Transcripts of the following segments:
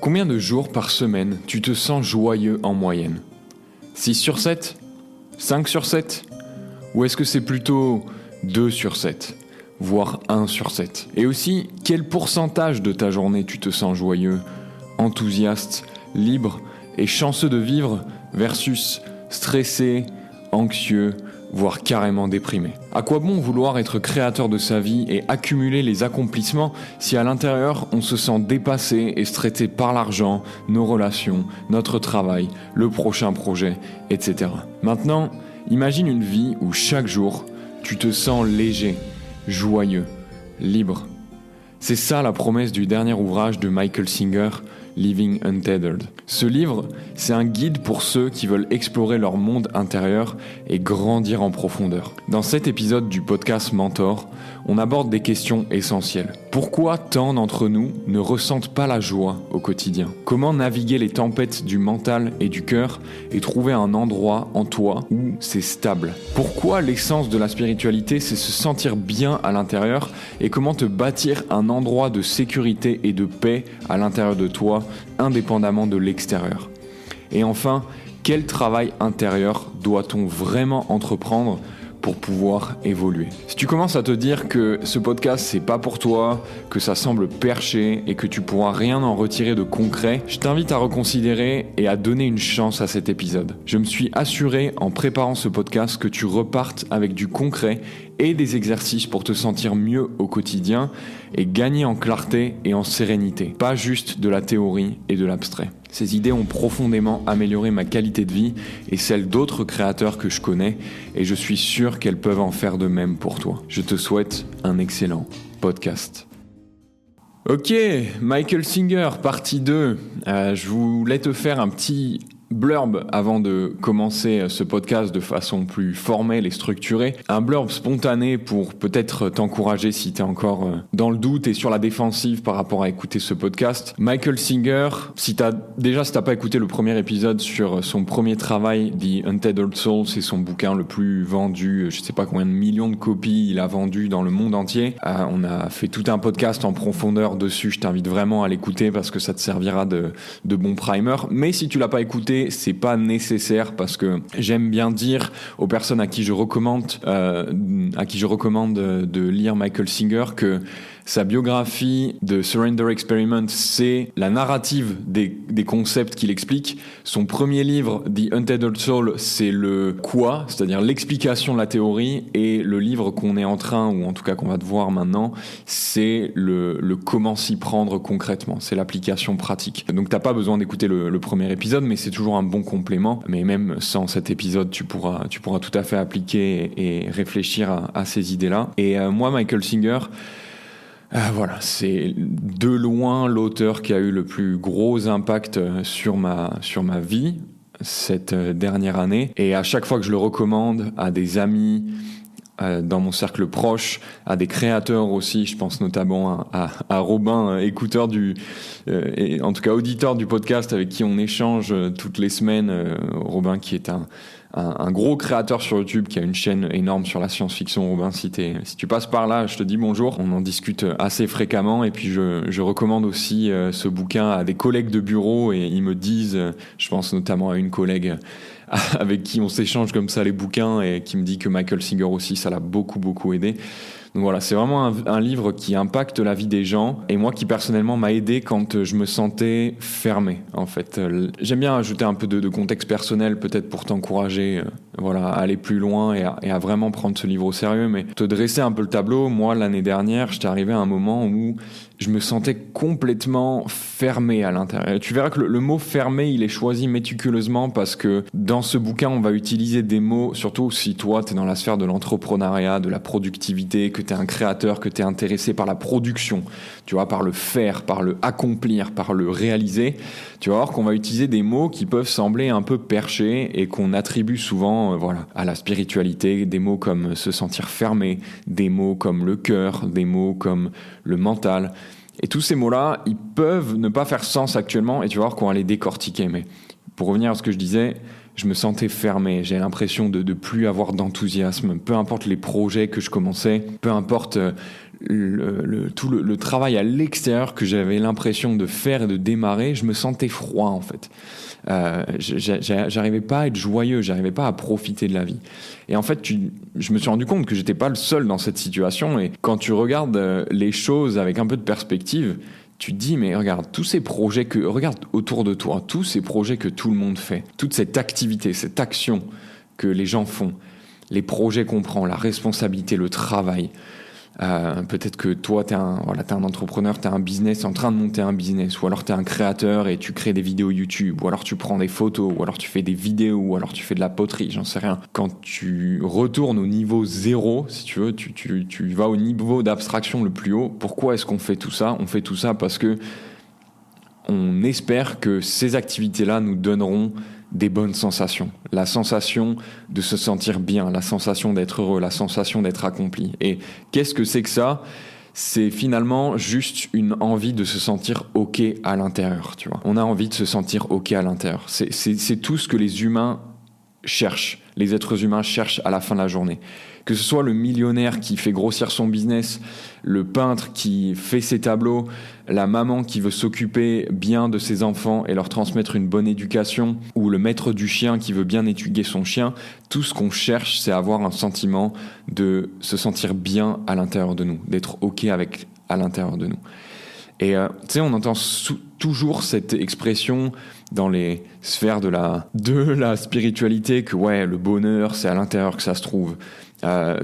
Combien de jours par semaine tu te sens joyeux en moyenne ? 6 sur 7 ? 5 sur 7 ? Ou est-ce que c'est plutôt 2 sur 7 ? Voire 1 sur 7 ? Et aussi, quel pourcentage de ta journée tu te sens joyeux, enthousiaste, libre et chanceux de vivre versus stressé, anxieux, voire carrément déprimé. À quoi bon vouloir être créateur de sa vie et accumuler les accomplissements si à l'intérieur on se sent dépassé et stressé par l'argent, nos relations, notre travail, le prochain projet, etc. Maintenant, imagine une vie où chaque jour tu te sens léger, joyeux, libre. C'est ça la promesse du dernier ouvrage de Michael Singer, Living Untethered. Ce livre, c'est un guide pour ceux qui veulent explorer leur monde intérieur et grandir en profondeur. Dans cet épisode du podcast Mentor, on aborde des questions essentielles. Pourquoi tant d'entre nous ne ressentent pas la joie au quotidien ? Comment naviguer les tempêtes du mental et du cœur et trouver un endroit en toi où c'est stable ? Pourquoi l'essence de la spiritualité, c'est se sentir bien à l'intérieur et comment te bâtir un endroit de sécurité et de paix à l'intérieur de toi, indépendamment de l'extérieur. Et enfin, quel travail intérieur doit-on vraiment entreprendre pour pouvoir évoluer ? Si tu commences à te dire que ce podcast c'est pas pour toi, que ça semble perché et que tu pourras rien en retirer de concret, je t'invite à reconsidérer et à donner une chance à cet épisode. Je me suis assuré en préparant ce podcast que tu repartes avec du concret et des exercices pour te sentir mieux au quotidien et gagner en clarté et en sérénité, pas juste de la théorie et de l'abstrait. Ces idées ont profondément amélioré ma qualité de vie et celle d'autres créateurs que je connais et je suis sûr qu'elles peuvent en faire de même pour toi. Je te souhaite un excellent podcast. Ok, Michael Singer, partie 2. Je voulais te faire un petit blurb avant de commencer ce podcast de façon plus formelle et structurée. Un blurb spontané pour peut-être t'encourager si t'es encore dans le doute et sur la défensive par rapport à écouter ce podcast. Michael Singer, si t'as pas écouté le premier épisode sur son premier travail, The Untethered Soul, c'est son bouquin le plus vendu, je sais pas combien de millions de copies il a vendu dans le monde entier. On a fait tout un podcast en profondeur dessus, je t'invite vraiment à l'écouter parce que ça te servira de bon primer. Mais si tu l'as pas écouté, c'est pas nécessaire parce que j'aime bien dire aux personnes à qui je recommande de lire Michael Singer que sa biographie de Surrender Experiment, c'est la narrative des concepts qu'il explique. Son premier livre, The Untethered Soul, c'est le quoi, c'est-à-dire l'explication de la théorie, et le livre qu'on est en train, ou en tout cas qu'on va te voir maintenant, c'est le comment s'y prendre concrètement, c'est l'application pratique. Donc t'as pas besoin d'écouter le premier épisode, mais c'est toujours un bon complément. Mais même sans cet épisode, tu pourras tout à fait appliquer et réfléchir à ces idées-là. Et moi, Michael Singer, voilà, c'est de loin l'auteur qui a eu le plus gros impact sur ma vie cette dernière année. Et à chaque fois que je le recommande à des amis, dans mon cercle proche, à des créateurs aussi, je pense notamment à Robin, écouteur et en tout cas auditeur du podcast avec qui on échange toutes les semaines. Robin qui est un gros créateur sur YouTube qui a une chaîne énorme sur la science-fiction. Robin, si tu passes par là, je te dis bonjour. On en discute assez fréquemment et puis je recommande aussi ce bouquin à des collègues de bureau et ils me disent, je pense notamment à une collègue avec qui on s'échange comme ça les bouquins et qui me dit que Michael Singer aussi, ça l'a beaucoup aidé. Donc voilà, c'est vraiment un livre qui impacte la vie des gens et moi qui personnellement m'a aidé quand je me sentais fermé en fait. J'aime bien ajouter un peu de contexte personnel peut-être pour t'encourager à aller plus loin et à vraiment prendre ce livre au sérieux, mais te dresser un peu le tableau. Moi l'année dernière, j'étais arrivé à un moment où je me sentais complètement fermé à l'intérieur. Tu verras que le mot fermé, il est choisi méticuleusement parce que dans ce bouquin, on va utiliser des mots, surtout si toi, t'es dans la sphère de l'entrepreneuriat, de la productivité, que t'es un créateur, que t'es intéressé par la production, tu vois, par le faire, par le accomplir, par le réaliser. Tu vas voir qu'on va utiliser des mots qui peuvent sembler un peu perchés et qu'on attribue souvent, à la spiritualité, des mots comme se sentir fermé, des mots comme le cœur, des mots comme le mental. Et tous ces mots-là, ils peuvent ne pas faire sens actuellement et tu vas voir qu'on va les décortiquer. Mais pour revenir à ce que je disais, je me sentais fermé. J'ai l'impression de plus avoir d'enthousiasme. Peu importe les projets que je commençais, peu importe tout le travail à l'extérieur que j'avais l'impression de faire et de démarrer, je me sentais froid en fait. J'arrivais pas à être joyeux, j'arrivais pas à profiter de la vie. Et en fait, je me suis rendu compte que j'étais pas le seul dans cette situation. Et quand tu regardes les choses avec un peu de perspective, tu te dis, mais regarde, tous ces projets regarde autour de toi, tous ces projets que tout le monde fait, toute cette activité, cette action que les gens font, les projets qu'on prend, la responsabilité, le travail. Peut-être que toi, t'es un entrepreneur, t'as un business, en train de monter un business, ou alors t'es un créateur et tu crées des vidéos YouTube, ou alors tu prends des photos, ou alors tu fais des vidéos, ou alors tu fais de la poterie, j'en sais rien. Quand tu retournes au niveau zéro, si tu veux, tu vas au niveau d'abstraction le plus haut. Pourquoi est-ce qu'on fait tout ça ? On fait tout ça parce que on espère que ces activités-là nous donneront des bonnes sensations. La sensation de se sentir bien, la sensation d'être heureux, la sensation d'être accompli. Et qu'est-ce que c'est que ça ? C'est finalement juste une envie de se sentir OK à l'intérieur, tu vois. On a envie de se sentir OK à l'intérieur. C'est tout ce que les humains cherchent, les êtres humains cherchent à la fin de la journée. Que ce soit le millionnaire qui fait grossir son business, le peintre qui fait ses tableaux, la maman qui veut s'occuper bien de ses enfants et leur transmettre une bonne éducation, ou le maître du chien qui veut bien éduquer son chien, tout ce qu'on cherche, c'est avoir un sentiment de se sentir bien à l'intérieur de nous, d'être OK à l'intérieur de nous. Et tu sais, on entend toujours cette expression dans les sphères de la spiritualité que ouais, le bonheur, c'est à l'intérieur que ça se trouve.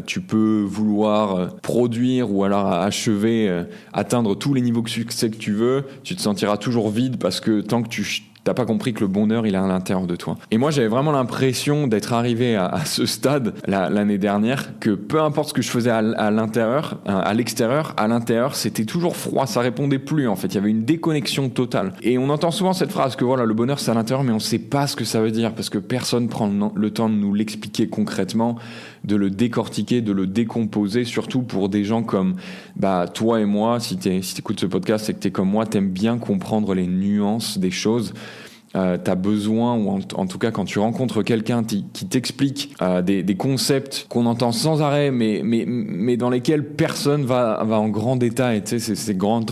Tu peux vouloir produire ou alors achever, atteindre tous les niveaux de succès que tu veux, tu te sentiras toujours vide parce que tant que tu t'as pas compris que le bonheur il est à l'intérieur de toi. Et moi j'avais vraiment l'impression d'être arrivé à ce stade l'année dernière, que peu importe ce que je faisais à l'intérieur, à l'extérieur, à l'intérieur c'était toujours froid, ça répondait plus en fait, il y avait une déconnexion totale. Et on entend souvent cette phrase que voilà, le bonheur c'est à l'intérieur, mais on sait pas ce que ça veut dire parce que personne prend le temps de nous l'expliquer concrètement, de le décortiquer, de le décomposer, surtout pour des gens comme toi et moi. Si t'écoutes ce podcast, c'est que t'es comme moi, t'aimes bien comprendre les nuances des choses. T'as besoin, ou en tout cas quand tu rencontres quelqu'un qui t'explique des concepts qu'on entend sans arrêt, mais dans lesquels personne va en grand détail. Tu sais, ces grandes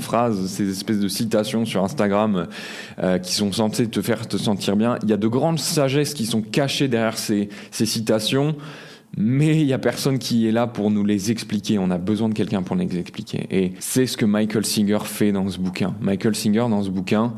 phrases, ces espèces de citations sur Instagram qui sont censées te faire te sentir bien. Il y a de grandes sagesses qui sont cachées derrière ces citations, mais il n'y a personne qui est là pour nous les expliquer. On a besoin de quelqu'un pour nous les expliquer. Et c'est ce que Michael Singer fait dans ce bouquin. Michael Singer, dans ce bouquin,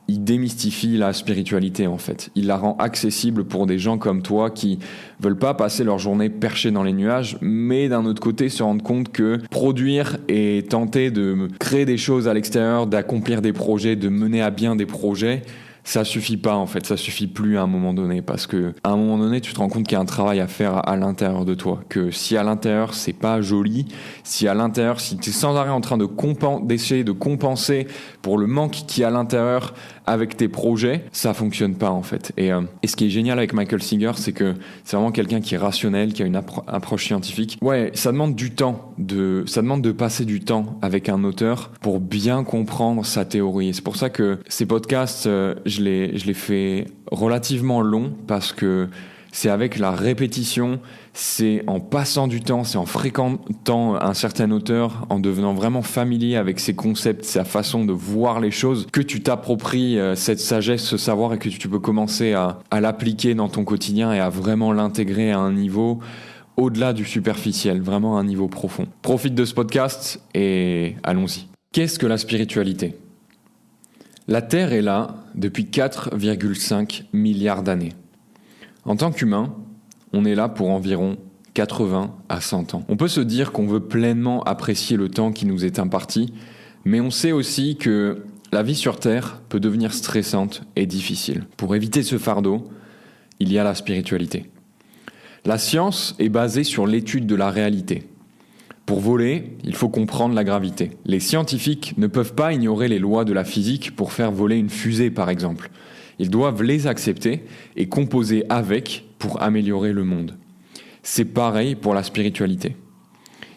il démystifie la spiritualité en fait. Il la rend accessible pour des gens comme toi qui veulent pas passer leur journée perchés dans les nuages, mais d'un autre côté se rendre compte que produire et tenter de créer des choses à l'extérieur, d'accomplir des projets, de mener à bien des projets, ça suffit pas en fait, ça suffit plus à un moment donné, parce que à un moment donné tu te rends compte qu'il y a un travail à faire à l'intérieur de toi, que si à l'intérieur c'est pas joli, si à l'intérieur, si tu es sans arrêt en train d'essayer de compenser pour le manque qu'il y a à l'intérieur avec tes projets, ça fonctionne pas en fait. Et ce qui est génial avec Michael Singer, c'est que c'est vraiment quelqu'un qui est rationnel, qui a une approche scientifique. Ouais, ça demande du temps, ça demande de passer du temps avec un auteur pour bien comprendre sa théorie. Et c'est pour ça que ces podcasts, je les fais relativement longs, parce que c'est avec la répétition, c'est en passant du temps, c'est en fréquentant un certain auteur, en devenant vraiment familier avec ses concepts, sa façon de voir les choses, que tu t'appropries cette sagesse, ce savoir, et que tu peux commencer à l'appliquer dans ton quotidien et à vraiment l'intégrer à un niveau au-delà du superficiel, vraiment à un niveau profond. Profite de ce podcast et allons-y. Qu'est-ce que la spiritualité ? La Terre est là depuis 4,5 milliards d'années. En tant qu'humain, on est là pour environ 80 à 100 ans. On peut se dire qu'on veut pleinement apprécier le temps qui nous est imparti, mais on sait aussi que la vie sur Terre peut devenir stressante et difficile. Pour éviter ce fardeau, il y a la spiritualité. La science est basée sur l'étude de la réalité. Pour voler, il faut comprendre la gravité. Les scientifiques ne peuvent pas ignorer les lois de la physique pour faire voler une fusée, par exemple. Ils doivent les accepter et composer avec pour améliorer le monde. C'est pareil pour la spiritualité.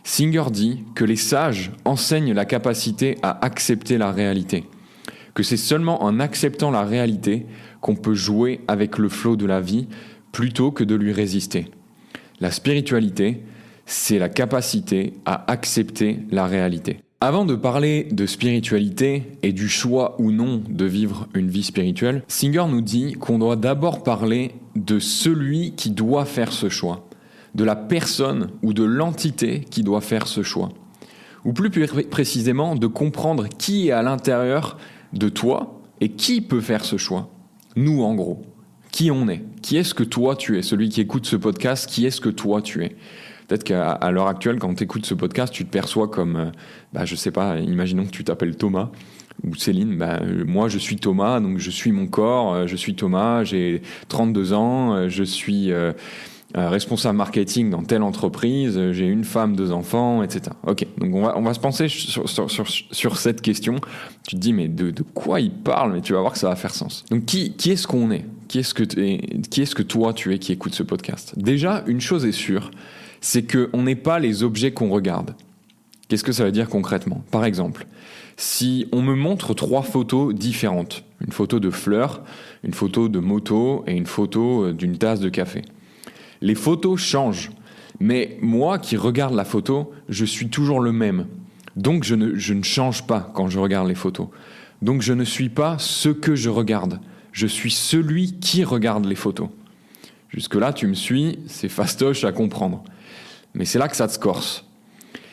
Singer dit que les sages enseignent la capacité à accepter la réalité, que c'est seulement en acceptant la réalité qu'on peut jouer avec le flot de la vie plutôt que de lui résister. La spiritualité, c'est la capacité à accepter la réalité. Avant de parler de spiritualité et du choix ou non de vivre une vie spirituelle, Singer nous dit qu'on doit d'abord parler de celui qui doit faire ce choix, de la personne ou de l'entité qui doit faire ce choix. Ou plus précisément, de comprendre qui est à l'intérieur de toi et qui peut faire ce choix. Nous, en gros. Qui on est. Qui est-ce que toi tu es? Celui qui écoute ce podcast, qui est-ce que toi tu es? Peut-être qu'à l'heure actuelle, quand tu écoutes ce podcast, tu te perçois comme, je sais pas, imaginons que tu t'appelles Thomas ou Céline. Moi, je suis Thomas, donc je suis mon corps, je suis Thomas, j'ai 32 ans, je suis responsable marketing dans telle entreprise, j'ai une femme, 2 enfants, etc. Ok, donc on va se penser sur cette question. Tu te dis, mais de quoi il parle? Mais tu vas voir que ça va faire sens. Donc qui est-ce qu'on est? Qui est-ce que toi tu es qui écoute ce podcast? Déjà, une chose est sûre, c'est qu'on n'est pas les objets qu'on regarde. Qu'est-ce que ça veut dire concrètement? Par exemple, si on me montre 3 photos différentes, une photo de fleurs, une photo de moto et une photo d'une tasse de café. Les photos changent, mais moi qui regarde la photo, je suis toujours le même. Donc je ne change pas quand je regarde les photos. Donc je ne suis pas ce que je regarde. Je suis celui qui regarde les photos. Jusque-là, tu me suis, c'est fastoche à comprendre. Mais c'est là que ça te corse.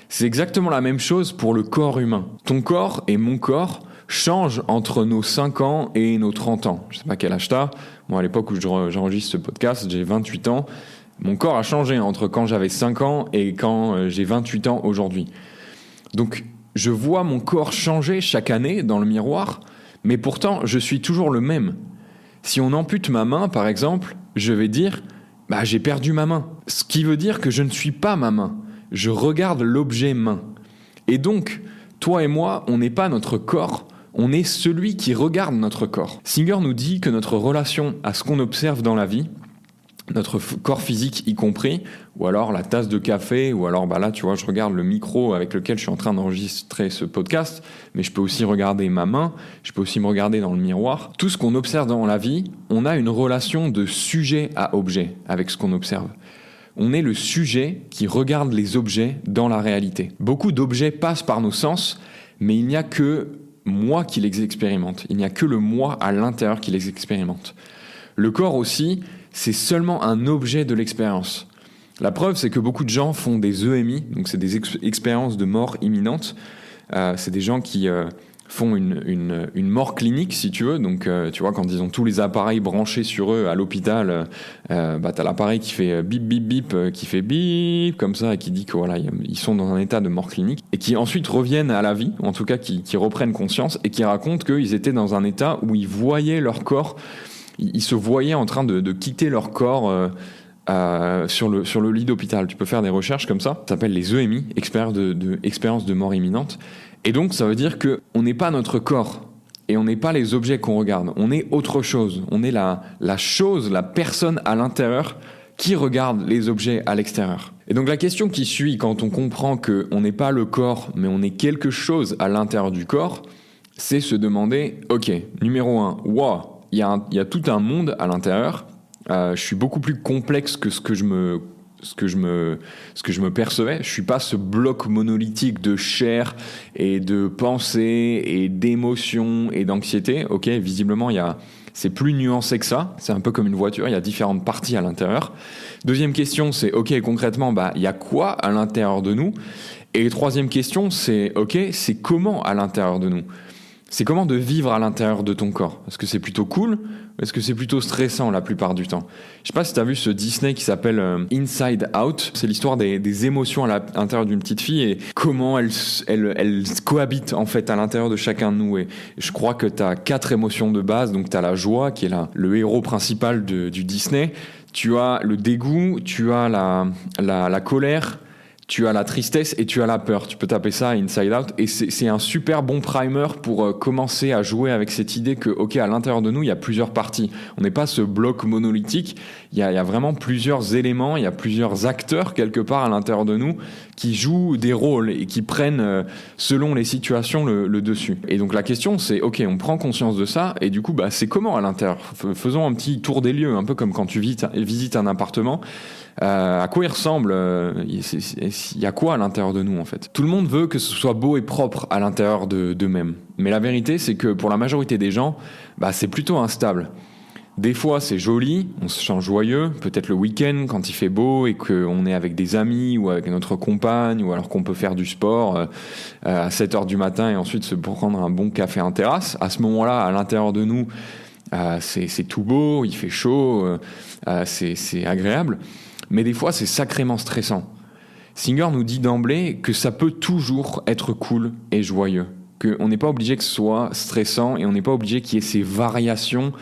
C'est exactement la même chose pour le corps humain. Ton corps et mon corps changent entre nos 5 ans et nos 30 ans. Je ne sais pas quel âge t'as. Moi, à l'époque où j'enregistre ce podcast, j'ai 28 ans. Mon corps a changé entre quand j'avais 5 ans et quand j'ai 28 ans aujourd'hui. Donc, je vois mon corps changer chaque année dans le miroir, mais pourtant, je suis toujours le même. Si on ampute ma main, par exemple, je vais dire « j'ai perdu ma main ». Ce qui veut dire que je ne suis pas ma main. Je regarde l'objet main. Et donc, toi et moi, on n'est pas notre corps, on est celui qui regarde notre corps. Singer nous dit que notre relation à ce qu'on observe dans la vie, notre corps physique y compris, ou alors la tasse de café, ou alors là tu vois je regarde le micro avec lequel je suis en train d'enregistrer ce podcast, mais je peux aussi regarder ma main, je peux aussi me regarder dans le miroir. Tout ce qu'on observe dans la vie, on a une relation de sujet à objet avec ce qu'on observe. On est le sujet qui regarde les objets dans la réalité. Beaucoup d'objets passent par nos sens, mais il n'y a que moi qui les expérimente. Il n'y a que le moi à l'intérieur qui les expérimente. Le corps aussi, c'est seulement un objet de l'expérience. La preuve, c'est que beaucoup de gens font des EMI, donc c'est des expériences de mort imminente. C'est des gens qui font une mort clinique, si tu veux. Donc, tu vois, quand ils ont tous les appareils branchés sur eux à l'hôpital, t'as l'appareil qui fait bip, bip, bip, qui fait bip, comme ça, et qui dit que voilà, ils sont dans un état de mort clinique, et qui ensuite reviennent à la vie, en tout cas qui reprennent conscience, et qui racontent qu'ils étaient dans un état où ils voyaient leur corps. Ils se voyaient en train de quitter leur corps sur le lit d'hôpital. Tu peux faire des recherches comme ça. Ça s'appelle les EMI, expériences de mort imminente. Et donc, ça veut dire qu'on n'est pas notre corps et on n'est pas les objets qu'on regarde. On est autre chose. On est la chose, la personne à l'intérieur qui regarde les objets à l'extérieur. Et donc, la question qui suit quand on comprend qu'on n'est pas le corps, mais on est quelque chose à l'intérieur du corps, c'est se demander, ok, numéro 1, wow, il y a tout un monde à l'intérieur. Je suis beaucoup plus complexe que ce que je me percevais. Je suis pas ce bloc monolithique de chair et de pensée et d'émotion et d'anxiété. Ok, visiblement c'est plus nuancé que ça. C'est un peu comme une voiture. Il y a différentes parties à l'intérieur. Deuxième question, c'est ok, concrètement, il y a quoi à l'intérieur de nous? Et troisième question, c'est ok, c'est comment à l'intérieur de nous? C'est comment de vivre à l'intérieur de ton corps? Est-ce que c'est plutôt cool ou est-ce que c'est plutôt stressant la plupart du temps? Je sais pas si tu as vu ce Disney qui s'appelle Inside Out. C'est l'histoire des émotions à l'intérieur d'une petite fille et comment elles cohabitent en fait à l'intérieur de chacun de nous. Et je crois que tu as 4 émotions de base. Donc tu as la joie qui est le héros principal du Disney. Tu as le dégoût, tu as la colère, tu as la tristesse et tu as la peur. Tu peux taper ça Inside Out. Et c'est un super bon primer pour commencer à jouer avec cette idée que, ok, à l'intérieur de nous, il y a plusieurs parties. On n'est pas ce bloc monolithique. Il y a vraiment plusieurs éléments, il y a plusieurs acteurs quelque part à l'intérieur de nous qui jouent des rôles et qui prennent, selon les situations, le dessus. Et donc la question, c'est, ok, on prend conscience de ça et du coup, c'est comment à l'intérieur ? Faisons un petit tour des lieux, un peu comme quand tu visites un appartement. À quoi il ressemble, il y a quoi à l'intérieur de nous en fait. Tout le monde veut que ce soit beau et propre à l'intérieur d'eux-mêmes, mais la vérité c'est que pour la majorité des gens, c'est plutôt instable. Des fois c'est joli, on se sent joyeux, peut-être le week-end quand il fait beau et qu'on est avec des amis ou avec notre compagne, ou alors qu'on peut faire du sport à 7h du matin et ensuite se prendre un bon café en terrasse. À ce moment-là, à l'intérieur de nous, c'est tout beau, il fait chaud, c'est agréable. Mais des fois, c'est sacrément stressant. Singer nous dit d'emblée que ça peut toujours être cool et joyeux. Qu'on n'est pas obligé que ce soit stressant et on n'est pas obligé qu'il y ait ces variations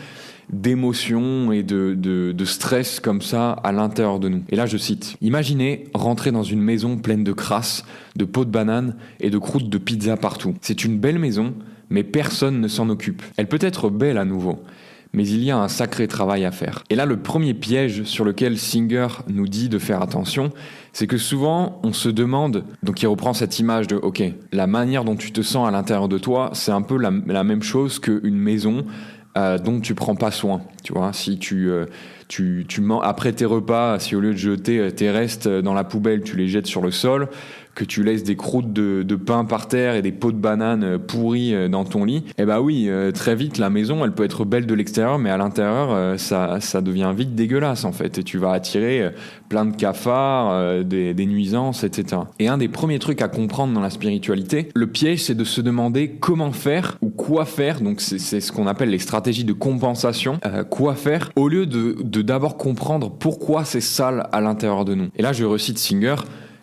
d'émotions et de stress comme ça à l'intérieur de nous. Et là, je cite. « Imaginez rentrer dans une maison pleine de crasse, de pots de banane et de croûtes de pizza partout. C'est une belle maison, mais personne ne s'en occupe. Elle peut être belle à nouveau. Mais il y a un sacré travail à faire. » Et là, le premier piège sur lequel Singer nous dit de faire attention, c'est que souvent, on se demande, donc il reprend cette image de, ok, la manière dont tu te sens à l'intérieur de toi, c'est un peu la même chose qu'une maison dont tu prends pas soin. Tu vois, si tu après tes repas, si au lieu de jeter tes restes dans la poubelle, tu les jettes sur le sol, que tu laisses des croûtes de pain par terre et des pots de bananes pourris dans ton lit, oui, très vite, la maison, elle peut être belle de l'extérieur, mais à l'intérieur, ça devient vite dégueulasse, en fait. Et tu vas attirer plein de cafards, des nuisances, etc. Et un des premiers trucs à comprendre dans la spiritualité, le piège, c'est de se demander comment faire ou quoi faire. Donc, c'est ce qu'on appelle les stratégies de compensation. Quoi faire, au lieu de d'abord comprendre pourquoi c'est sale à l'intérieur de nous. Et là, je recite Singer.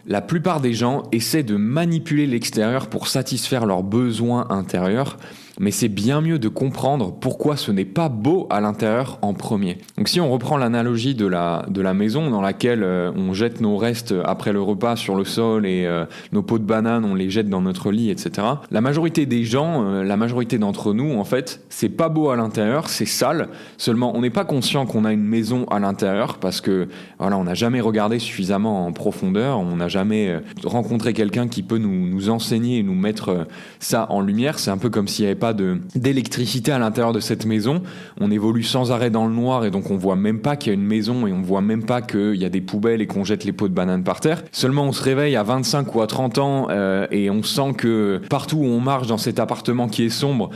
La plupart des gens essaient de manipuler l'extérieur pour satisfaire leurs besoins intérieurs, mais c'est bien mieux de comprendre pourquoi ce n'est pas beau à l'intérieur en premier. Donc si on reprend l'analogie de la maison dans laquelle on jette nos restes après le repas sur le sol et nos pots de banane, on les jette dans notre lit, etc. La majorité des gens, la majorité d'entre nous, en fait, c'est pas beau à l'intérieur, c'est sale. Seulement, on n'est pas conscient qu'on a une maison à l'intérieur parce que voilà, on n'a jamais regardé suffisamment en profondeur, on n'a jamais rencontré quelqu'un qui peut nous enseigner et nous mettre ça en lumière. C'est un peu comme s'il n'y avait pas d'électricité à l'intérieur de cette maison. On évolue sans arrêt dans le noir et donc on voit même pas qu'il y a une maison et on voit même pas qu'il y a des poubelles et qu'on jette les pots de banane par terre. Seulement on se réveille à 25 ou à 30 ans et on sent que partout où on marche dans cet appartement qui est sombre,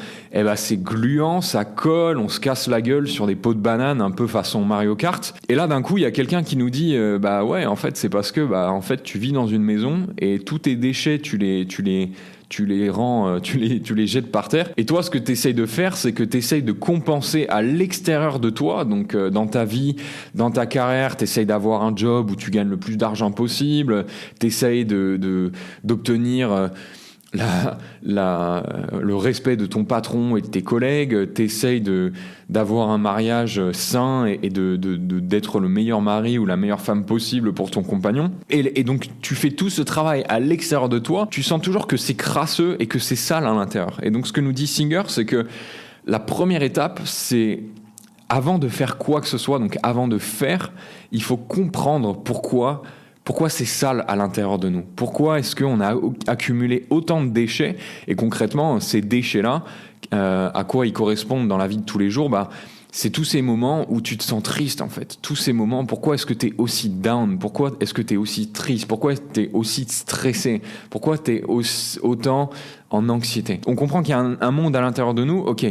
c'est gluant, ça colle, on se casse la gueule sur des pots de banane un peu façon Mario Kart. Et là d'un coup il y a quelqu'un qui nous dit ouais, en fait c'est parce que en fait tu vis dans une maison et tous tes déchets tu les jettes par terre. Et toi, ce que tu essayes de faire, c'est que tu essayes de compenser à l'extérieur de toi, donc dans ta vie, dans ta carrière, tu essayes d'avoir un job où tu gagnes le plus d'argent possible, tu essayes d'obtenir le respect de ton patron et de tes collègues, t'essayes d'avoir un mariage sain et d'être le meilleur mari ou la meilleure femme possible pour ton compagnon. Et donc, tu fais tout ce travail à l'extérieur de toi, tu sens toujours que c'est crasseux et que c'est sale à l'intérieur. Et donc, ce que nous dit Singer, c'est que la première étape, c'est avant de faire quoi que ce soit, donc avant de faire, il faut comprendre pourquoi c'est sale à l'intérieur de nous. Pourquoi est-ce qu'on a accumulé autant de déchets et concrètement, ces déchets-là, à quoi ils correspondent dans la vie de tous les jours, c'est tous ces moments où tu te sens triste en fait. Tous ces moments, pourquoi est-ce que tu es aussi down ? Pourquoi est-ce que tu es aussi triste ? Pourquoi tu es aussi stressé ? Pourquoi tu es autant en anxiété ? On comprend qu'il y a un monde à l'intérieur de nous, ok.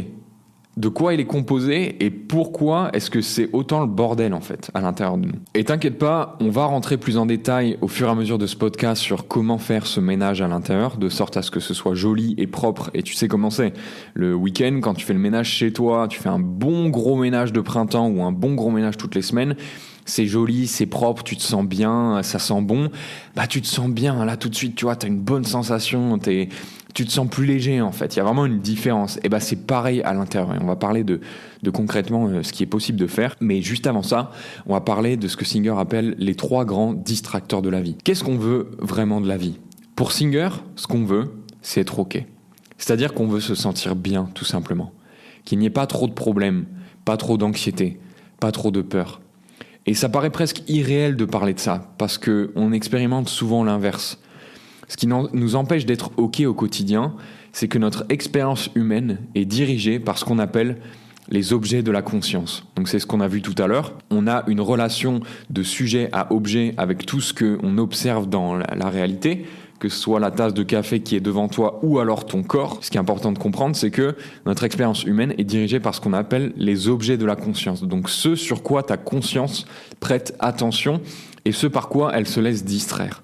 De quoi il est composé et pourquoi est-ce que c'est autant le bordel en fait à l'intérieur de nous. Et t'inquiète pas, on va rentrer plus en détail au fur et à mesure de ce podcast sur comment faire ce ménage à l'intérieur de sorte à ce que ce soit joli et propre. Et tu sais comment c'est. Le week-end, quand tu fais le ménage chez toi, tu fais un bon gros ménage de printemps ou un bon gros ménage toutes les semaines. C'est joli, c'est propre, tu te sens bien, ça sent bon. Tu te sens bien là tout de suite, tu vois, t'as une bonne sensation, tu te sens plus léger en fait. Il y a vraiment une différence. Et c'est pareil à l'intérieur. Et on va parler de concrètement ce qui est possible de faire. Mais juste avant ça, on va parler de ce que Singer appelle les 3 grands distracteurs de la vie. Qu'est-ce qu'on veut vraiment de la vie ? Pour Singer, ce qu'on veut, c'est être OK. C'est-à-dire qu'on veut se sentir bien, tout simplement. Qu'il n'y ait pas trop de problèmes, pas trop d'anxiété, pas trop de peur. Et ça paraît presque irréel de parler de ça, parce qu'on expérimente souvent l'inverse. Ce qui nous empêche d'être OK au quotidien, c'est que notre expérience humaine est dirigée par ce qu'on appelle les objets de la conscience. Donc c'est ce qu'on a vu tout à l'heure. On a une relation de sujet à objet avec tout ce qu'on observe dans la réalité, que ce soit la tasse de café qui est devant toi ou alors ton corps. Ce qui est important de comprendre, c'est que notre expérience humaine est dirigée par ce qu'on appelle les objets de la conscience. Donc ce sur quoi ta conscience prête attention et ce par quoi elle se laisse distraire.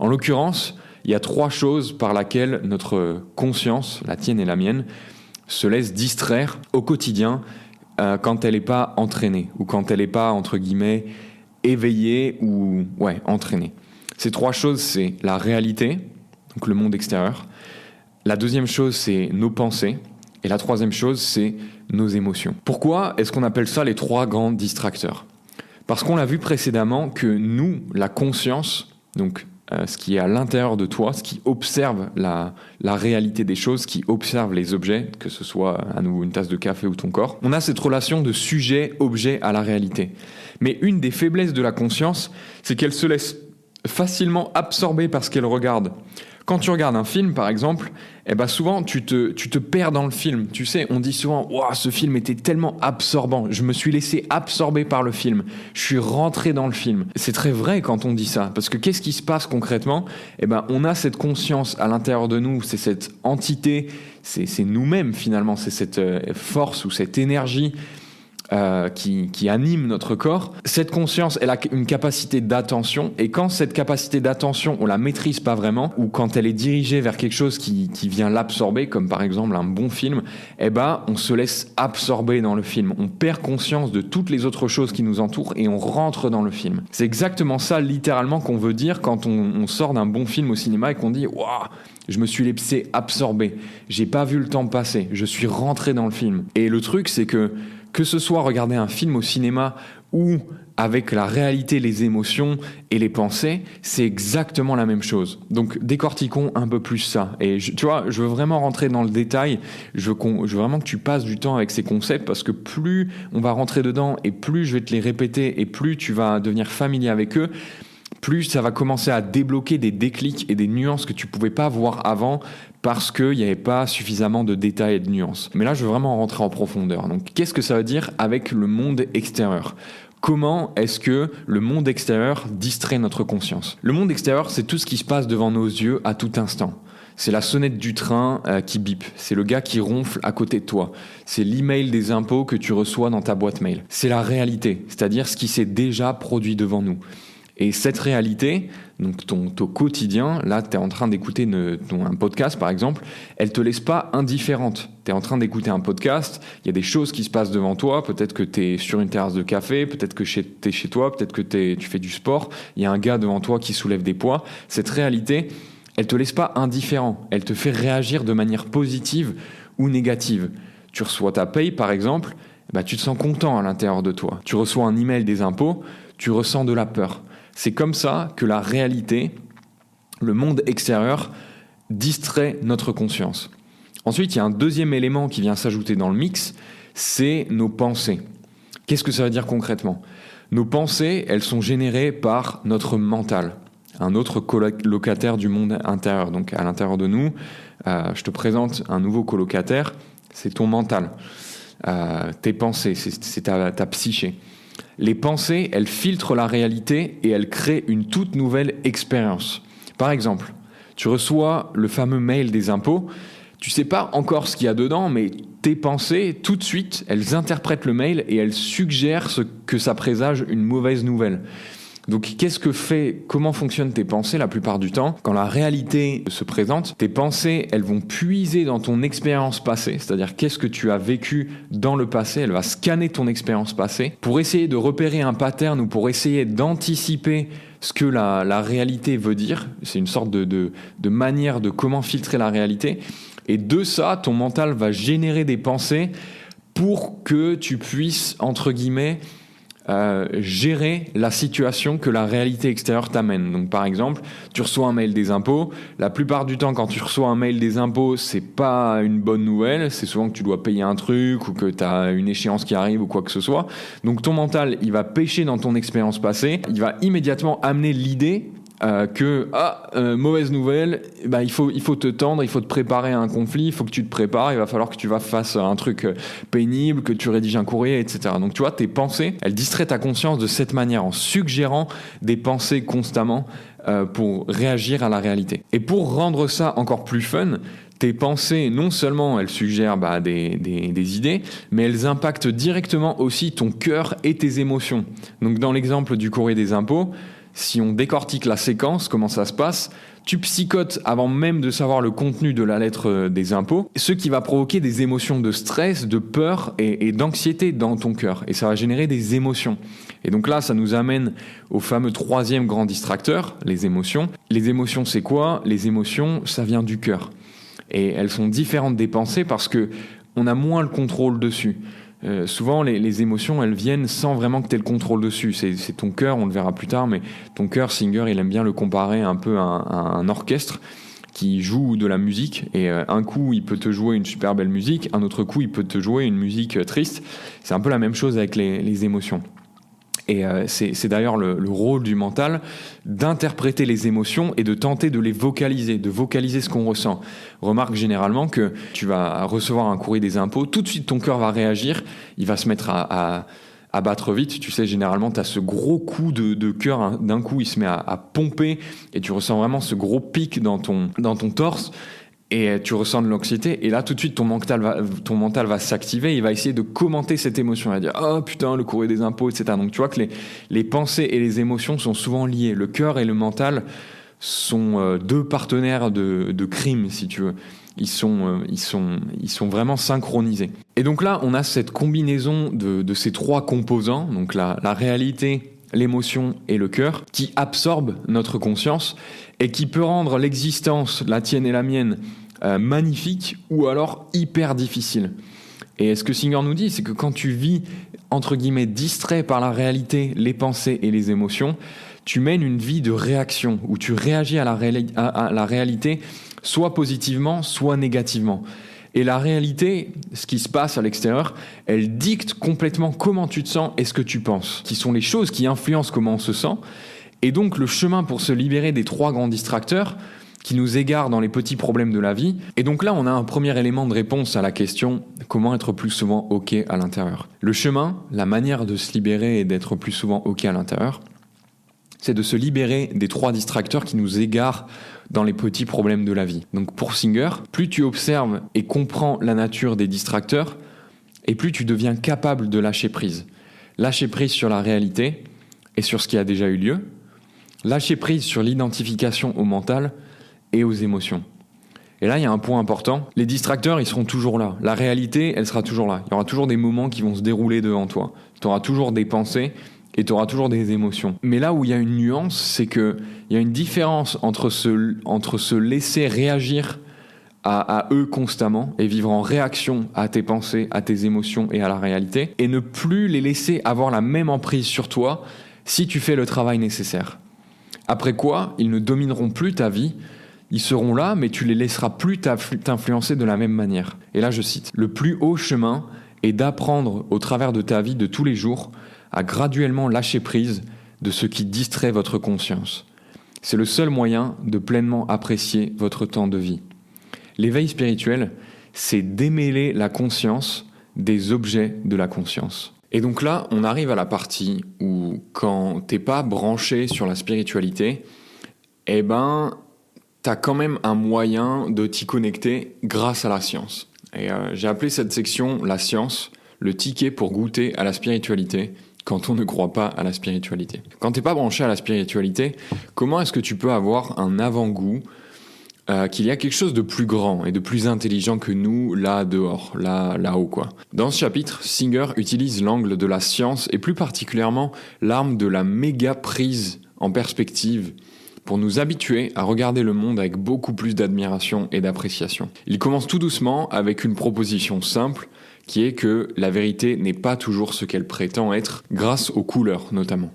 En l'occurrence, il y a 3 choses par lesquelles notre conscience, la tienne et la mienne, se laisse distraire au quotidien quand elle n'est pas entraînée ou quand elle n'est pas, entre guillemets, éveillée ou entraînée. Ces 3 choses, c'est la réalité, donc le monde extérieur. La deuxième chose, c'est nos pensées. Et la troisième chose, c'est nos émotions. Pourquoi est-ce qu'on appelle ça les 3 grands distracteurs ? Parce qu'on l'a vu précédemment que nous, la conscience, donc ce qui est à l'intérieur de toi, ce qui observe la réalité des choses, ce qui observe les objets, que ce soit à nouveau une tasse de café ou ton corps, on a cette relation de sujet-objet à la réalité. Mais une des faiblesses de la conscience, c'est qu'elle se laisse facilement absorbée par ce qu'elle regarde. Quand tu regardes un film, par exemple, souvent tu te perds dans le film. Tu sais, on dit souvent « Wow, ce film était tellement absorbant, je me suis laissé absorber par le film, je suis rentré dans le film ». C'est très vrai quand on dit ça, parce que qu'est-ce qui se passe concrètement ? On a cette conscience à l'intérieur de nous, c'est cette entité, c'est nous-mêmes finalement, c'est cette force ou cette énergie qui anime notre corps. Cette conscience, elle a une capacité d'attention, et quand cette capacité d'attention, on la maîtrise pas vraiment, ou quand elle est dirigée vers quelque chose qui vient l'absorber, comme par exemple un bon film, on se laisse absorber dans le film. On perd conscience de toutes les autres choses qui nous entourent et on rentre dans le film. C'est exactement ça, littéralement, qu'on veut dire quand on sort d'un bon film au cinéma et qu'on dit « Waouh, je me suis laissé absorber, j'ai pas vu le temps passer, je suis rentré dans le film ». Et le truc, c'est que ce soit regarder un film au cinéma ou avec la réalité, les émotions et les pensées, c'est exactement la même chose. Donc décortiquons un peu plus ça. Et tu vois, je veux vraiment rentrer dans le détail, je veux vraiment que tu passes du temps avec ces concepts, parce que plus on va rentrer dedans et plus je vais te les répéter et plus tu vas devenir familier avec eux, plus ça va commencer à débloquer des déclics et des nuances que tu pouvais pas voir avant, parce qu'il n'y avait pas suffisamment de détails et de nuances. Mais là, je veux vraiment rentrer en profondeur. Donc, qu'est-ce que ça veut dire avec le monde extérieur ? Comment est-ce que le monde extérieur distrait notre conscience ? Le monde extérieur, c'est tout ce qui se passe devant nos yeux à tout instant. C'est la sonnette du train qui bip. C'est le gars qui ronfle à côté de toi. C'est l'email des impôts que tu reçois dans ta boîte mail. C'est la réalité, c'est-à-dire ce qui s'est déjà produit devant nous. Et cette réalité, donc ton quotidien, là tu es en train d'écouter un podcast par exemple, elle te laisse pas indifférente. Tu es en train d'écouter un podcast, il y a des choses qui se passent devant toi, peut-être que tu es sur une terrasse de café, peut-être que tu es chez toi, peut-être que tu fais du sport, il y a un gars devant toi qui soulève des poids. Cette réalité, elle te laisse pas indifférent, elle te fait réagir de manière positive ou négative. Tu reçois ta paye par exemple, tu te sens content à l'intérieur de toi. Tu reçois un email des impôts, tu ressens de la peur. C'est comme ça que la réalité, le monde extérieur, distrait notre conscience. Ensuite, il y a un deuxième élément qui vient s'ajouter dans le mix, c'est nos pensées. Qu'est-ce que ça veut dire concrètement ? Nos pensées, elles sont générées par notre mental, un autre colocataire du monde intérieur. Donc à l'intérieur de nous, je te présente un nouveau colocataire, c'est ton mental. Tes pensées, c'est ta psyché. Les pensées, elles filtrent la réalité et elles créent une toute nouvelle expérience. Par exemple, tu reçois le fameux mail des impôts, tu sais pas encore ce qu'il y a dedans, mais tes pensées, tout de suite, elles interprètent le mail et elles suggèrent que ça présage une mauvaise nouvelle. Donc comment fonctionnent tes pensées la plupart du temps ? Quand la réalité se présente, tes pensées, elles vont puiser dans ton expérience passée, c'est-à-dire qu'est-ce que tu as vécu dans le passé, elle va scanner ton expérience passée pour essayer de repérer un pattern ou pour essayer d'anticiper ce que la réalité veut dire. C'est une sorte de manière de comment filtrer la réalité. Et de ça, ton mental va générer des pensées pour que tu puisses, entre guillemets, gérer la situation que la réalité extérieure t'amène. Donc par exemple, tu reçois un mail des impôts. La plupart du temps, quand tu reçois un mail des impôts, c'est pas une bonne nouvelle. C'est souvent que tu dois payer un truc ou que tu as une échéance qui arrive ou quoi que ce soit. Donc ton mental, il va pêcher dans ton expérience passée. Il va immédiatement amener l'idée mauvaise nouvelle, il faut te tendre, il faut te préparer à un conflit, il faut que tu te prépares, il va falloir que tu fasses un truc pénible, que tu rédiges un courrier, etc. Donc tu vois, tes pensées, elles distraient ta conscience de cette manière, en suggérant des pensées constamment pour réagir à la réalité. Et pour rendre ça encore plus fun, tes pensées, non seulement elles suggèrent des idées, mais elles impactent directement aussi ton cœur et tes émotions. Donc dans l'exemple du courrier des impôts, si on décortique la séquence, comment ça se passe, tu psychotes avant même de savoir le contenu de la lettre des impôts, ce qui va provoquer des émotions de stress, de peur et d'anxiété dans ton cœur. Et ça va générer des émotions. Et donc là, ça nous amène au fameux troisième grand distracteur, les émotions. Les émotions, c'est quoi ? Les émotions, ça vient du cœur. Et elles sont différentes des pensées parce que on a moins le contrôle dessus. Souvent, les émotions, elles viennent sans vraiment que tu aies le contrôle dessus. C'est ton cœur, on le verra plus tard, mais ton cœur, Singer, il aime bien le comparer un peu à un orchestre qui joue de la musique. Et un coup, il peut te jouer une super belle musique, un autre coup, il peut te jouer une musique triste. C'est un peu la même chose avec les émotions. Et c'est d'ailleurs le rôle du mental d'interpréter les émotions et de tenter de les vocaliser, de vocaliser ce qu'on ressent. Remarque généralement que tu vas recevoir un courrier des impôts, tout de suite ton cœur va réagir, il va se mettre à battre vite. Tu sais, généralement, tu as ce gros coup de cœur, hein, d'un coup, il se met à pomper et tu ressens vraiment ce gros pic dans ton torse. Et tu ressens de l'anxiété, et là tout de suite ton mental va s'activer, il va essayer de commenter cette émotion, il va dire « Oh putain, le courrier des impôts », etc. Donc tu vois que les pensées et les émotions sont souvent liées. Le cœur et le mental sont deux partenaires de crime, si tu veux. Ils sont vraiment synchronisés. Et donc là, on a cette combinaison de ces trois composants, donc la réalité, l'émotion et le cœur, qui absorbent notre conscience et qui peut rendre l'existence, la tienne et la mienne, magnifique ou alors hyper difficile. Et ce que Singer nous dit, c'est que quand tu vis, entre guillemets, distrait par la réalité, les pensées et les émotions, tu mènes une vie de réaction, où tu réagis à la réalité, soit positivement, soit négativement. Et la réalité, ce qui se passe à l'extérieur, elle dicte complètement comment tu te sens et ce que tu penses, qui sont les choses qui influencent comment on se sent. Et donc le chemin pour se libérer des trois grands distracteurs qui nous égarent dans les petits problèmes de la vie. Et donc là, on a un premier élément de réponse à la question « Comment être plus souvent OK à l'intérieur ?» Le chemin, la manière de se libérer et d'être plus souvent OK à l'intérieur, c'est de se libérer des trois distracteurs qui nous égarent dans les petits problèmes de la vie. Donc pour Singer, plus tu observes et comprends la nature des distracteurs, et plus tu deviens capable de lâcher prise. Lâcher prise sur la réalité et sur ce qui a déjà eu lieu, lâcher prise sur l'identification au mental et aux émotions. Et là, il y a un point important. Les distracteurs, ils seront toujours là. La réalité, elle sera toujours là. Il y aura toujours des moments qui vont se dérouler devant toi. Tu auras toujours des pensées et tu auras toujours des émotions. Mais là où il y a une nuance, c'est qu'il y a une différence entre se laisser réagir à eux constamment et vivre en réaction à tes pensées, à tes émotions et à la réalité, et ne plus les laisser avoir la même emprise sur toi si tu fais le travail nécessaire. Après quoi, ils ne domineront plus ta vie, ils seront là, mais tu les laisseras plus t'influencer de la même manière. Et là, je cite, « Le plus haut chemin est d'apprendre au travers de ta vie de tous les jours à graduellement lâcher prise de ce qui distrait votre conscience. C'est le seul moyen de pleinement apprécier votre temps de vie. L'éveil spirituel, c'est démêler la conscience des objets de la conscience. » Et donc là, on arrive à la partie où, quand t'es pas branché sur la spiritualité, t'as quand même un moyen de t'y connecter grâce à la science. Et j'ai appelé cette section la science, le ticket pour goûter à la spiritualité quand on ne croit pas à la spiritualité. Quand t'es pas branché à la spiritualité, comment est-ce que tu peux avoir un avant-goût qu'il y a quelque chose de plus grand et de plus intelligent que nous, là dehors, là-haut, quoi. Dans ce chapitre, Singer utilise l'angle de la science et plus particulièrement l'arme de la méga prise en perspective pour nous habituer à regarder le monde avec beaucoup plus d'admiration et d'appréciation. Il commence tout doucement avec une proposition simple qui est que la vérité n'est pas toujours ce qu'elle prétend être, grâce aux couleurs notamment.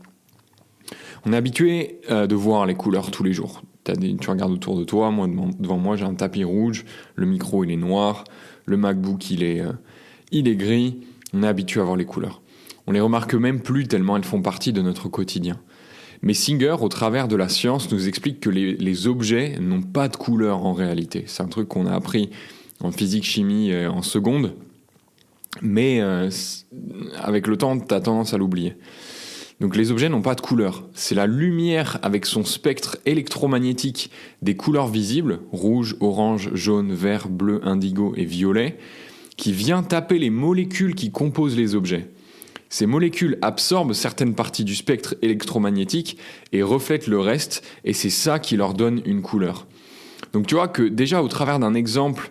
On est habitué de voir les couleurs tous les jours. Tu regardes autour de toi, moi devant moi j'ai un tapis rouge, le micro il est noir, le MacBook il est gris, on est habitué à voir les couleurs. On les remarque même plus tellement elles font partie de notre quotidien. Mais Singer, au travers de la science, nous explique que les objets n'ont pas de couleur en réalité. C'est un truc qu'on a appris en physique-chimie en seconde, mais avec le temps, tu as tendance à l'oublier. Donc les objets n'ont pas de couleur. C'est la lumière avec son spectre électromagnétique des couleurs visibles, rouge, orange, jaune, vert, bleu, indigo et violet, qui vient taper les molécules qui composent les objets. Ces molécules absorbent certaines parties du spectre électromagnétique et reflètent le reste, et c'est ça qui leur donne une couleur. Donc tu vois que déjà au travers d'un exemple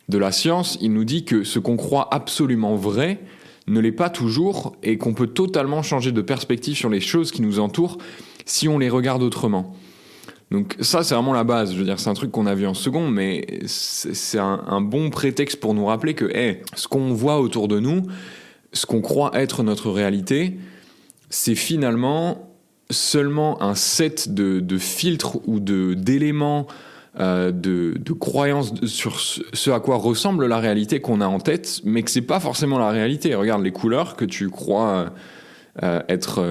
de la science, il nous dit que ce qu'on croit absolument vrai ne l'est pas toujours, et qu'on peut totalement changer de perspective sur les choses qui nous entourent si on les regarde autrement. Donc ça c'est vraiment la base, je veux dire c'est un truc qu'on a vu en seconde, mais c'est un bon prétexte pour nous rappeler que ce qu'on voit autour de nous, ce qu'on croit être notre réalité, c'est finalement seulement un set de filtres ou d'éléments, de croyances sur ce à quoi ressemble la réalité qu'on a en tête, mais que c'est pas forcément la réalité. Regarde les couleurs que tu crois être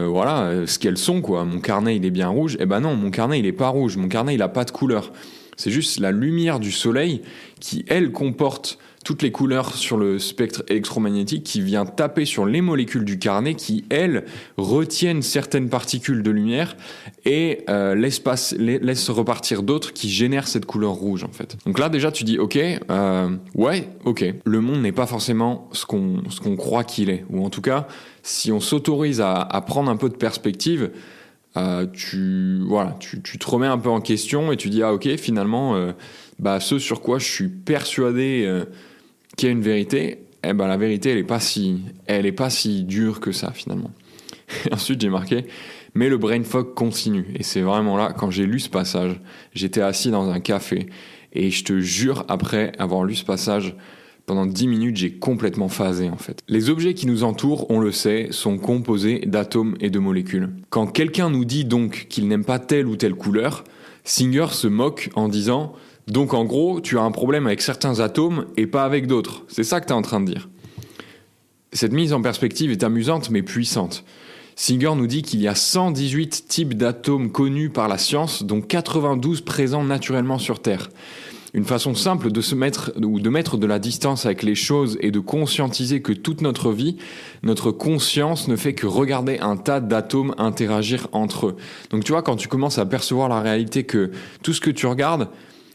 ce qu'elles sont, quoi. Mon carnet il est bien rouge, non, mon carnet il est pas rouge, mon carnet il a pas de couleur. C'est juste la lumière du soleil qui, elle, comporte toutes les couleurs sur le spectre électromagnétique, qui vient taper sur les molécules du carnet qui, elles, retiennent certaines particules de lumière et laissent repartir d'autres qui génèrent cette couleur rouge, en fait. Donc là, déjà, tu dis, ok, le monde n'est pas forcément ce qu'on croit qu'il est. Ou en tout cas, si on s'autorise à prendre un peu de perspective, tu te remets un peu en question et tu dis, finalement, ce sur quoi je suis persuadé qu'il y a une vérité, la vérité, elle est pas si dure que ça, finalement. Et ensuite, j'ai marqué, mais le brain fog continue. Et c'est vraiment là, quand j'ai lu ce passage, j'étais assis dans un café, et je te jure, après avoir lu ce passage, pendant 10 minutes, j'ai complètement phasé, en fait. Les objets qui nous entourent, on le sait, sont composés d'atomes et de molécules. Quand quelqu'un nous dit donc qu'il n'aime pas telle ou telle couleur, Singer se moque en disant « Donc en gros, tu as un problème avec certains atomes et pas avec d'autres. » C'est ça que tu es en train de dire. Cette mise en perspective est amusante mais puissante. Singer nous dit qu'il y a 118 types d'atomes connus par la science, dont 92 présents naturellement sur Terre. Une façon simple de mettre de la distance avec les choses et de conscientiser que toute notre vie, notre conscience ne fait que regarder un tas d'atomes interagir entre eux. Donc tu vois, quand tu commences à percevoir la réalité que tout ce que tu regardes,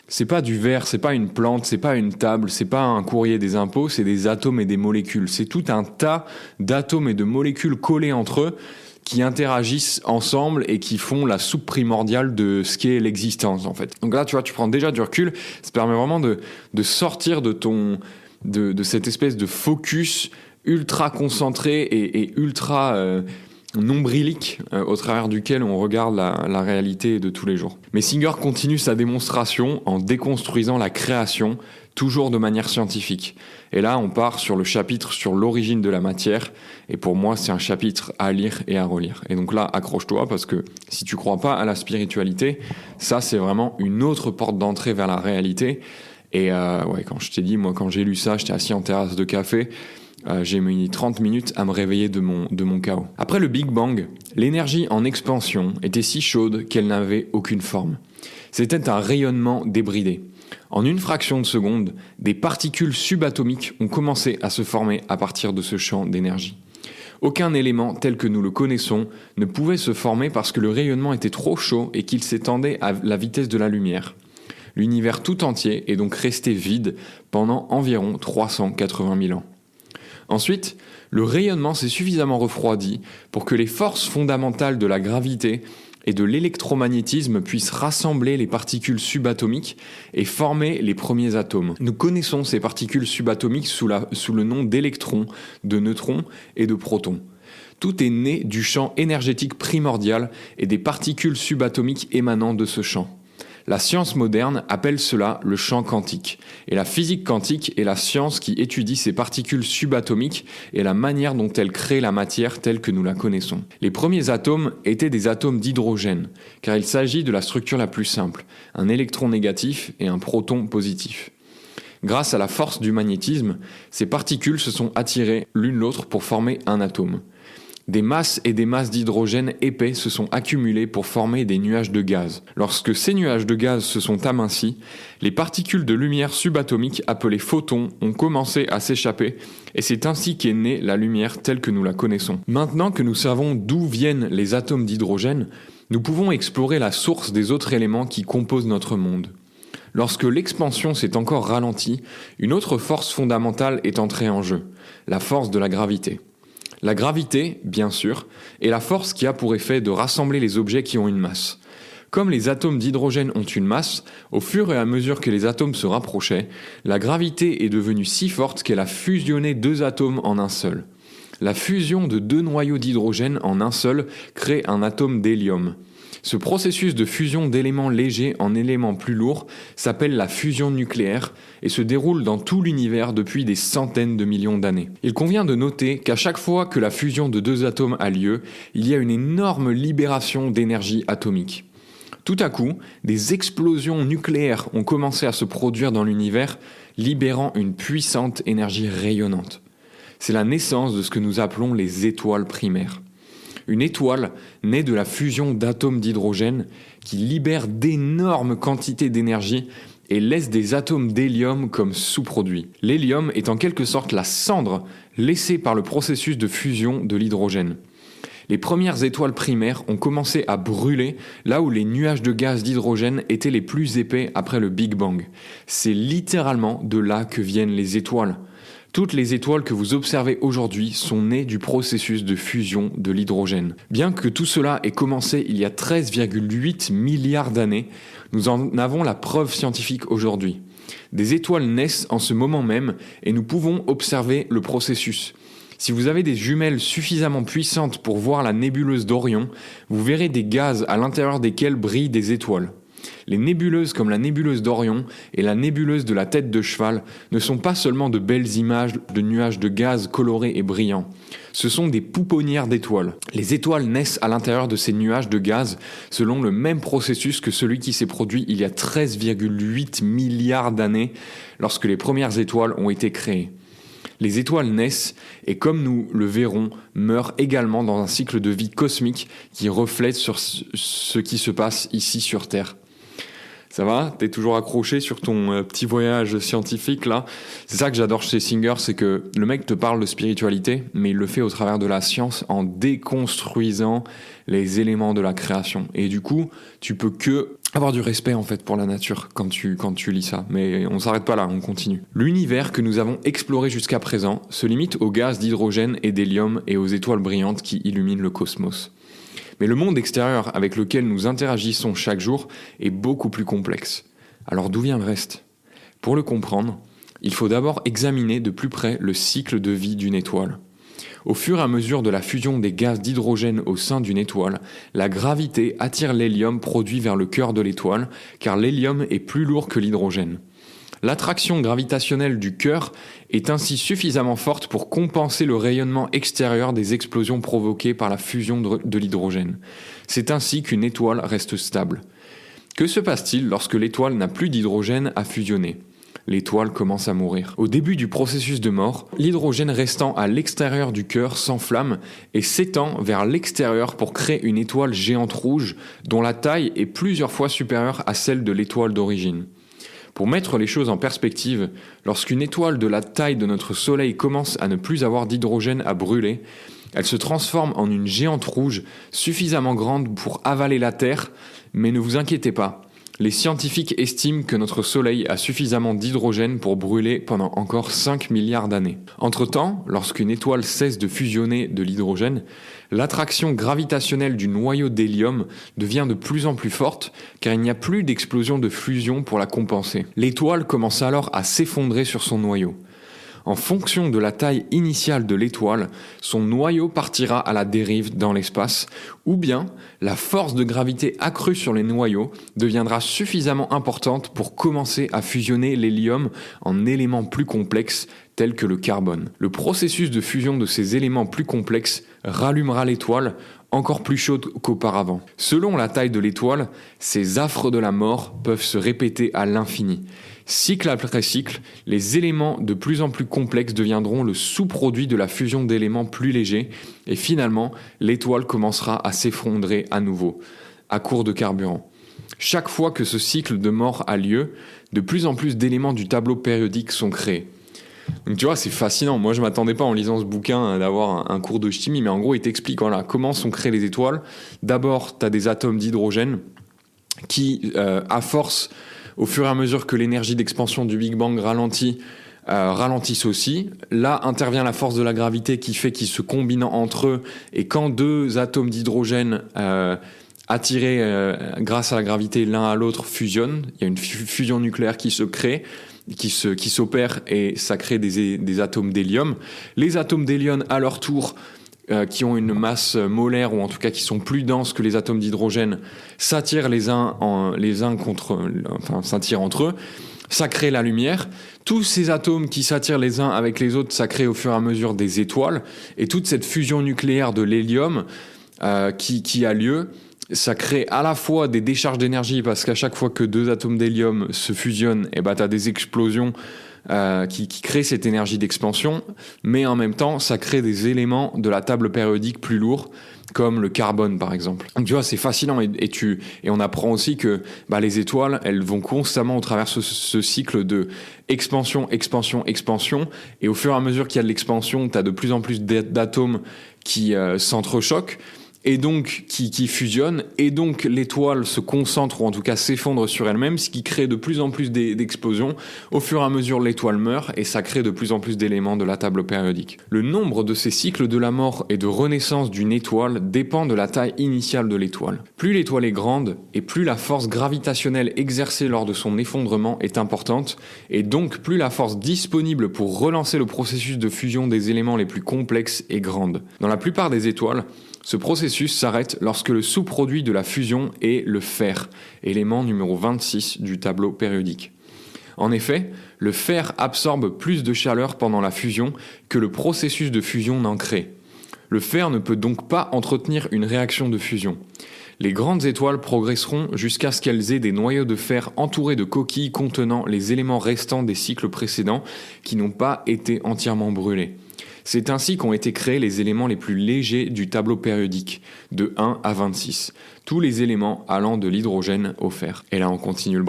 c'est pas du verre, c'est pas une plante, c'est pas une table, c'est pas un courrier des impôts, c'est des atomes et des molécules. C'est tout un tas d'atomes et de molécules collés entre eux qui interagissent ensemble et qui font la soupe primordiale de ce qu'est l'existence, en fait. Donc là, tu vois, tu prends déjà du recul, ça permet vraiment de sortir de cette espèce de focus ultra concentré et ultra nombrilique au travers duquel on regarde la réalité de tous les jours. Mais Singer continue sa démonstration en déconstruisant la création, toujours de manière scientifique. Et là, on part sur le chapitre sur l'origine de la matière, et pour moi, c'est un chapitre à lire et à relire. Et donc là, accroche-toi, parce que si tu crois pas à la spiritualité, ça, c'est vraiment une autre porte d'entrée vers la réalité. Et quand je t'ai dit, moi, quand j'ai lu ça, j'étais assis en terrasse de café, j'ai mis 30 minutes à me réveiller de mon chaos. Après le Big Bang, l'énergie en expansion était si chaude qu'elle n'avait aucune forme. C'était un rayonnement débridé. En une fraction de seconde, des particules subatomiques ont commencé à se former à partir de ce champ d'énergie. Aucun élément tel que nous le connaissons ne pouvait se former parce que le rayonnement était trop chaud et qu'il s'étendait à la vitesse de la lumière. L'univers tout entier est donc resté vide pendant environ 380 000 ans. Ensuite, le rayonnement s'est suffisamment refroidi pour que les forces fondamentales de la gravité et de l'électromagnétisme puissent rassembler les particules subatomiques et former les premiers atomes. Nous connaissons ces particules subatomiques sous le nom d'électrons, de neutrons et de protons. Tout est né du champ énergétique primordial et des particules subatomiques émanant de ce champ. La science moderne appelle cela le champ quantique, et la physique quantique est la science qui étudie ces particules subatomiques et la manière dont elles créent la matière telle que nous la connaissons. Les premiers atomes étaient des atomes d'hydrogène, car il s'agit de la structure la plus simple, un électron négatif et un proton positif. Grâce à la force du magnétisme, ces particules se sont attirées l'une l'autre pour former un atome. Des masses et des masses d'hydrogène épais se sont accumulées pour former des nuages de gaz. Lorsque ces nuages de gaz se sont amincis, les particules de lumière subatomiques appelées photons ont commencé à s'échapper et c'est ainsi qu'est née la lumière telle que nous la connaissons. Maintenant que nous savons d'où viennent les atomes d'hydrogène, nous pouvons explorer la source des autres éléments qui composent notre monde. Lorsque l'expansion s'est encore ralentie, une autre force fondamentale est entrée en jeu, la force de la gravité. La gravité, bien sûr, est la force qui a pour effet de rassembler les objets qui ont une masse. Comme les atomes d'hydrogène ont une masse, au fur et à mesure que les atomes se rapprochaient, la gravité est devenue si forte qu'elle a fusionné deux atomes en un seul. La fusion de deux noyaux d'hydrogène en un seul crée un atome d'hélium. Ce processus de fusion d'éléments légers en éléments plus lourds s'appelle la fusion nucléaire et se déroule dans tout l'univers depuis des centaines de millions d'années. Il convient de noter qu'à chaque fois que la fusion de deux atomes a lieu, il y a une énorme libération d'énergie atomique. Tout à coup, des explosions nucléaires ont commencé à se produire dans l'univers, libérant une puissante énergie rayonnante. C'est la naissance de ce que nous appelons les étoiles primaires. Une étoile naît de la fusion d'atomes d'hydrogène qui libèrent d'énormes quantités d'énergie et laissent des atomes d'hélium comme sous-produits. L'hélium est en quelque sorte la cendre laissée par le processus de fusion de l'hydrogène. Les premières étoiles primaires ont commencé à brûler là où les nuages de gaz d'hydrogène étaient les plus épais après le Big Bang. C'est littéralement de là que viennent les étoiles. Toutes les étoiles que vous observez aujourd'hui sont nées du processus de fusion de l'hydrogène. Bien que tout cela ait commencé il y a 13,8 milliards d'années, nous en avons la preuve scientifique aujourd'hui. Des étoiles naissent en ce moment même et nous pouvons observer le processus. Si vous avez des jumelles suffisamment puissantes pour voir la nébuleuse d'Orion, vous verrez des gaz à l'intérieur desquels brillent des étoiles. Les nébuleuses comme la nébuleuse d'Orion et la nébuleuse de la tête de cheval ne sont pas seulement de belles images de nuages de gaz colorés et brillants. Ce sont des pouponnières d'étoiles. Les étoiles naissent à l'intérieur de ces nuages de gaz selon le même processus que celui qui s'est produit il y a 13,8 milliards d'années lorsque les premières étoiles ont été créées. Les étoiles naissent et, comme nous le verrons, meurent également dans un cycle de vie cosmique qui reflète sur ce qui se passe ici sur Terre. Ça va ? T'es toujours accroché sur ton petit voyage scientifique là ? C'est ça que j'adore chez Singer, c'est que le mec te parle de spiritualité, mais il le fait au travers de la science en déconstruisant les éléments de la création. Et du coup, tu peux que avoir du respect en fait pour la nature quand tu lis ça. Mais on s'arrête pas là, on continue. L'univers que nous avons exploré jusqu'à présent se limite aux gaz d'hydrogène et d'hélium et aux étoiles brillantes qui illuminent le cosmos. Mais le monde extérieur avec lequel nous interagissons chaque jour est beaucoup plus complexe. Alors d'où vient le reste ? Pour le comprendre, il faut d'abord examiner de plus près le cycle de vie d'une étoile. Au fur et à mesure de la fusion des gaz d'hydrogène au sein d'une étoile, la gravité attire l'hélium produit vers le cœur de l'étoile, car l'hélium est plus lourd que l'hydrogène. L'attraction gravitationnelle du cœur est ainsi suffisamment forte pour compenser le rayonnement extérieur des explosions provoquées par la fusion de l'hydrogène. C'est ainsi qu'une étoile reste stable. Que se passe-t-il lorsque l'étoile n'a plus d'hydrogène à fusionner ? L'étoile commence à mourir. Au début du processus de mort, l'hydrogène restant à l'extérieur du cœur s'enflamme et s'étend vers l'extérieur pour créer une étoile géante rouge dont la taille est plusieurs fois supérieure à celle de l'étoile d'origine. Pour mettre les choses en perspective, lorsqu'une étoile de la taille de notre Soleil commence à ne plus avoir d'hydrogène à brûler, elle se transforme en une géante rouge suffisamment grande pour avaler la Terre, mais ne vous inquiétez pas, les scientifiques estiment que notre Soleil a suffisamment d'hydrogène pour brûler pendant encore 5 milliards d'années. Entre-temps, lorsqu'une étoile cesse de fusionner de l'hydrogène, l'attraction gravitationnelle du noyau d'hélium devient de plus en plus forte car il n'y a plus d'explosion de fusion pour la compenser. L'étoile commence alors à s'effondrer sur son noyau. En fonction de la taille initiale de l'étoile, son noyau partira à la dérive dans l'espace, ou bien la force de gravité accrue sur les noyaux deviendra suffisamment importante pour commencer à fusionner l'hélium en éléments plus complexes tels que le carbone. Le processus de fusion de ces éléments plus complexes rallumera l'étoile encore plus chaude qu'auparavant. Selon la taille de l'étoile, ces affres de la mort peuvent se répéter à l'infini. Cycle après cycle, les éléments de plus en plus complexes deviendront le sous-produit de la fusion d'éléments plus légers et finalement, l'étoile commencera à s'effondrer à nouveau, à court de carburant. Chaque fois que ce cycle de mort a lieu, de plus en plus d'éléments du tableau périodique sont créés. Donc tu vois, c'est fascinant. Moi, je ne m'attendais pas en lisant ce bouquin d'avoir un cours de chimie, mais en gros, il t'explique comment sont créées les étoiles. D'abord, tu as des atomes d'hydrogène qui, à force, au fur et à mesure que l'énergie d'expansion du Big Bang ralentissent aussi. Là intervient la force de la gravité qui fait qu'ils se combinent entre eux. Et quand deux atomes d'hydrogène attirés grâce à la gravité l'un à l'autre fusionnent, il y a une fusion nucléaire qui se crée, qui s'opère et ça crée des atomes d'hélium. Les atomes d'hélium, à leur tour, qui ont une masse molaire ou en tout cas qui sont plus denses que les atomes d'hydrogène, s'attirent s'attirent entre eux. Ça crée la lumière. Tous ces atomes qui s'attirent les uns avec les autres, ça crée au fur et à mesure des étoiles. Et toute cette fusion nucléaire de l'hélium qui a lieu, ça crée à la fois des décharges d'énergie parce qu'à chaque fois que deux atomes d'hélium se fusionnent, tu as des explosions qui créent cette énergie d'expansion, mais en même temps, ça crée des éléments de la table périodique plus lourds, comme le carbone par exemple. Donc tu vois, c'est fascinant et on apprend aussi que les étoiles, elles vont constamment au travers ce cycle de expansion, et au fur et à mesure qu'il y a de l'expansion, tu as de plus en plus d'atomes qui s'entrechoquent, et donc qui fusionnent, et donc l'étoile se concentre, ou en tout cas s'effondre sur elle-même, ce qui crée de plus en plus d'explosions. Au fur et à mesure, l'étoile meurt, et ça crée de plus en plus d'éléments de la table périodique. Le nombre de ces cycles de la mort et de renaissance d'une étoile dépend de la taille initiale de l'étoile. Plus l'étoile est grande, et plus la force gravitationnelle exercée lors de son effondrement est importante, et donc plus la force disponible pour relancer le processus de fusion des éléments les plus complexes est grande. Dans la plupart des étoiles, ce processus s'arrête lorsque le sous-produit de la fusion est le fer, élément numéro 26 du tableau périodique. En effet, le fer absorbe plus de chaleur pendant la fusion que le processus de fusion n'en crée. Le fer ne peut donc pas entretenir une réaction de fusion. Les grandes étoiles progresseront jusqu'à ce qu'elles aient des noyaux de fer entourés de coquilles contenant les éléments restants des cycles précédents qui n'ont pas été entièrement brûlés. C'est ainsi qu'ont été créés les éléments les plus légers du tableau périodique, de 1 à 26, tous les éléments allant de l'hydrogène au fer. Et là on continue le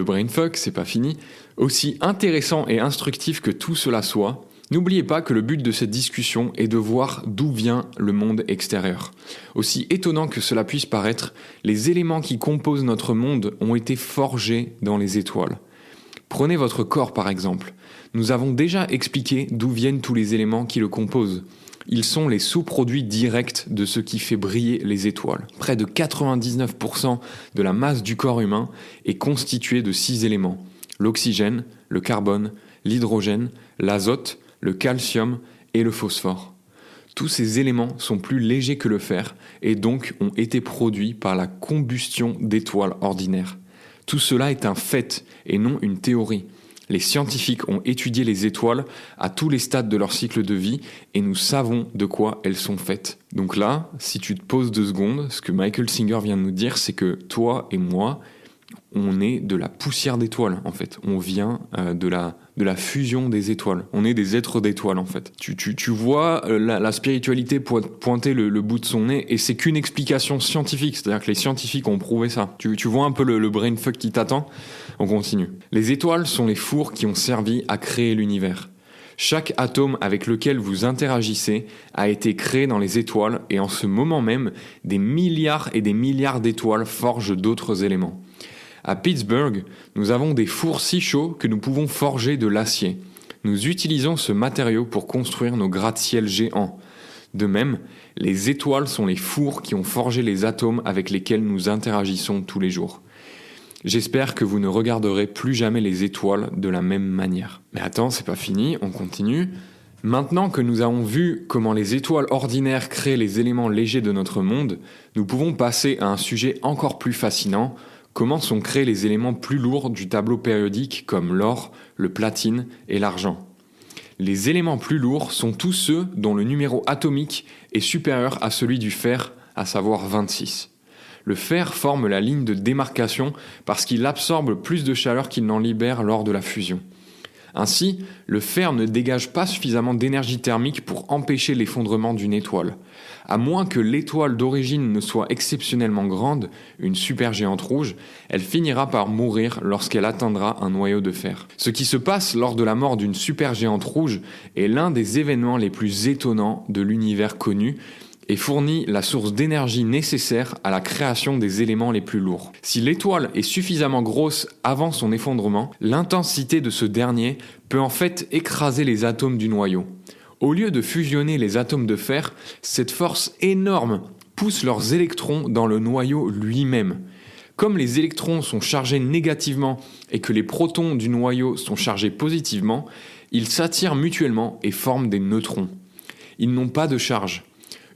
brainfuck, c'est pas fini. Aussi intéressant et instructif que tout cela soit, n'oubliez pas que le but de cette discussion est de voir d'où vient le monde extérieur. Aussi étonnant que cela puisse paraître, les éléments qui composent notre monde ont été forgés dans les étoiles. Prenez votre corps par exemple. Nous avons déjà expliqué d'où viennent tous les éléments qui le composent. Ils sont les sous-produits directs de ce qui fait briller les étoiles. Près de 99% de la masse du corps humain est constituée de 6 éléments. L'oxygène, le carbone, l'hydrogène, l'azote, le calcium et le phosphore. Tous ces éléments sont plus légers que le fer et donc ont été produits par la combustion d'étoiles ordinaires. Tout cela est un fait et non une théorie. Les scientifiques ont étudié les étoiles à tous les stades de leur cycle de vie et nous savons de quoi elles sont faites. Donc là, si tu te poses 2 secondes, ce que Michael Singer vient de nous dire, c'est que toi et moi, on est de la poussière d'étoiles en fait. On vient de la fusion des étoiles. On est des êtres d'étoiles en fait. Tu vois la spiritualité pointer le bout de son nez et c'est qu'une explication scientifique. C'est-à-dire que les scientifiques ont prouvé ça. Tu vois un peu le brainfuck qui t'attend. On continue. Les étoiles sont les fours qui ont servi à créer l'univers. Chaque atome avec lequel vous interagissez a été créé dans les étoiles et en ce moment même, des milliards et des milliards d'étoiles forgent d'autres éléments. À Pittsburgh, nous avons des fours si chauds que nous pouvons forger de l'acier. Nous utilisons ce matériau pour construire nos gratte-ciels géants. De même, les étoiles sont les fours qui ont forgé les atomes avec lesquels nous interagissons tous les jours. J'espère que vous ne regarderez plus jamais les étoiles de la même manière. Mais attends, c'est pas fini, on continue. Maintenant que nous avons vu comment les étoiles ordinaires créent les éléments légers de notre monde, nous pouvons passer à un sujet encore plus fascinant, comment sont créés les éléments plus lourds du tableau périodique comme l'or, le platine et l'argent. Les éléments plus lourds sont tous ceux dont le numéro atomique est supérieur à celui du fer, à savoir 26. Le fer forme la ligne de démarcation parce qu'il absorbe plus de chaleur qu'il n'en libère lors de la fusion. Ainsi, le fer ne dégage pas suffisamment d'énergie thermique pour empêcher l'effondrement d'une étoile. À moins que l'étoile d'origine ne soit exceptionnellement grande, une supergéante rouge, elle finira par mourir lorsqu'elle atteindra un noyau de fer. Ce qui se passe lors de la mort d'une supergéante rouge est l'un des événements les plus étonnants de l'univers connu, et fournit la source d'énergie nécessaire à la création des éléments les plus lourds. Si l'étoile est suffisamment grosse avant son effondrement, l'intensité de ce dernier peut en fait écraser les atomes du noyau. Au lieu de fusionner les atomes de fer, cette force énorme pousse leurs électrons dans le noyau lui-même. Comme les électrons sont chargés négativement et que les protons du noyau sont chargés positivement, ils s'attirent mutuellement et forment des neutrons. Ils n'ont pas de charge.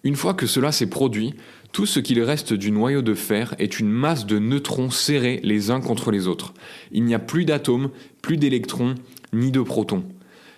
Une fois que cela s'est produit, tout ce qu'il reste du noyau de fer est une masse de neutrons serrés les uns contre les autres. Il n'y a plus d'atomes, plus d'électrons, ni de protons.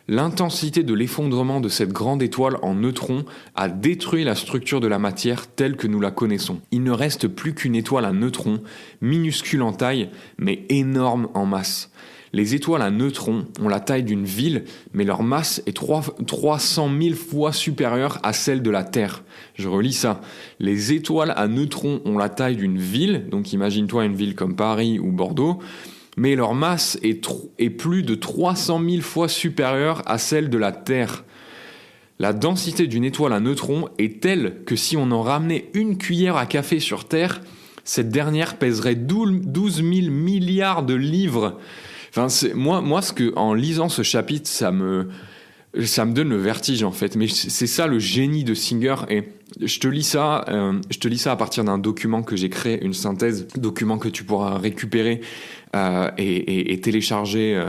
L'intensité de l'effondrement de cette grande étoile en neutrons a détruit la structure de la matière telle que nous la connaissons. Il ne reste plus qu'une étoile à neutrons, minuscule en taille, mais énorme en masse. Les étoiles à neutrons ont la taille d'une ville, mais leur masse est 300 000 fois supérieure à celle de la Terre. Je relis ça. Les étoiles à neutrons ont la taille d'une ville, donc imagine-toi une ville comme Paris ou Bordeaux, mais leur masse est plus de 300 000 fois supérieure à celle de la Terre. La densité d'une étoile à neutrons est telle que si on en ramenait une cuillère à café sur Terre, cette dernière pèserait 12 000 milliards de livres. Enfin, moi, en lisant ce chapitre, ça me donne le vertige en fait. Mais c'est ça le génie de Singer. Et je te lis ça à partir d'un document que j'ai créé, une synthèse, document que tu pourras récupérer et télécharger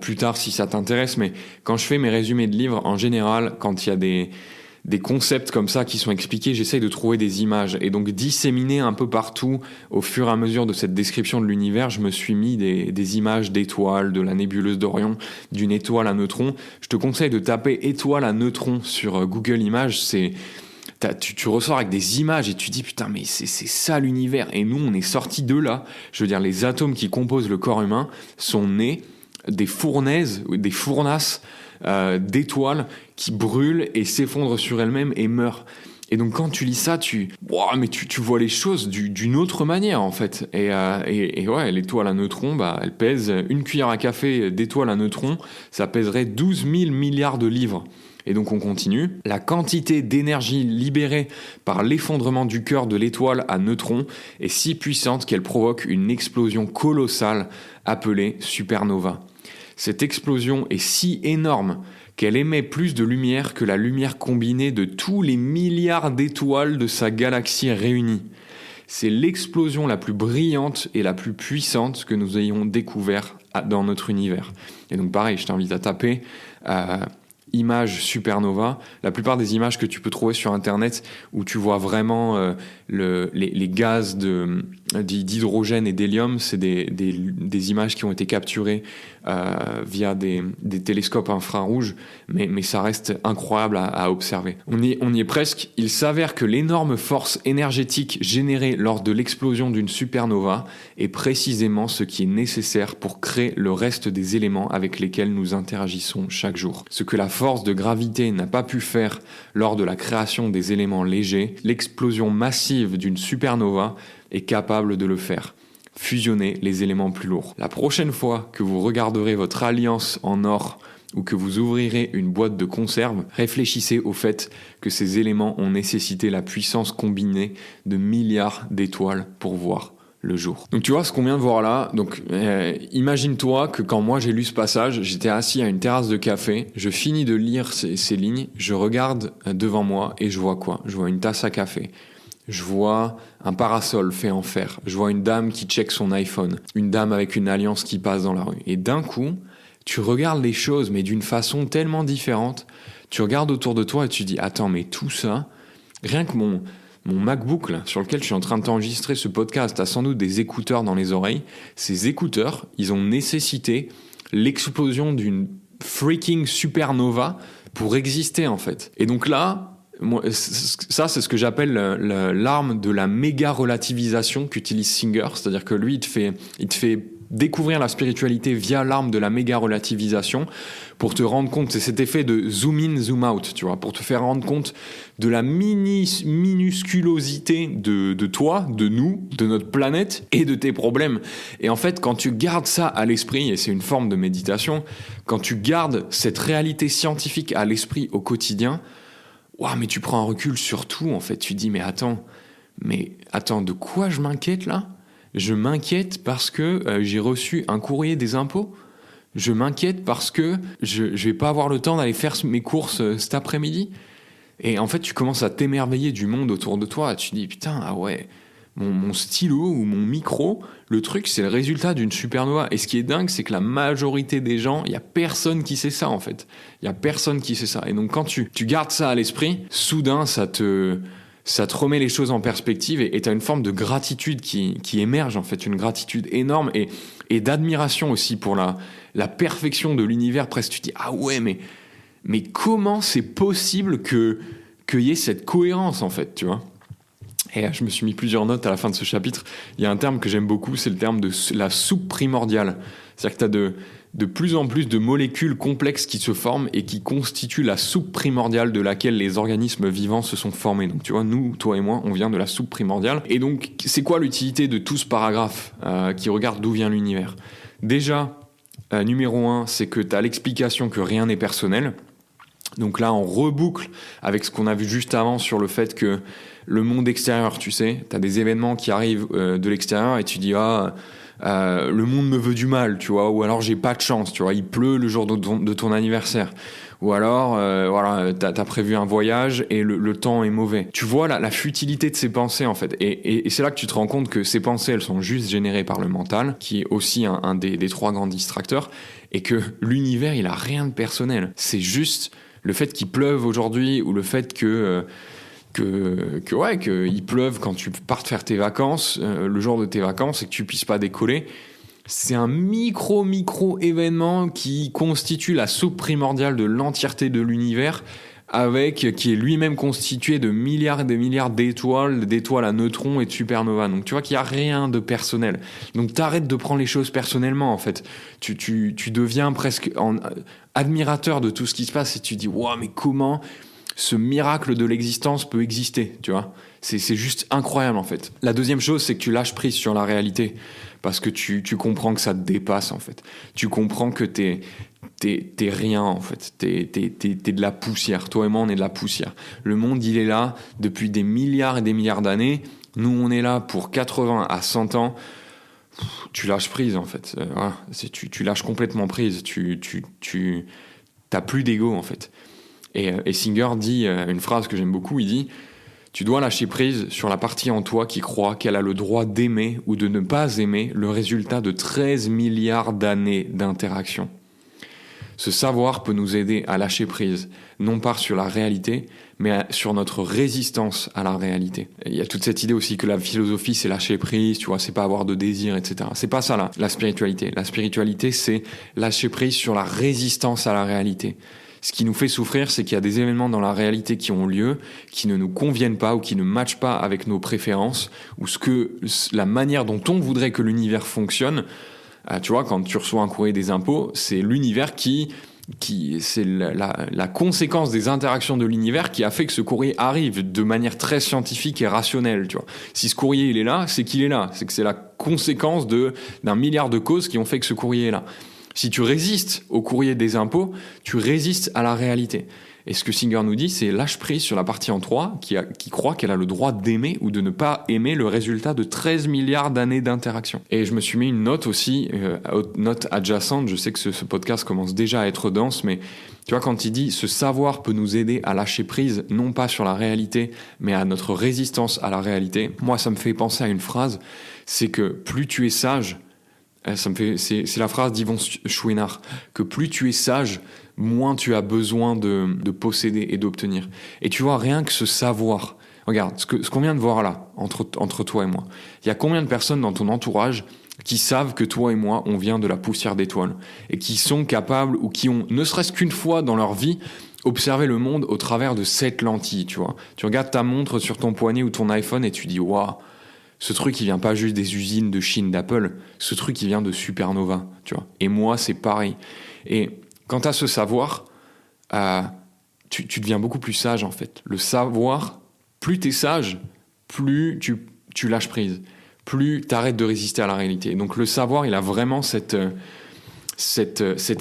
plus tard si ça t'intéresse. Mais quand je fais mes résumés de livres, en général, quand il y a des concepts comme ça qui sont expliqués, j'essaye de trouver des images. Et donc disséminer un peu partout, au fur et à mesure de cette description de l'univers, je me suis mis des images d'étoiles, de la nébuleuse d'Orion, d'une étoile à neutrons. Je te conseille de taper étoile à neutrons sur Google Images. Tu ressors avec des images et tu dis putain mais c'est ça l'univers. Et nous on est sortis de là. Je veux dire, les atomes qui composent le corps humain sont nés des fournaises, des fournasses d'étoiles qui brûlent et s'effondrent sur elles-mêmes et meurent. Et donc quand tu lis ça, tu vois les choses d'une autre manière en fait. Et ouais, l'étoile à neutrons, elle pèse une cuillère à café d'étoile à neutrons, ça pèserait 12 000 milliards de livres. Et donc on continue. La quantité d'énergie libérée par l'effondrement du cœur de l'étoile à neutrons est si puissante qu'elle provoque une explosion colossale appelée supernova. Cette explosion est si énorme qu'elle émet plus de lumière que la lumière combinée de tous les milliards d'étoiles de sa galaxie réunie. C'est l'explosion la plus brillante et la plus puissante que nous ayons découvert dans notre univers. Et donc pareil, je t'invite à taper images supernova. La plupart des images que tu peux trouver sur Internet où tu vois vraiment les gaz d'hydrogène et d'hélium, c'est des images qui ont été capturées via des télescopes infrarouges, mais ça reste incroyable à observer. On y est presque. Il s'avère que l'énorme force énergétique générée lors de l'explosion d'une supernova est précisément ce qui est nécessaire pour créer le reste des éléments avec lesquels nous interagissons chaque jour. Ce que la force de gravité n'a pas pu faire lors de la création des éléments légers, l'explosion massive d'une supernova est capable de le faire. Fusionner les éléments plus lourds. La prochaine fois que vous regarderez votre alliance en or ou que vous ouvrirez une boîte de conserve, réfléchissez au fait que ces éléments ont nécessité la puissance combinée de milliards d'étoiles pour voir le jour. Donc tu vois ce qu'on vient de voir là, donc imagine-toi que quand moi j'ai lu ce passage, j'étais assis à une terrasse de café, je finis de lire ces lignes, je regarde devant moi et je vois quoi ? Je vois une tasse à café. Je vois un parasol fait en fer. Je vois une dame qui check son iPhone. Une dame avec une alliance qui passe dans la rue. Et d'un coup, tu regardes les choses, mais d'une façon tellement différente. Tu regardes autour de toi et tu dis, attends, mais tout ça, rien que mon MacBook, là, sur lequel je suis en train de t'enregistrer ce podcast, a sans doute des écouteurs dans les oreilles. Ces écouteurs, ils ont nécessité l'explosion d'une freaking supernova pour exister, en fait. Et donc là, moi, ça, c'est ce que j'appelle l'arme de la méga relativisation qu'utilise Singer. C'est-à-dire que lui, il te fait découvrir la spiritualité via l'arme de la méga relativisation pour te rendre compte, c'est cet effet de zoom in, zoom out, tu vois, pour te faire rendre compte de la minusculosité de toi, de nous, de notre planète et de tes problèmes. Et en fait, quand tu gardes ça à l'esprit, et c'est une forme de méditation, quand tu gardes cette réalité scientifique à l'esprit au quotidien, ouah, mais tu prends un recul sur tout, en fait. Tu dis, mais attends, de quoi je m'inquiète là ? Je m'inquiète parce que j'ai reçu un courrier des impôts. Je m'inquiète parce que je vais pas avoir le temps d'aller faire mes courses cet après-midi. Et en fait, tu commences à t'émerveiller du monde autour de toi. Tu dis, putain, ah ouais, mon stylo ou mon micro, le truc, c'est le résultat d'une supernova. Et ce qui est dingue, c'est que la majorité des gens, il y a personne qui sait ça, en fait. Il y a personne qui sait ça. Et donc, quand tu gardes ça à l'esprit, soudain, ça te remet les choses en perspective et tu as une forme de gratitude qui émerge, en fait, une gratitude énorme et d'admiration aussi pour la perfection de l'univers. Presque, tu te dis, ah ouais, mais comment c'est possible qu'il y ait cette cohérence, en fait, tu vois ? Et je me suis mis plusieurs notes à la fin de ce chapitre. Il y a un terme que j'aime beaucoup, c'est le terme de la soupe primordiale. C'est-à-dire que tu as de plus en plus de molécules complexes qui se forment et qui constituent la soupe primordiale de laquelle les organismes vivants se sont formés. Donc tu vois, nous, toi et moi, on vient de la soupe primordiale. Et donc, c'est quoi l'utilité de tout ce paragraphe qui regarde d'où vient l'univers ? Déjà, numéro 1, c'est que tu as l'explication que rien n'est personnel. Donc là, on reboucle avec ce qu'on a vu juste avant sur le fait que le monde extérieur, tu sais, tu as des événements qui arrivent de l'extérieur et tu dis « Ah, le monde me veut du mal, tu vois, ou alors j'ai pas de chance, tu vois, il pleut le jour de ton anniversaire. Ou alors, voilà, t'as prévu un voyage et le temps est mauvais. » Tu vois la futilité de ces pensées, en fait. Et c'est là que tu te rends compte que ces pensées, elles sont juste générées par le mental, qui est aussi un des 3 grands distracteurs, et que l'univers, il a rien de personnel. C'est juste le fait qu'il pleuve aujourd'hui ou le fait qu'il pleuve quand tu partes faire tes vacances, le jour de tes vacances, et que tu puisses pas décoller. C'est un micro événement qui constitue la soupe primordiale de l'entièreté de l'univers, qui est lui-même constitué de milliards et des milliards d'étoiles à neutrons et de supernovas. Donc tu vois qu'il n'y a rien de personnel. Donc t'arrêtes de prendre les choses personnellement, en fait. Tu deviens presque admirateur de tout ce qui se passe et tu dis « Wow, mais comment ce miracle de l'existence peut exister ?» Tu vois, c'est juste incroyable, en fait. La deuxième chose, c'est que tu lâches prise sur la réalité. Parce que tu comprends que ça te dépasse, en fait. Tu comprends que t'es rien, en fait. T'es de la poussière. Toi et moi, on est de la poussière. Le monde, il est là depuis des milliards et des milliards d'années. Nous, on est là pour 80 à 100 ans. Tu lâches prise, en fait. Voilà. Tu lâches complètement prise. T'as plus d'ego, en fait. Et Singer dit une phrase que j'aime beaucoup. Il dit... Tu dois lâcher prise sur la partie en toi qui croit qu'elle a le droit d'aimer ou de ne pas aimer le résultat de 13 milliards d'années d'interaction. Ce savoir peut nous aider à lâcher prise, non pas sur la réalité, mais sur notre résistance à la réalité. Et il y a toute cette idée aussi que la philosophie, c'est lâcher prise, tu vois, c'est pas avoir de désir, etc. C'est pas ça, la spiritualité. La spiritualité, c'est lâcher prise sur la résistance à la réalité. Ce qui nous fait souffrir, c'est qu'il y a des événements dans la réalité qui ont lieu, qui ne nous conviennent pas ou qui ne matchent pas avec nos préférences, ou la manière dont on voudrait que l'univers fonctionne. Tu vois, quand tu reçois un courrier des impôts, c'est l'univers c'est la conséquence des interactions de l'univers qui a fait que ce courrier arrive de manière très scientifique et rationnelle, tu vois. Si ce courrier, il est là, c'est qu'il est là. C'est que c'est la conséquence d'un milliard de causes qui ont fait que ce courrier est là. Si tu résistes au courrier des impôts, tu résistes à la réalité. Et ce que Singer nous dit, c'est lâche prise sur la partie en toi qui croit qu'elle a le droit d'aimer ou de ne pas aimer le résultat de 13 milliards d'années d'interaction. Et je me suis mis une note aussi, note adjacente. Je sais que ce podcast commence déjà à être dense, mais tu vois, quand il dit « ce savoir peut nous aider à lâcher prise, non pas sur la réalité, mais à notre résistance à la réalité », moi, ça me fait penser à une phrase, c'est que plus tu es sage, c'est la phrase d'Yvon Chouinard, que plus tu es sage, moins tu as besoin de posséder et d'obtenir. Et tu vois, rien que ce savoir, regarde, ce qu'on vient de voir là, entre toi et moi, il y a combien de personnes dans ton entourage qui savent que toi et moi, on vient de la poussière d'étoiles, et qui sont capables, ou qui ont, ne serait-ce qu'une fois dans leur vie, observé le monde au travers de cette lentille, tu vois. Tu regardes ta montre sur ton poignet ou ton iPhone et tu dis « Waouh, ce truc, il vient pas juste des usines de Chine, d'Apple, ce truc, il vient de supernova, tu vois. » Et moi, c'est pareil. Et quand tu as ce savoir, tu deviens beaucoup plus sage, en fait. Le savoir, plus tu es sage, plus tu lâches prise, plus tu arrêtes de résister à la réalité. Donc le savoir, il a vraiment cette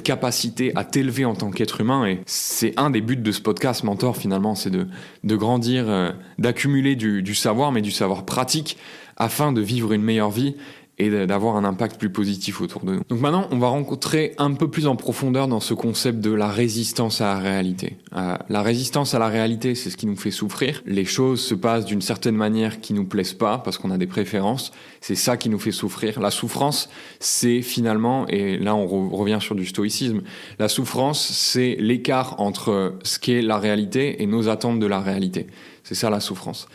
capacité à t'élever en tant qu'être humain, et c'est un des buts de ce podcast Mentor, finalement, c'est de grandir, d'accumuler du savoir, mais du savoir pratique, afin de vivre une meilleure vie et d'avoir un impact plus positif autour de nous. Donc maintenant, on va rencontrer un peu plus en profondeur dans ce concept de la résistance à la réalité. La résistance à la réalité, c'est ce qui nous fait souffrir. Les choses se passent d'une certaine manière qui nous plaisent pas, parce qu'on a des préférences. C'est ça qui nous fait souffrir. La souffrance, c'est finalement, et là on revient sur du stoïcisme, la souffrance, c'est l'écart entre ce qu'est la réalité et nos attentes de la réalité. C'est ça la souffrance.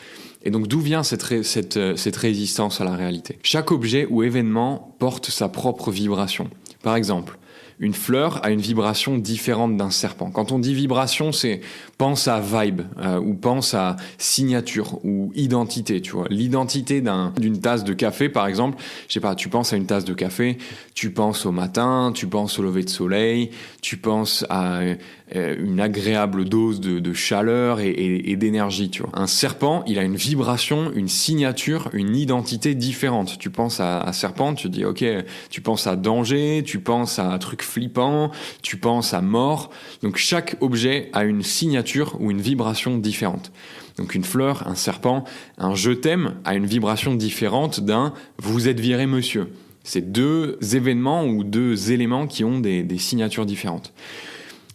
Et donc d'où vient cette résistance à la réalité ? Chaque objet ou événement porte sa propre vibration. Par exemple, une fleur a une vibration différente d'un serpent. Quand on dit vibration, c'est pense à vibe ou pense à signature ou identité, tu vois. L'identité d'une tasse de café, par exemple, je sais pas, tu penses à une tasse de café, tu penses au matin, tu penses au lever de soleil, tu penses à une agréable dose de chaleur et d'énergie, tu vois. Un serpent, il a une vibration, une signature, une identité différente. Tu penses à serpent, tu dis ok, tu penses à danger, tu penses à un truc flippant, tu penses à mort. Donc chaque objet a une signature ou une vibration différente. Donc une fleur, un serpent, un je t'aime a une vibration différente d'un vous êtes viré monsieur. C'est deux événements ou deux éléments qui ont des signatures différentes.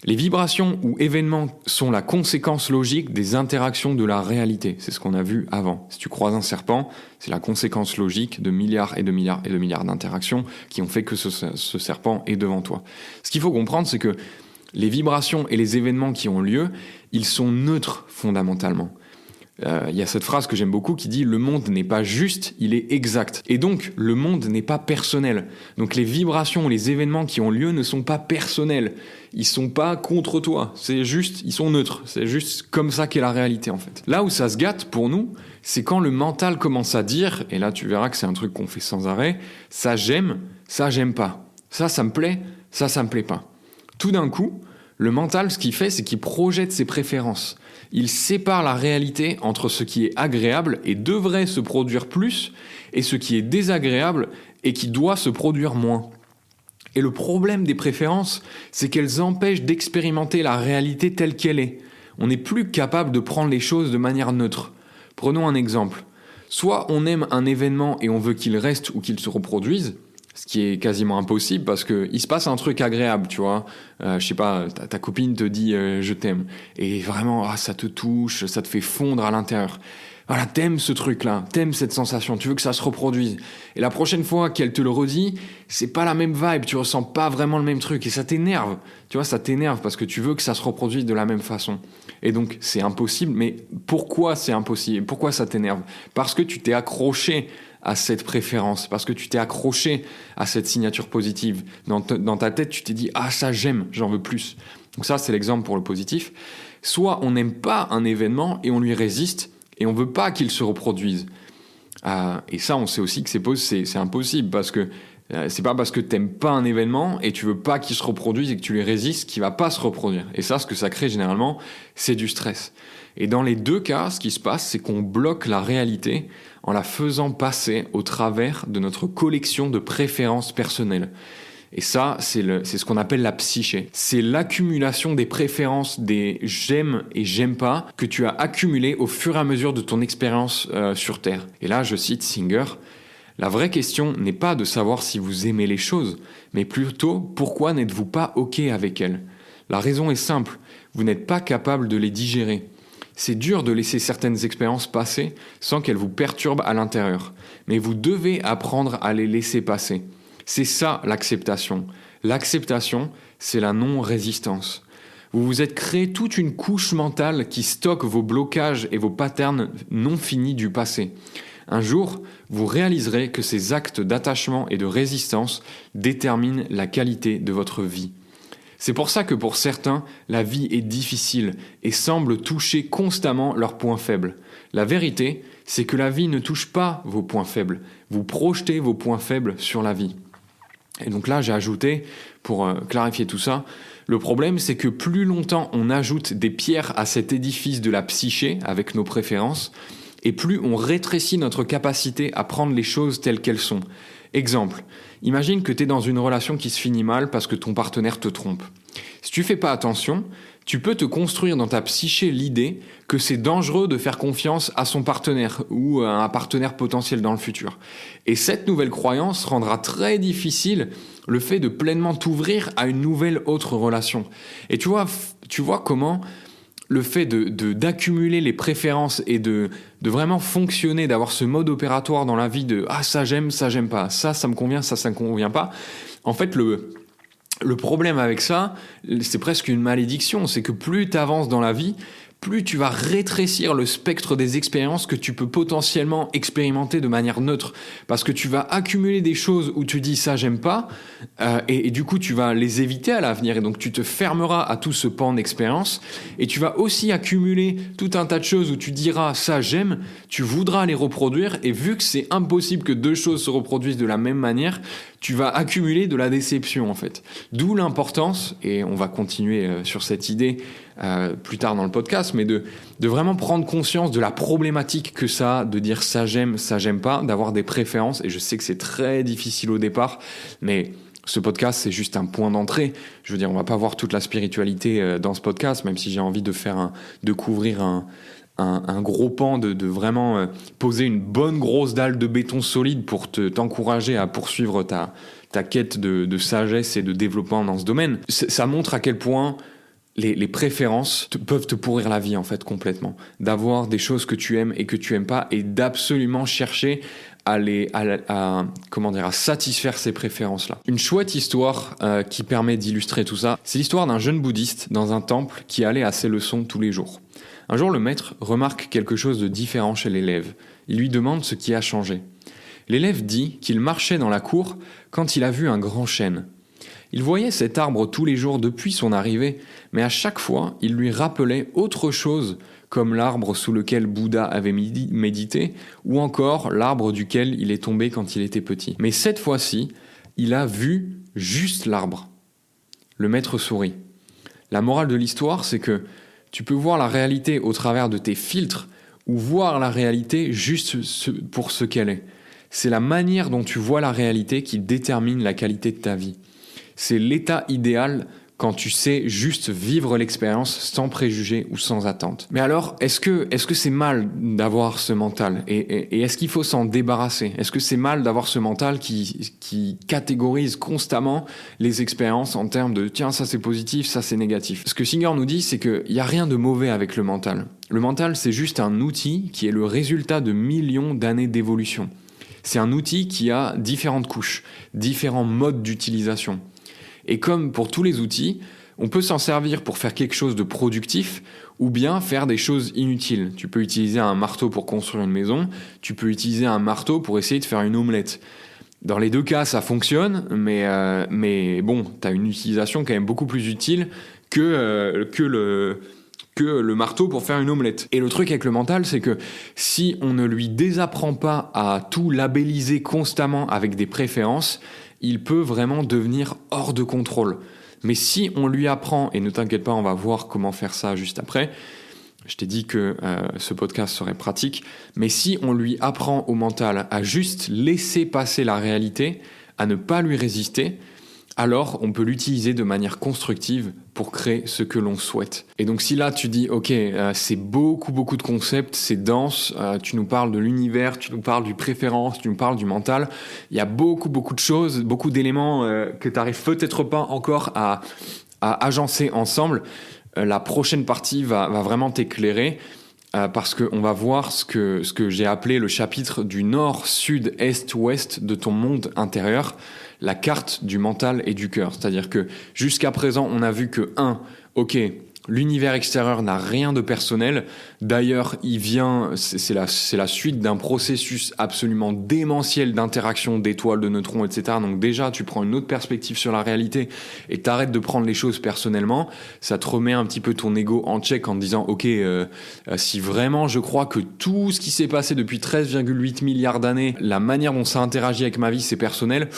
Les vibrations ou événements sont la conséquence logique des interactions de la réalité. C'est ce qu'on a vu avant. Si tu croises un serpent, c'est la conséquence logique de milliards et de milliards et de milliards d'interactions qui ont fait que ce serpent est devant toi. Ce qu'il faut comprendre, c'est que les vibrations et les événements qui ont lieu, ils sont neutres fondamentalement. Il y a cette phrase que j'aime beaucoup qui dit « Le monde n'est pas juste, il est exact ». Et donc, le monde n'est pas personnel. Donc les vibrations ou les événements qui ont lieu ne sont pas personnels. Ils sont pas contre toi. C'est juste, ils sont neutres. C'est juste comme ça qu'est la réalité, en fait. Là où ça se gâte pour nous, c'est quand le mental commence à dire, et là tu verras que c'est un truc qu'on fait sans arrêt, « Ça j'aime pas. Ça me plaît, ça me plaît pas ». Tout d'un coup, le mental, ce qu'il fait, c'est qu'il projette ses préférences. Il sépare la réalité entre ce qui est agréable et devrait se produire plus et ce qui est désagréable et qui doit se produire moins. Et le problème des préférences, c'est qu'elles empêchent d'expérimenter la réalité telle qu'elle est. On n'est plus capable de prendre les choses de manière neutre. Prenons un exemple. Soit on aime un événement et on veut qu'il reste ou qu'il se reproduise, ce qui est quasiment impossible parce qu'il se passe un truc agréable, tu vois. Je sais pas, ta copine te dit je t'aime. Et vraiment, ça te touche, ça te fait fondre à l'intérieur. Voilà, t'aimes ce truc-là, t'aimes cette sensation, tu veux que ça se reproduise. Et la prochaine fois qu'elle te le redit, c'est pas la même vibe, tu ressens pas vraiment le même truc et ça t'énerve. Tu vois, ça t'énerve parce que tu veux que ça se reproduise de la même façon. Et donc, c'est impossible, mais pourquoi c'est impossible ? Pourquoi ça t'énerve ? Parce que tu t'es accroché à cette préférence, parce que tu t'es accroché à cette signature positive. Dans ta tête, tu t'es dit « Ah, ça j'aime, j'en veux plus ». Donc ça, c'est l'exemple pour le positif. Soit on n'aime pas un événement et on lui résiste et on veut pas qu'il se reproduise. Et ça, on sait aussi que c'est impossible parce que c'est pas parce que t'aimes pas un événement et tu veux pas qu'il se reproduise et que tu lui résistes qu'il va pas se reproduire. Et ça, ce que ça crée généralement, c'est du stress. Et dans les deux cas, ce qui se passe, c'est qu'on bloque la réalité en la faisant passer au travers de notre collection de préférences personnelles. Et ça, c'est ce qu'on appelle la psyché. C'est l'accumulation des préférences, des j'aime et j'aime pas que tu as accumulé au fur et à mesure de ton expérience sur Terre. Et là, je cite Singer, « La vraie question n'est pas de savoir si vous aimez les choses, mais plutôt pourquoi n'êtes-vous pas OK avec elles. La raison est simple, vous n'êtes pas capable de les digérer. C'est dur de laisser certaines expériences passer sans qu'elles vous perturbent à l'intérieur, mais vous devez apprendre à les laisser passer. C'est ça l'acceptation. L'acceptation, c'est la non-résistance. Vous vous êtes créé toute une couche mentale qui stocke vos blocages et vos patterns non finis du passé. Un jour, vous réaliserez que ces actes d'attachement et de résistance déterminent la qualité de votre vie. C'est pour ça que pour certains, la vie est difficile et semble toucher constamment leurs points faibles. La vérité, c'est que la vie ne touche pas vos points faibles. Vous projetez vos points faibles sur la vie. Et donc là, j'ai ajouté, pour clarifier tout ça, le problème, c'est que plus longtemps on ajoute des pierres à cet édifice de la psyché avec nos préférences, et plus on rétrécit notre capacité à prendre les choses telles qu'elles sont. Exemple, imagine que tu es dans une relation qui se finit mal parce que ton partenaire te trompe. Si tu fais pas attention, tu peux te construire dans ta psyché l'idée que c'est dangereux de faire confiance à son partenaire ou à un partenaire potentiel dans le futur. Et cette nouvelle croyance rendra très difficile le fait de pleinement t'ouvrir à une nouvelle autre relation. Et tu vois comment le fait d'accumuler les préférences et de vraiment fonctionner, d'avoir ce mode opératoire dans la vie de « ah ça j'aime pas, ça me convient, ça me convient pas », en fait le problème avec ça, c'est presque une malédiction, c'est que plus tu avances dans la vie, plus tu vas rétrécir le spectre des expériences que tu peux potentiellement expérimenter de manière neutre. Parce que tu vas accumuler des choses où tu dis ça j'aime pas, et du coup tu vas les éviter à l'avenir, et donc tu te fermeras à tout ce pan d'expérience, et tu vas aussi accumuler tout un tas de choses où tu diras ça j'aime, tu voudras les reproduire, et vu que c'est impossible que deux choses se reproduisent de la même manière, tu vas accumuler de la déception en fait. D'où l'importance, et on va continuer sur cette idée plus tard dans le podcast, mais de vraiment prendre conscience de la problématique que ça a de dire ça j'aime pas, d'avoir des préférences, et je sais que c'est très difficile au départ, mais ce podcast c'est juste un point d'entrée. Je veux dire, on va pas voir toute la spiritualité dans ce podcast, même si j'ai envie de couvrir un gros pan, de vraiment poser une bonne grosse dalle de béton solide pour t'encourager à poursuivre ta quête de sagesse et de développement dans ce domaine. Ça montre à quel point les préférences peuvent te pourrir la vie en fait complètement. D'avoir des choses que tu aimes et que tu aimes pas, et d'absolument chercher à satisfaire ces préférences-là. Une chouette histoire qui permet d'illustrer tout ça, c'est l'histoire d'un jeune bouddhiste dans un temple qui allait à ses leçons tous les jours. Un jour, le maître remarque quelque chose de différent chez l'élève. Il lui demande ce qui a changé. L'élève dit qu'il marchait dans la cour quand il a vu un grand chêne. Il voyait cet arbre tous les jours depuis son arrivée, mais à chaque fois, il lui rappelait autre chose, comme l'arbre sous lequel Bouddha avait médité, ou encore l'arbre duquel il est tombé quand il était petit. Mais cette fois-ci, il a vu juste l'arbre. Le maître sourit. La morale de l'histoire, c'est que tu peux voir la réalité au travers de tes filtres, ou voir la réalité juste pour ce qu'elle est. C'est la manière dont tu vois la réalité qui détermine la qualité de ta vie. C'est l'état idéal quand tu sais juste vivre l'expérience sans préjugés ou sans attente. Mais alors, est-ce que c'est mal d'avoir ce mental ? Et est-ce qu'il faut s'en débarrasser ? Est-ce que c'est mal d'avoir ce mental qui catégorise constamment les expériences en termes de « tiens, ça c'est positif, ça c'est négatif ». Ce que Singer nous dit, c'est qu'il n'y a rien de mauvais avec le mental. Le mental, c'est juste un outil qui est le résultat de millions d'années d'évolution. C'est un outil qui a différentes couches, différents modes d'utilisation. Et comme pour tous les outils, on peut s'en servir pour faire quelque chose de productif ou bien faire des choses inutiles. Tu peux utiliser un marteau pour construire une maison, tu peux utiliser un marteau pour essayer de faire une omelette. Dans les deux cas, ça fonctionne, mais bon, tu as une utilisation quand même beaucoup plus utile que le marteau pour faire une omelette. Et le truc avec le mental, c'est que si on ne lui désapprend pas à tout labelliser constamment avec des préférences, il peut vraiment devenir hors de contrôle. Mais si on lui apprend, et ne t'inquiète pas, on va voir comment faire ça juste après, je t'ai dit que ce podcast serait pratique, mais si on lui apprend au mental à juste laisser passer la réalité, à ne pas lui résister, alors on peut l'utiliser de manière constructive pour créer ce que l'on souhaite. Et donc si là tu dis ok, c'est beaucoup de concepts, c'est dense, tu nous parles de l'univers, tu nous parles du préférence, tu nous parles du mental, il y a beaucoup de choses, beaucoup d'éléments que tu n'arrives peut-être pas encore à agencer ensemble, la prochaine partie va vraiment t'éclairer. Parce qu'on va voir ce que j'ai appelé le chapitre du nord, sud, est, ouest de ton monde intérieur, la carte du mental et du cœur. C'est-à-dire que jusqu'à présent, on a vu que l'univers extérieur n'a rien de personnel. D'ailleurs, c'est la suite d'un processus absolument démentiel d'interaction d'étoiles, de neutrons, etc. Donc déjà, tu prends une autre perspective sur la réalité et t'arrêtes de prendre les choses personnellement. Ça te remet un petit peu ton ego en check en te disant, si vraiment je crois que tout ce qui s'est passé depuis 13,8 milliards d'années, la manière dont ça interagit avec ma vie, c'est personnel,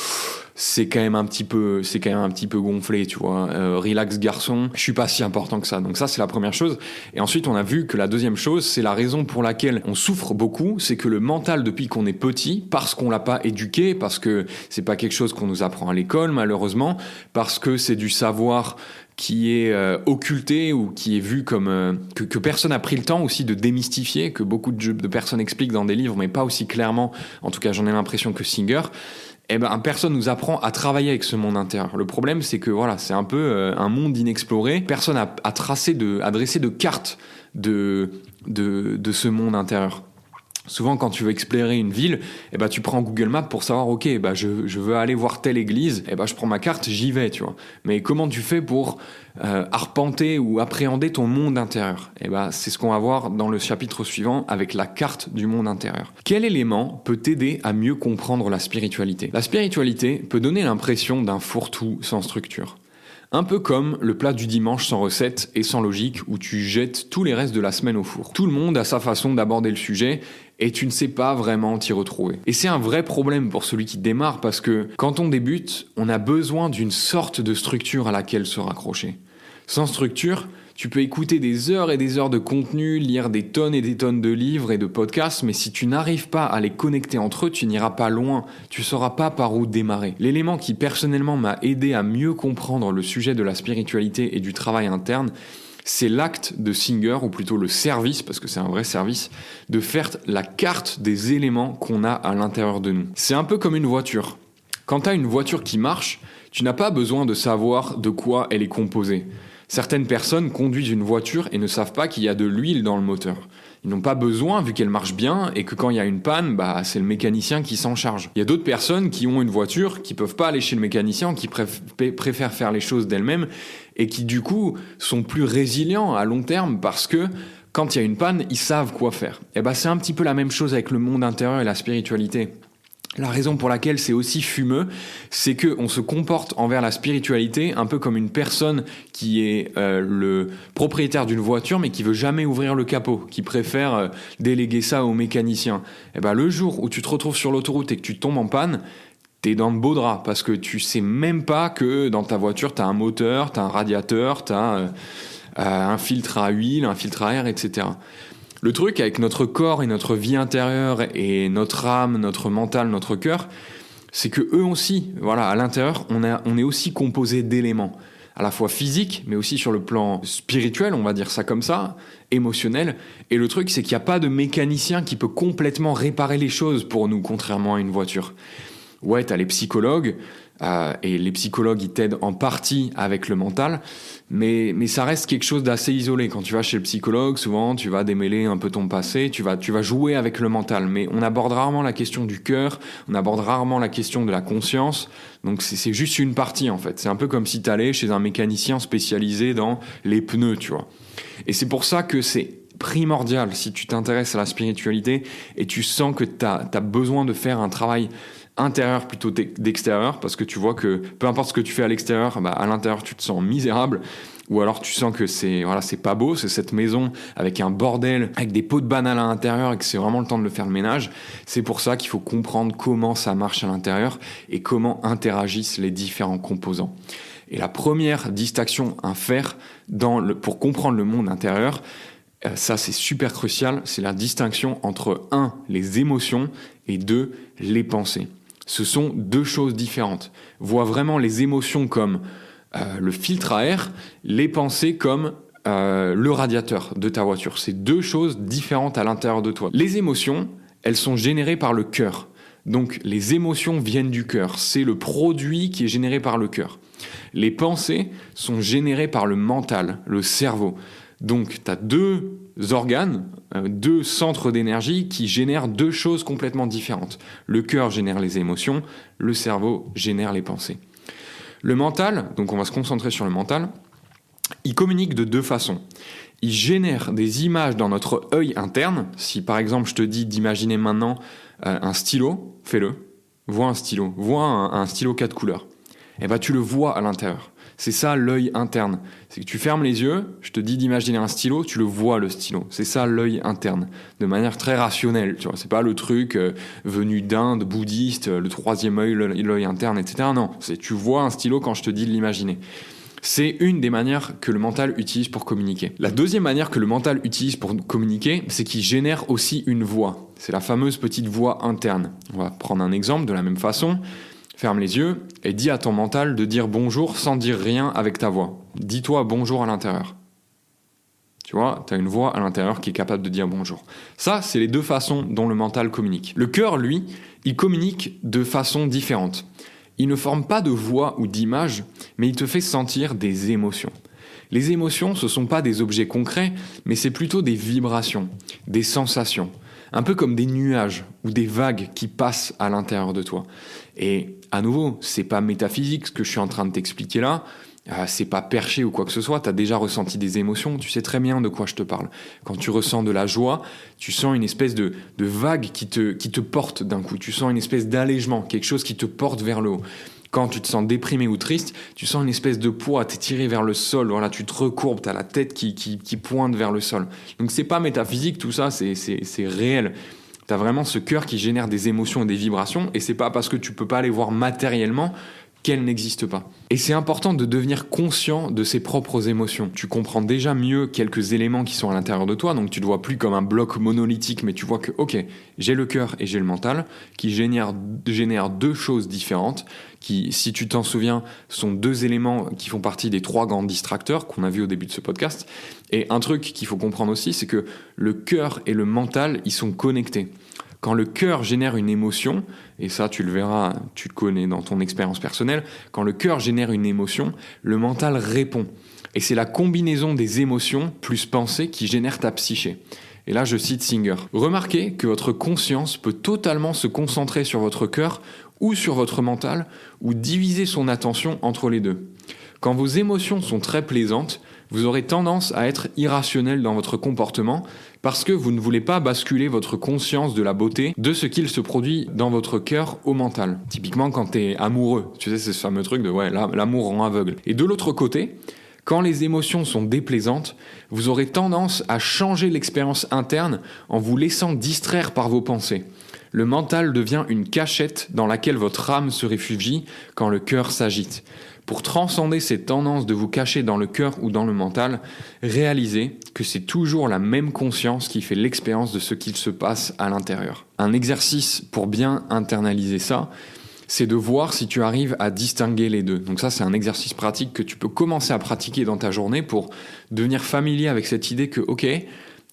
c'est quand même un petit peu gonflé, tu vois. Relax garçon, je suis pas si important que ça. Donc ça, c'est la première chose. Et ensuite, on a vu que la deuxième chose, c'est la raison pour laquelle on souffre beaucoup, c'est que le mental, depuis qu'on est petit, parce qu'on l'a pas éduqué, parce que c'est pas quelque chose qu'on nous apprend à l'école, malheureusement, parce que c'est du savoir qui est occulté ou qui est vu comme que personne n'a pris le temps aussi de démystifier, que beaucoup de personnes expliquent dans des livres, mais pas aussi clairement. En tout cas, j'en ai l'impression que Singer. Personne nous apprend à travailler avec ce monde intérieur. Le problème, c'est que voilà, c'est un peu un monde inexploré. Personne a dressé de cartes de ce monde intérieur. Souvent, quand tu veux explorer une ville, tu prends Google Maps pour savoir, je veux aller voir telle église, je prends ma carte, j'y vais, tu vois. Mais comment tu fais pour arpenter ou appréhender ton monde intérieur ? C'est ce qu'on va voir dans le chapitre suivant avec la carte du monde intérieur. Quel élément peut t'aider à mieux comprendre la spiritualité ? La spiritualité peut donner l'impression d'un fourre-tout sans structure. Un peu comme le plat du dimanche sans recette et sans logique où tu jettes tous les restes de la semaine au four. Tout le monde a sa façon d'aborder le sujet et tu ne sais pas vraiment t'y retrouver. Et c'est un vrai problème pour celui qui démarre parce que quand on débute, on a besoin d'une sorte de structure à laquelle se raccrocher. Sans structure, tu peux écouter des heures et des heures de contenu, lire des tonnes et des tonnes de livres et de podcasts, mais si tu n'arrives pas à les connecter entre eux, tu n'iras pas loin, tu ne sauras pas par où démarrer. L'élément qui personnellement m'a aidé à mieux comprendre le sujet de la spiritualité et du travail interne, c'est l'acte de Singer, ou plutôt le service, parce que c'est un vrai service, de faire la carte des éléments qu'on a à l'intérieur de nous. C'est un peu comme une voiture. Quand tu as une voiture qui marche, tu n'as pas besoin de savoir de quoi elle est composée. Certaines personnes conduisent une voiture et ne savent pas qu'il y a de l'huile dans le moteur. Ils n'ont pas besoin, vu qu'elle marche bien, et que quand il y a une panne, c'est le mécanicien qui s'en charge. Il y a d'autres personnes qui ont une voiture, qui peuvent pas aller chez le mécanicien, qui préfèrent faire les choses d'elles-mêmes, et qui du coup sont plus résilients à long terme, parce que quand il y a une panne, ils savent quoi faire. C'est un petit peu la même chose avec le monde intérieur et la spiritualité. La raison pour laquelle c'est aussi fumeux, c'est qu'on se comporte envers la spiritualité un peu comme une personne qui est le propriétaire d'une voiture mais qui veut jamais ouvrir le capot, qui préfère déléguer ça au mécanicien. Le jour où tu te retrouves sur l'autoroute et que tu tombes en panne, t'es dans de beaux draps parce que tu sais même pas que dans ta voiture t'as un moteur, t'as un radiateur, t'as un filtre à huile, un filtre à air, etc. Le truc avec notre corps et notre vie intérieure et notre âme, notre mental, notre cœur, c'est que eux aussi, à l'intérieur, on est aussi composé d'éléments, à la fois physiques, mais aussi sur le plan spirituel, on va dire ça comme ça, émotionnel. Et le truc, c'est qu'il n'y a pas de mécanicien qui peut complètement réparer les choses pour nous, contrairement à une voiture. Ouais, t'as les psychologues, et les psychologues, ils t'aident en partie avec le mental, mais ça reste quelque chose d'assez isolé. Quand tu vas chez le psychologue, souvent, tu vas démêler un peu ton passé, tu vas jouer avec le mental, mais on aborde rarement la question du cœur, on aborde rarement la question de la conscience, donc c'est juste une partie, en fait. C'est un peu comme si t'allais chez un mécanicien spécialisé dans les pneus, tu vois. Et c'est pour ça que c'est primordial, si tu t'intéresses à la spiritualité, et tu sens que t'as besoin de faire un travail intérieur plutôt d'extérieur, parce que tu vois que peu importe ce que tu fais à l'extérieur, à l'intérieur tu te sens misérable, ou alors tu sens que c'est pas beau, c'est cette maison avec un bordel, avec des pots de banane à l'intérieur et que c'est vraiment le temps de le faire le ménage. C'est pour ça qu'il faut comprendre comment ça marche à l'intérieur et comment interagissent les différents composants. Et la première distinction à faire pour comprendre le monde intérieur, ça c'est super crucial, c'est la distinction entre 1, les émotions et 2, les pensées. Ce sont deux choses différentes. Vois vraiment les émotions comme le filtre à air, les pensées comme le radiateur de ta voiture. C'est deux choses différentes à l'intérieur de toi. Les émotions, elles sont générées par le cœur. Donc les émotions viennent du cœur. C'est le produit qui est généré par le cœur. Les pensées sont générées par le mental, le cerveau. Donc tu as deux organes, deux centres d'énergie qui génèrent deux choses complètement différentes. Le cœur génère les émotions, le cerveau génère les pensées. Le mental, donc on va se concentrer sur le mental, il communique de deux façons. Il génère des images dans notre œil interne. Si par exemple je te dis d'imaginer maintenant un stylo, fais-le. Vois un stylo, vois un stylo 4 couleurs. Et ben tu le vois à l'intérieur. C'est ça l'œil interne. C'est que tu fermes les yeux, je te dis d'imaginer un stylo, tu le vois le stylo. C'est ça l'œil interne, de manière très rationnelle. Tu vois, c'est pas le truc venu d'Inde, bouddhiste, le troisième œil, l'œil interne, etc. Non, c'est tu vois un stylo quand je te dis de l'imaginer. C'est une des manières que le mental utilise pour communiquer. La deuxième manière que le mental utilise pour communiquer, c'est qu'il génère aussi une voix. C'est la fameuse petite voix interne. On va prendre un exemple de la même façon. Ferme les yeux et dis à ton mental de dire bonjour sans dire rien avec ta voix. Dis-toi bonjour à l'intérieur. Tu vois, tu as une voix à l'intérieur qui est capable de dire bonjour. Ça, c'est les deux façons dont le mental communique. Le cœur, lui, il communique de façon différente. Il ne forme pas de voix ou d'image, mais il te fait sentir des émotions. Les émotions, ce ne sont pas des objets concrets, mais c'est plutôt des vibrations, des sensations. Un peu comme des nuages ou des vagues qui passent à l'intérieur de toi. Et à nouveau, c'est pas métaphysique ce que je suis en train de t'expliquer là, c'est pas perché ou quoi que ce soit, tu as déjà ressenti des émotions, tu sais très bien de quoi je te parle. Quand tu ressens de la joie, tu sens une espèce de vague qui te porte d'un coup, tu sens une espèce d'allègement, quelque chose qui te porte vers le haut. Quand tu te sens déprimé ou triste, tu sens une espèce de poids, t'es tiré vers le sol, voilà, tu te recourbes, t'as la tête qui pointe vers le sol. Donc c'est pas métaphysique tout ça, c'est réel. T'as vraiment ce cœur qui génère des émotions et des vibrations, et c'est pas parce que tu peux pas les voir matériellement qu'elles n'existent pas. Et c'est important de devenir conscient de ses propres émotions. Tu comprends déjà mieux quelques éléments qui sont à l'intérieur de toi, donc tu ne te vois plus comme un bloc monolithique, mais tu vois que, ok, j'ai le cœur et j'ai le mental, qui génèrent deux choses différentes, qui, si tu t'en souviens, sont deux éléments qui font partie des 3 grands distracteurs qu'on a vus au début de ce podcast. Et un truc qu'il faut comprendre aussi, c'est que le cœur et le mental, ils sont connectés. Quand le cœur génère une émotion, et ça tu le verras, tu le connais dans ton expérience personnelle, quand le cœur génère une émotion, le mental répond. Et c'est la combinaison des émotions plus pensées qui génère ta psyché. Et là je cite Singer. Remarquez que votre conscience peut totalement se concentrer sur votre cœur ou sur votre mental, ou diviser son attention entre les deux. Quand vos émotions sont très plaisantes, vous aurez tendance à être irrationnel dans votre comportement parce que vous ne voulez pas basculer votre conscience de la beauté de ce qu'il se produit dans votre cœur au mental. Typiquement quand t'es amoureux, tu sais, c'est ce fameux truc de ouais, l'amour rend aveugle. Et de l'autre côté, quand les émotions sont déplaisantes, vous aurez tendance à changer l'expérience interne en vous laissant distraire par vos pensées. Le mental devient une cachette dans laquelle votre âme se réfugie quand le cœur s'agite. Pour transcender ces tendances de vous cacher dans le cœur ou dans le mental, réalisez que c'est toujours la même conscience qui fait l'expérience de ce qu'il se passe à l'intérieur. Un exercice pour bien internaliser ça, c'est de voir si tu arrives à distinguer les deux. Donc ça, c'est un exercice pratique que tu peux commencer à pratiquer dans ta journée pour devenir familier avec cette idée que, ok,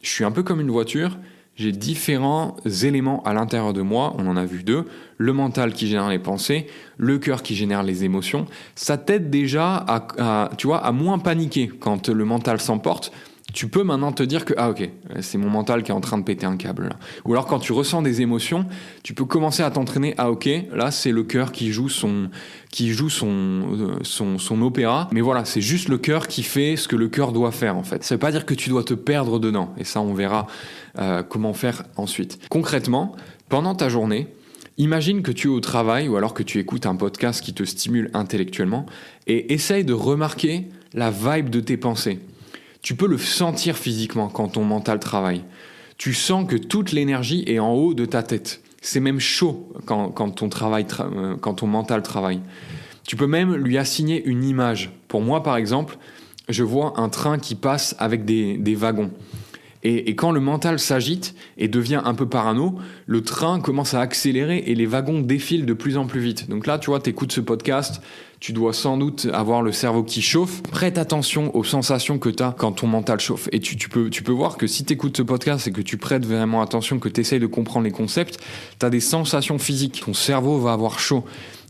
je suis un peu comme une voiture, j'ai différents éléments à l'intérieur de moi, on en a vu 2, le mental qui génère les pensées, le cœur qui génère les émotions. Ça t'aide déjà à moins paniquer quand le mental s'emporte. Tu peux maintenant te dire que ok, c'est mon mental qui est en train de péter un câble là. Ou alors quand tu ressens des émotions, tu peux commencer à t'entraîner ok, là c'est le cœur qui joue son opéra, mais voilà, c'est juste le cœur qui fait ce que le cœur doit faire en fait. Ça veut pas dire que tu dois te perdre dedans, et ça on verra comment faire ensuite. Concrètement, pendant ta journée, imagine que tu es au travail ou alors que tu écoutes un podcast qui te stimule intellectuellement et essaye de remarquer la vibe de tes pensées. Tu peux le sentir physiquement quand ton mental travaille. Tu sens que toute l'énergie est en haut de ta tête. C'est même chaud quand ton mental travaille. Tu peux même lui assigner une image. Pour moi, par exemple, je vois un train qui passe avec des wagons. Et quand le mental s'agite et devient un peu parano, le train commence à accélérer et les wagons défilent de plus en plus vite. Donc là, tu vois, t'écoutes ce podcast, tu dois sans doute avoir le cerveau qui chauffe. Prête attention aux sensations que tu as quand ton mental chauffe. Et tu peux voir que si tu écoutes ce podcast et que tu prêtes vraiment attention, que tu essayes de comprendre les concepts, tu as des sensations physiques. Ton cerveau va avoir chaud.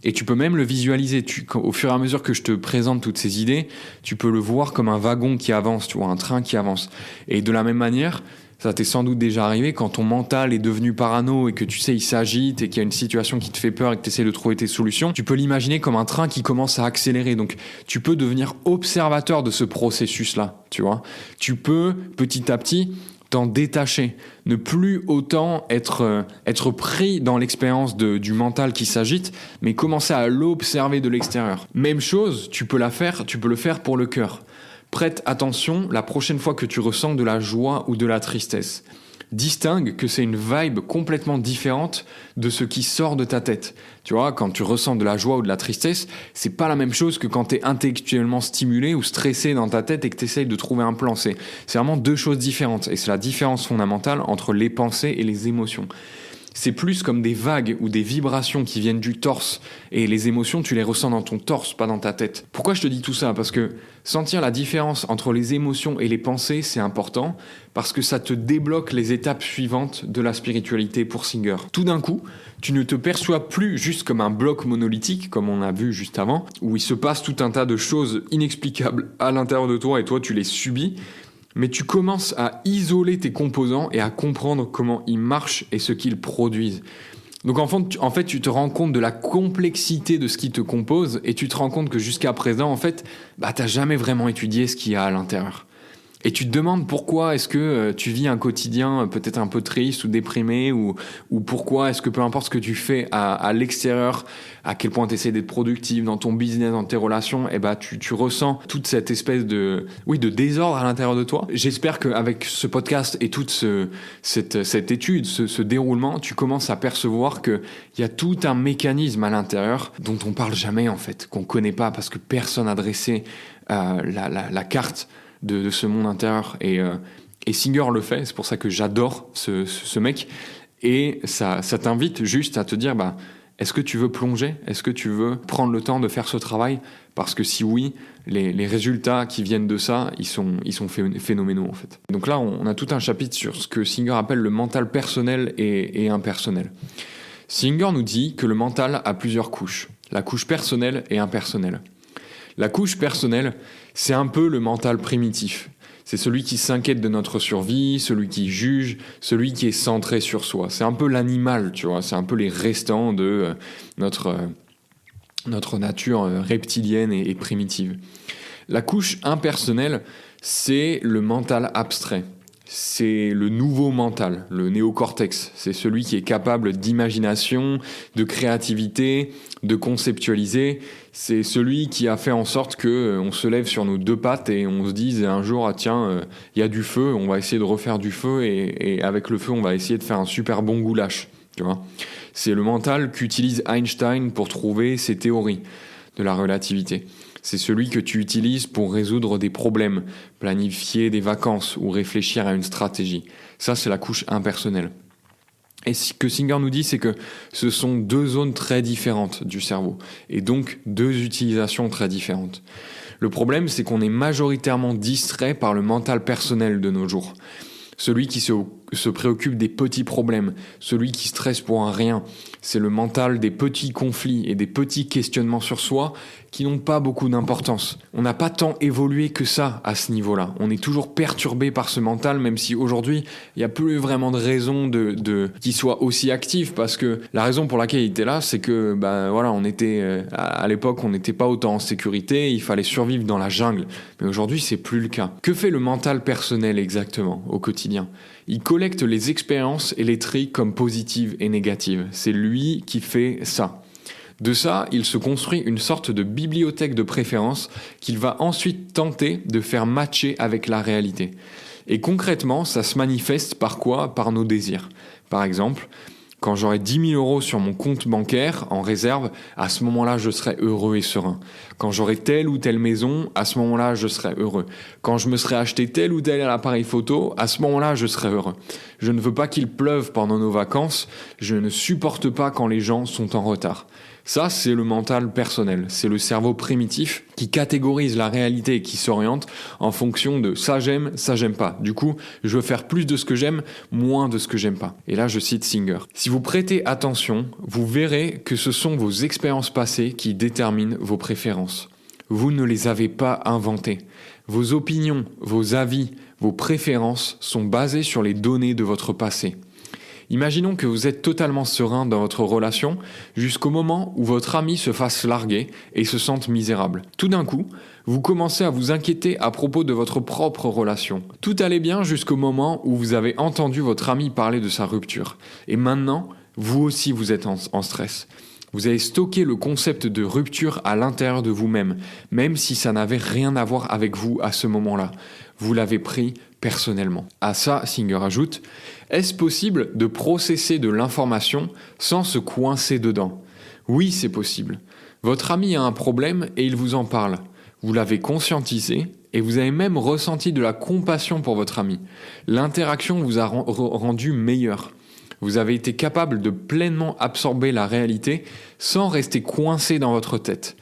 Et tu peux même le visualiser. Au fur et à mesure que je te présente toutes ces idées, tu peux le voir comme un wagon qui avance, tu vois, un train qui avance. Et de la même manière, ça t'est sans doute déjà arrivé quand ton mental est devenu parano et que tu sais, il s'agite et qu'il y a une situation qui te fait peur et que tu essaies de trouver tes solutions. Tu peux l'imaginer comme un train qui commence à accélérer. Donc, tu peux devenir observateur de ce processus-là, tu vois. Tu peux, petit à petit, t'en détacher, ne plus autant être pris dans l'expérience du mental qui s'agite, mais commencer à l'observer de l'extérieur. Même chose, tu peux le faire pour le cœur. Prête attention la prochaine fois que tu ressens de la joie ou de la tristesse. Distingue que c'est une vibe complètement différente de ce qui sort de ta tête. Tu vois, quand tu ressens de la joie ou de la tristesse, c'est pas la même chose que quand tu es intellectuellement stimulé ou stressé dans ta tête et que tu essayes de trouver un plan. C'est vraiment deux choses différentes et c'est la différence fondamentale entre les pensées et les émotions. C'est plus comme des vagues ou des vibrations qui viennent du torse. Et les émotions, tu les ressens dans ton torse, pas dans ta tête. Pourquoi je te dis tout ça ? Parce que sentir la différence entre les émotions et les pensées, c'est important. Parce que ça te débloque les étapes suivantes de la spiritualité pour Singer. Tout d'un coup, tu ne te perçois plus juste comme un bloc monolithique, comme on a vu juste avant, où il se passe tout un tas de choses inexplicables à l'intérieur de toi et toi, tu les subis. Mais tu commences à isoler tes composants et à comprendre comment ils marchent et ce qu'ils produisent. Donc en fait, tu te rends compte de la complexité de ce qui te compose et tu te rends compte que jusqu'à présent, en fait, t'as jamais vraiment étudié ce qu'il y a à l'intérieur. Et tu te demandes pourquoi est-ce que tu vis un quotidien peut-être un peu triste ou déprimé ou pourquoi est-ce que peu importe ce que tu fais à l'extérieur, à quel point tu essaies d'être productif dans ton business, dans tes relations, tu ressens toute cette espèce de désordre à l'intérieur de toi. J'espère qu'avec ce podcast et toute cette étude, ce déroulement, tu commences à percevoir qu'il y a tout un mécanisme à l'intérieur dont on parle jamais en fait, qu'on connaît pas parce que personne n'a dressé la carte de ce monde intérieur et Singer le fait, c'est pour ça que j'adore ce mec et ça t'invite juste à te dire est-ce que tu veux plonger, est-ce que tu veux prendre le temps de faire ce travail, parce que si oui, les résultats qui viennent de ça, ils sont phénoménaux en fait. Donc là on a tout un chapitre sur ce que Singer appelle le mental personnel et impersonnel. Singer nous dit que le mental a plusieurs couches, la couche personnelle et impersonnelle. La couche personnelle, c'est un peu le mental primitif. C'est celui qui s'inquiète de notre survie, celui qui juge, celui qui est centré sur soi. C'est un peu l'animal, tu vois. C'est un peu les restants de notre nature reptilienne et primitive. La couche impersonnelle, c'est le mental abstrait. C'est le nouveau mental, le néocortex. C'est celui qui est capable d'imagination, de créativité, de conceptualiser. C'est celui qui a fait en sorte qu'on se lève sur nos deux pattes et on se dise un jour, y a du feu, on va essayer de refaire du feu et avec le feu, on va essayer de faire un super bon goulash. Tu vois ? C'est le mental qu'utilise Einstein pour trouver ses théories de la relativité. C'est celui que tu utilises pour résoudre des problèmes, planifier des vacances ou réfléchir à une stratégie. Ça, c'est la couche impersonnelle. Et ce que Singer nous dit, c'est que ce sont deux zones très différentes du cerveau, et donc deux utilisations très différentes. Le problème, c'est qu'on est majoritairement distrait par le mental personnel de nos jours. Celui qui se préoccupe des petits problèmes, celui qui stresse pour un rien. C'est le mental des petits conflits et des petits questionnements sur soi qui n'ont pas beaucoup d'importance. On n'a pas tant évolué que ça à ce niveau-là. On est toujours perturbé par ce mental, même si aujourd'hui, il n'y a plus vraiment de raison qu'il soit aussi actif, parce que la raison pour laquelle il était là, c'est que, on était, à l'époque, on n'était pas autant en sécurité, il fallait survivre dans la jungle. Mais aujourd'hui, c'est plus le cas. Que fait le mental personnel exactement au quotidien ? Il collecte les expériences et les trie comme positives et négatives. C'est lui qui fait ça. De ça, il se construit une sorte de bibliothèque de préférence qu'il va ensuite tenter de faire matcher avec la réalité. Et concrètement, ça se manifeste par quoi ? Par nos désirs. Par exemple, Quand j'aurai 10 000 euros sur mon compte bancaire en réserve, à ce moment-là, je serai heureux et serein. Quand j'aurai telle ou telle maison, à ce moment-là, je serai heureux. Quand je me serai acheté tel ou tel appareil photo, à ce moment-là, je serai heureux. Je ne veux pas qu'il pleuve pendant nos vacances. Je ne supporte pas quand les gens sont en retard. Ça, c'est le mental personnel. C'est le cerveau primitif qui catégorise la réalité et qui s'oriente en fonction de ça j'aime pas. Du coup, je veux faire plus de ce que j'aime, moins de ce que j'aime pas. Et là, je cite Singer. Si vous prêtez attention, vous verrez que ce sont vos expériences passées qui déterminent vos préférences. Vous ne les avez pas inventées. Vos opinions, vos avis, vos préférences sont basées sur les données de votre passé. Imaginons que vous êtes totalement serein dans votre relation jusqu'au moment où votre ami se fasse larguer et se sente misérable. Tout d'un coup, vous commencez à vous inquiéter à propos de votre propre relation. Tout allait bien jusqu'au moment où vous avez entendu votre ami parler de sa rupture. Et maintenant, vous aussi vous êtes en stress. Vous avez stocké le concept de rupture à l'intérieur de vous-même, même si ça n'avait rien à voir avec vous à ce moment-là. Vous l'avez pris personnellement. À ça, Singer ajoute, est-ce possible de processer de l'information sans se coincer dedans ? Oui, c'est possible. Votre ami a un problème et il vous en parle. Vous l'avez conscientisé et vous avez même ressenti de la compassion pour votre ami. L'interaction vous a rendu meilleur. Vous avez été capable de pleinement absorber la réalité sans rester coincé dans votre tête.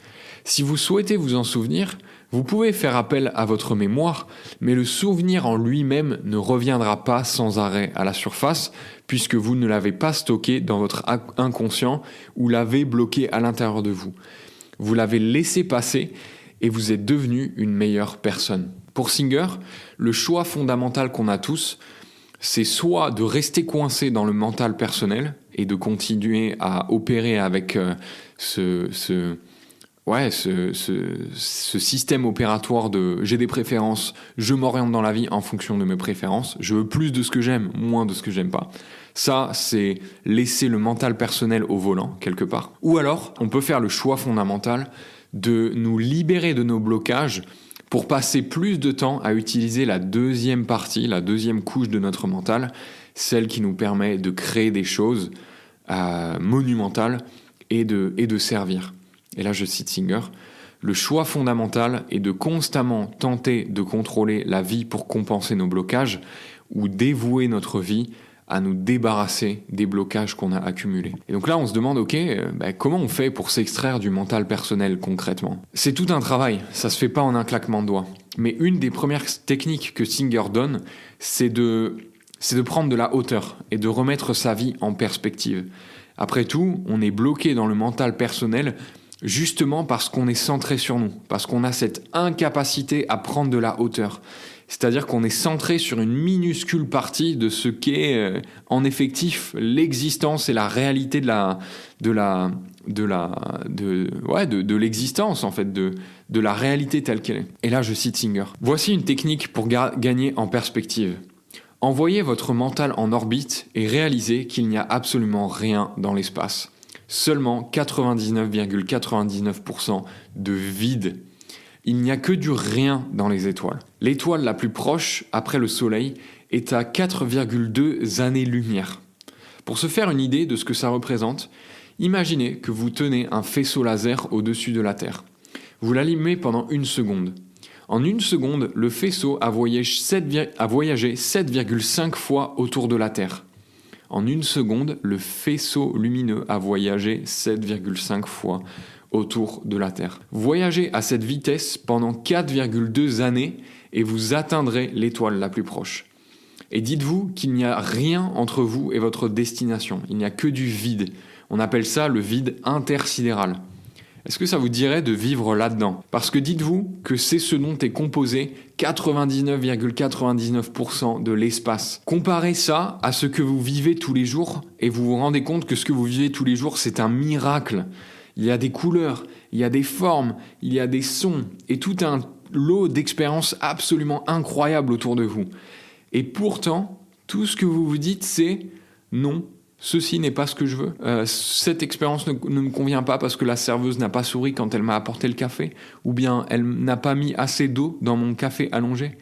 Si vous souhaitez vous en souvenir, vous pouvez faire appel à votre mémoire, mais le souvenir en lui-même ne reviendra pas sans arrêt à la surface, puisque vous ne l'avez pas stocké dans votre inconscient ou l'avez bloqué à l'intérieur de vous. Vous l'avez laissé passer et vous êtes devenu une meilleure personne. Pour Singer, le choix fondamental qu'on a tous, c'est soit de rester coincé dans le mental personnel et de continuer à opérer avec ce système opératoire de j'ai des préférences, je m'oriente dans la vie en fonction de mes préférences, je veux plus de ce que j'aime, moins de ce que j'aime pas. Ça, c'est laisser le mental personnel au volant, quelque part. Ou alors, on peut faire le choix fondamental de nous libérer de nos blocages pour passer plus de temps à utiliser la deuxième partie, la deuxième couche de notre mental, celle qui nous permet de créer des choses monumentales et de servir. Et là, je cite Singer, « Le choix fondamental est de constamment tenter de contrôler la vie pour compenser nos blocages ou dévouer notre vie à nous débarrasser des blocages qu'on a accumulés. » Et donc là, on se demande, comment on fait pour s'extraire du mental personnel concrètement ? C'est tout un travail, ça se fait pas en un claquement de doigts. Mais une des premières techniques que Singer donne, c'est de prendre de la hauteur et de remettre sa vie en perspective. Après tout, on est bloqué dans le mental personnel justement parce qu'on est centré sur nous, parce qu'on a cette incapacité à prendre de la hauteur. C'est-à-dire qu'on est centré sur une minuscule partie de ce qu'est en effectif l'existence et la réalité de l'existence, en fait, de la réalité telle qu'elle est. Et là, je cite Singer. Voici une technique pour gagner en perspective. Envoyez votre mental en orbite et réalisez qu'il n'y a absolument rien dans l'espace. Seulement 99,99% de vide. Il n'y a que du rien dans les étoiles. L'étoile la plus proche, après le Soleil, est à 4,2 années-lumière. Pour se faire une idée de ce que ça représente, imaginez que vous tenez un faisceau laser au-dessus de la Terre. Vous l'allumez pendant 1 seconde. En 1 seconde, le faisceau a voyagé 7,5 fois autour de la Terre. En 1 seconde, le faisceau lumineux a voyagé 7,5 fois autour de la Terre. Voyagez à cette vitesse pendant 4,2 années et vous atteindrez l'étoile la plus proche. Et dites-vous qu'il n'y a rien entre vous et votre destination. Il n'y a que du vide. On appelle ça le vide intersidéral. Est-ce que ça vous dirait de vivre là-dedans ? Parce que dites-vous que c'est ce dont est composé 99,99% de l'espace. Comparez ça à ce que vous vivez tous les jours et vous vous rendez compte que ce que vous vivez tous les jours, c'est un miracle. Il y a des couleurs, il y a des formes, il y a des sons et tout un lot d'expériences absolument incroyables autour de vous. Et pourtant, tout ce que vous vous dites, c'est non. Ceci n'est pas ce que je veux. Cette expérience ne me convient pas parce que la serveuse n'a pas souri quand elle m'a apporté le café, ou bien elle n'a pas mis assez d'eau dans mon café allongé.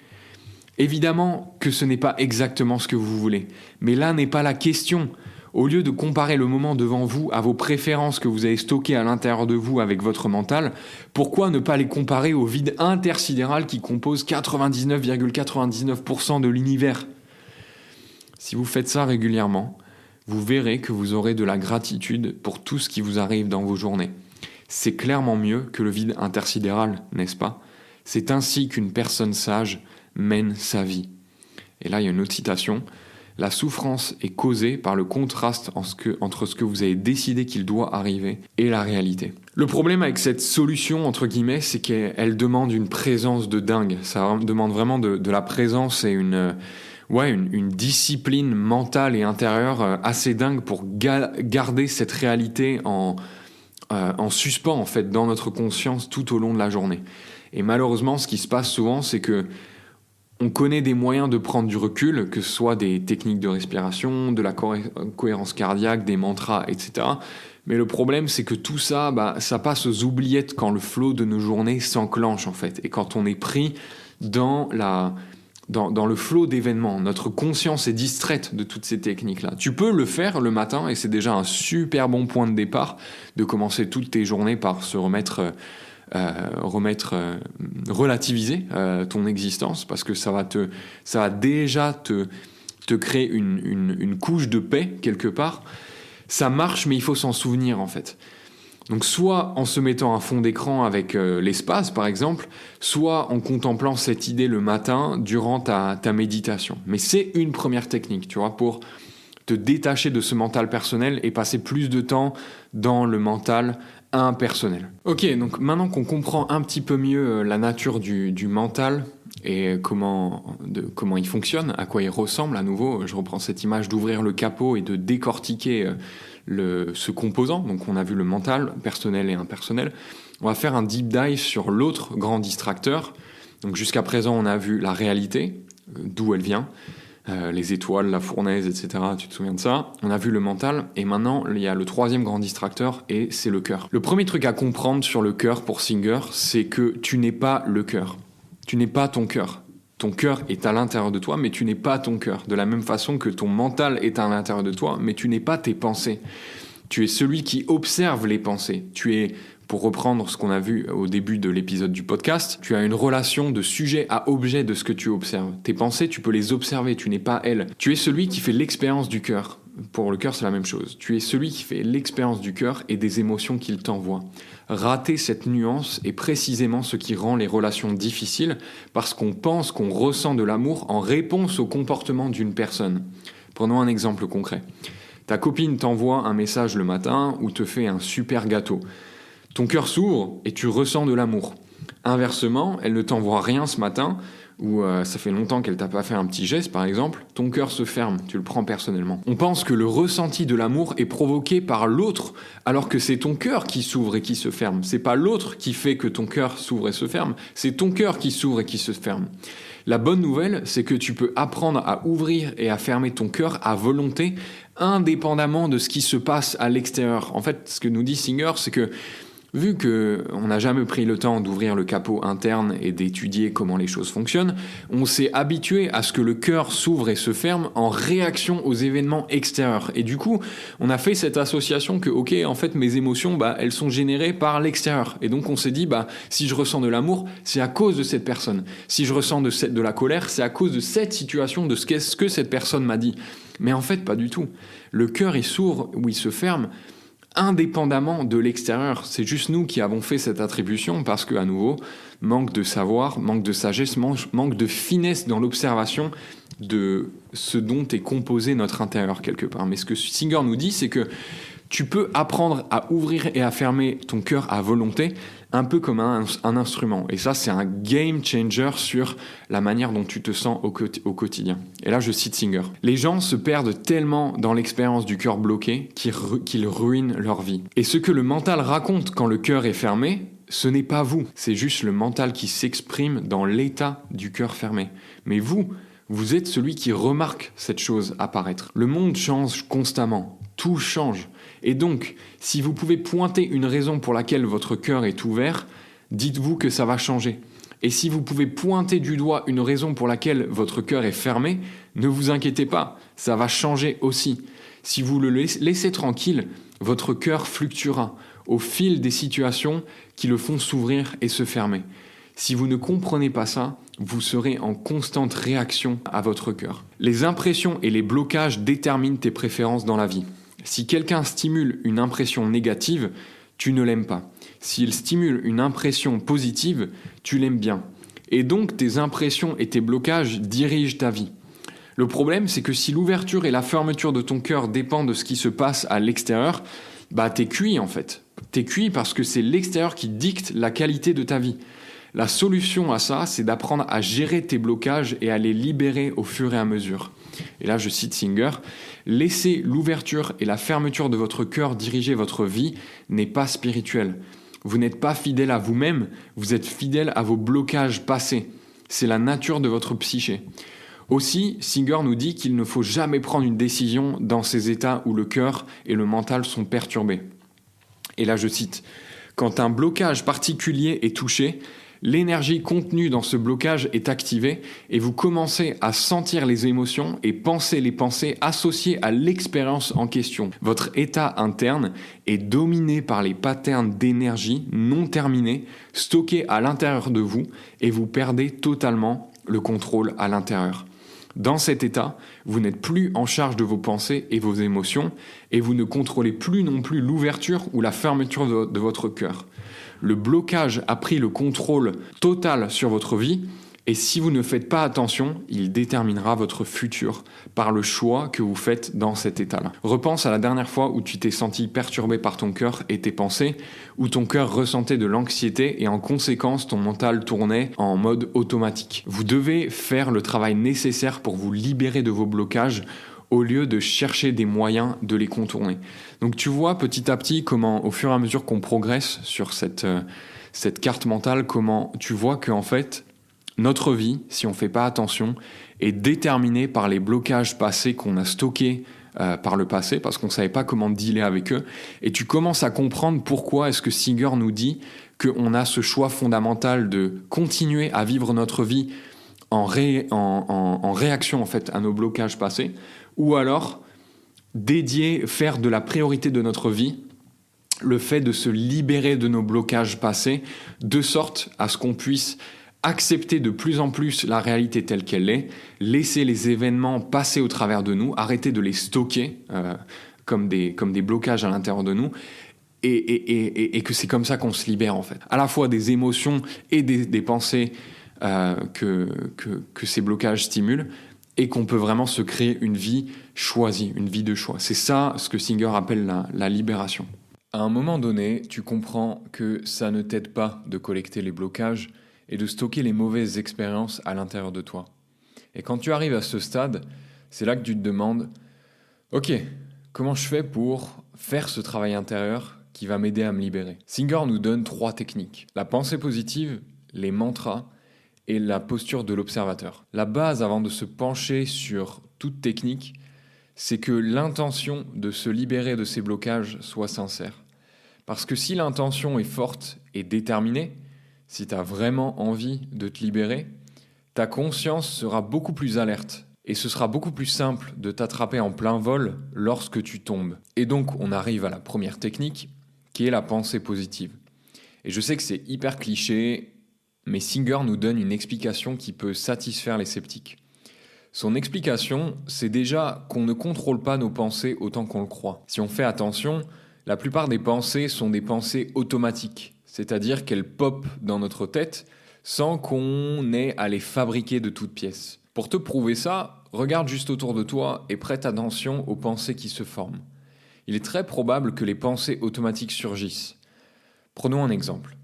Évidemment que ce n'est pas exactement ce que vous voulez, mais là n'est pas la question. Au lieu de comparer le moment devant vous à vos préférences que vous avez stockées à l'intérieur de vous avec votre mental, pourquoi ne pas les comparer au vide intersidéral qui compose 99,99% de l'univers ? Si vous faites ça régulièrement, vous verrez que vous aurez de la gratitude pour tout ce qui vous arrive dans vos journées. C'est clairement mieux que le vide intersidéral, n'est-ce pas ? C'est ainsi qu'une personne sage mène sa vie. Et là, il y a une autre citation. La souffrance est causée par le contraste entre ce que vous avez décidé qu'il doit arriver et la réalité. Le problème avec cette solution, entre guillemets, c'est qu'elle demande une présence de dingue. Ça demande vraiment de la présence et une discipline mentale et intérieure assez dingue pour garder cette réalité en suspens, en fait, dans notre conscience tout au long de la journée. Et malheureusement, ce qui se passe souvent, c'est que on connaît des moyens de prendre du recul, que ce soit des techniques de respiration, de la cohérence cardiaque, des mantras, etc. Mais le problème, c'est que tout ça, ça passe aux oubliettes quand le flow de nos journées s'enclenche, en fait. Et quand on est pris dans le flow d'événements, notre conscience est distraite de toutes ces techniques-là. Tu peux le faire le matin, et c'est déjà un super bon point de départ de commencer toutes tes journées par se relativiser ton existence, parce que ça va déjà te créer une couche de paix quelque part. Ça marche, mais il faut s'en souvenir en fait. Donc soit en se mettant un fond d'écran avec l'espace par exemple, soit en contemplant cette idée le matin durant ta méditation. Mais c'est une première technique, tu vois, pour te détacher de ce mental personnel et passer plus de temps dans le mental impersonnel. Ok, donc maintenant qu'on comprend un petit peu mieux la nature du mental et comment il fonctionne, à quoi il ressemble, à nouveau, je reprends cette image d'ouvrir le capot et de décortiquer ce composant. Donc on a vu le mental, personnel et impersonnel. On va faire un deep dive sur l'autre grand distracteur. Donc jusqu'à présent, on a vu la réalité, d'où elle vient, les étoiles, la fournaise, etc. Tu te souviens de ça ? On a vu le mental, et maintenant, il y a le troisième grand distracteur, et c'est le cœur. Le premier truc à comprendre sur le cœur pour Singer, c'est que tu n'es pas le cœur. Tu n'es pas ton cœur. Ton cœur est à l'intérieur de toi, mais tu n'es pas ton cœur. De la même façon que ton mental est à l'intérieur de toi, mais tu n'es pas tes pensées. Tu es celui qui observe les pensées. Tu es, pour reprendre ce qu'on a vu au début de l'épisode du podcast, tu as une relation de sujet à objet de ce que tu observes. Tes pensées, tu peux les observer, tu n'es pas elles. Tu es celui qui fait l'expérience du cœur. Pour le cœur, c'est la même chose. Tu es celui qui fait l'expérience du cœur et des émotions qu'il t'envoie. Rater cette nuance est précisément ce qui rend les relations difficiles, parce qu'on pense qu'on ressent de l'amour en réponse au comportement d'une personne. Prenons un exemple concret. Ta copine t'envoie un message le matin ou te fait un super gâteau. Ton cœur s'ouvre et tu ressens de l'amour. Inversement, elle ne t'envoie rien ce matin, ou ça fait longtemps qu'elle t'a pas fait un petit geste par exemple, ton cœur se ferme, tu le prends personnellement. On pense que le ressenti de l'amour est provoqué par l'autre, alors que c'est ton cœur qui s'ouvre et qui se ferme. C'est pas l'autre qui fait que ton cœur s'ouvre et se ferme, c'est ton cœur qui s'ouvre et qui se ferme. La bonne nouvelle, c'est que tu peux apprendre à ouvrir et à fermer ton cœur à volonté, indépendamment de ce qui se passe à l'extérieur. En fait, ce que nous dit Singer, c'est que vu qu'on n'a jamais pris le temps d'ouvrir le capot interne et d'étudier comment les choses fonctionnent, on s'est habitué à ce que le cœur s'ouvre et se ferme en réaction aux événements extérieurs. Et du coup, on a fait cette association que, ok, en fait, mes émotions, elles sont générées par l'extérieur. Et donc, on s'est dit, si je ressens de l'amour, c'est à cause de cette personne. Si je ressens de la colère, c'est à cause de cette situation, de ce que cette personne m'a dit. Mais en fait, pas du tout. Le cœur, il s'ouvre ou il se ferme indépendamment de l'extérieur. C'est juste nous qui avons fait cette attribution parce que, à nouveau, manque de savoir, manque de sagesse, manque de finesse dans l'observation de ce dont est composé notre intérieur quelque part. Mais ce que Singer nous dit, c'est que tu peux apprendre à ouvrir et à fermer ton cœur à volonté, un peu comme un instrument. Et ça, c'est un game changer sur la manière dont tu te sens au quotidien. Et là, je cite Singer. Les gens se perdent tellement dans l'expérience du cœur bloqué qu'ils ruinent leur vie. Et ce que le mental raconte quand le cœur est fermé, ce n'est pas vous. C'est juste le mental qui s'exprime dans l'état du cœur fermé. Mais vous êtes celui qui remarque cette chose apparaître. Le monde change constamment. Tout change. Et donc, si vous pouvez pointer une raison pour laquelle votre cœur est ouvert, dites-vous que ça va changer. Et si vous pouvez pointer du doigt une raison pour laquelle votre cœur est fermé, ne vous inquiétez pas, ça va changer aussi. Si vous le laissez tranquille, votre cœur fluctuera au fil des situations qui le font s'ouvrir et se fermer. Si vous ne comprenez pas ça, vous serez en constante réaction à votre cœur. Les impressions et les blocages déterminent tes préférences dans la vie. Si quelqu'un stimule une impression négative, tu ne l'aimes pas. S'il stimule une impression positive, tu l'aimes bien. Et donc tes impressions et tes blocages dirigent ta vie. Le problème, c'est que si l'ouverture et la fermeture de ton cœur dépendent de ce qui se passe à l'extérieur, t'es cuit en fait. T'es cuit parce que c'est l'extérieur qui dicte la qualité de ta vie. La solution à ça, c'est d'apprendre à gérer tes blocages et à les libérer au fur et à mesure. Et là, je cite Singer, « Laisser l'ouverture et la fermeture de votre cœur diriger votre vie n'est pas spirituel. Vous n'êtes pas fidèle à vous-même, vous êtes fidèle à vos blocages passés. C'est la nature de votre psyché. » Aussi, Singer nous dit qu'il ne faut jamais prendre une décision dans ces états où le cœur et le mental sont perturbés. Et là, je cite, « Quand un blocage particulier est touché, l'énergie contenue dans ce blocage est activée et vous commencez à sentir les émotions et penser les pensées associées à l'expérience en question. Votre état interne est dominé par les patterns d'énergie non terminés stockés à l'intérieur de vous et vous perdez totalement le contrôle à l'intérieur. Dans cet état, vous n'êtes plus en charge de vos pensées et vos émotions et vous ne contrôlez plus non plus l'ouverture ou la fermeture de votre cœur. Le blocage a pris le contrôle total sur votre vie et si vous ne faites pas attention, il déterminera votre futur par le choix que vous faites dans cet état-là. Repense à la dernière fois où tu t'es senti perturbé par ton cœur et tes pensées, où ton cœur ressentait de l'anxiété et en conséquence ton mental tournait en mode automatique. Vous devez faire le travail nécessaire pour vous libérer de vos blocages au lieu de chercher des moyens de les contourner. Donc tu vois petit à petit comment, au fur et à mesure qu'on progresse sur cette carte mentale, comment tu vois qu'en fait, notre vie, si on ne fait pas attention, est déterminée par les blocages passés qu'on a stockés par le passé, parce qu'on ne savait pas comment dealer avec eux. Et tu commences à comprendre pourquoi est-ce que Singer nous dit qu'on a ce choix fondamental de continuer à vivre notre vie en réaction en fait, à nos blocages passés, ou alors faire de la priorité de notre vie le fait de se libérer de nos blocages passés, de sorte à ce qu'on puisse accepter de plus en plus la réalité telle qu'elle est, laisser les événements passer au travers de nous, arrêter de les stocker comme des blocages à l'intérieur de nous, et que c'est comme ça qu'on se libère en fait. À la fois des émotions et des pensées que ces blocages stimulent, et qu'on peut vraiment se créer une vie choisie, une vie de choix. C'est ça ce que Singer appelle la libération. À un moment donné, tu comprends que ça ne t'aide pas de collecter les blocages et de stocker les mauvaises expériences à l'intérieur de toi. Et quand tu arrives à ce stade, c'est là que tu te demandes « Ok, comment je fais pour faire ce travail intérieur qui va m'aider à me libérer ?» Singer nous donne 3 techniques. La pensée positive, les mantras et la posture de l'observateur. La base avant de se pencher sur toute technique, c'est que l'intention de se libérer de ces blocages soit sincère. Parce que si l'intention est forte et déterminée, si tu as vraiment envie de te libérer, ta conscience sera beaucoup plus alerte et ce sera beaucoup plus simple de t'attraper en plein vol lorsque tu tombes. Et donc, on arrive à la première technique, qui est la pensée positive. Et je sais que c'est hyper cliché, mais Singer nous donne une explication qui peut satisfaire les sceptiques. Son explication, c'est déjà qu'on ne contrôle pas nos pensées autant qu'on le croit. Si on fait attention, la plupart des pensées sont des pensées automatiques, c'est-à-dire qu'elles popent dans notre tête sans qu'on ait à les fabriquer de toutes pièces. Pour te prouver ça, regarde juste autour de toi et prête attention aux pensées qui se forment. Il est très probable que les pensées automatiques surgissent. Prenons un exemple.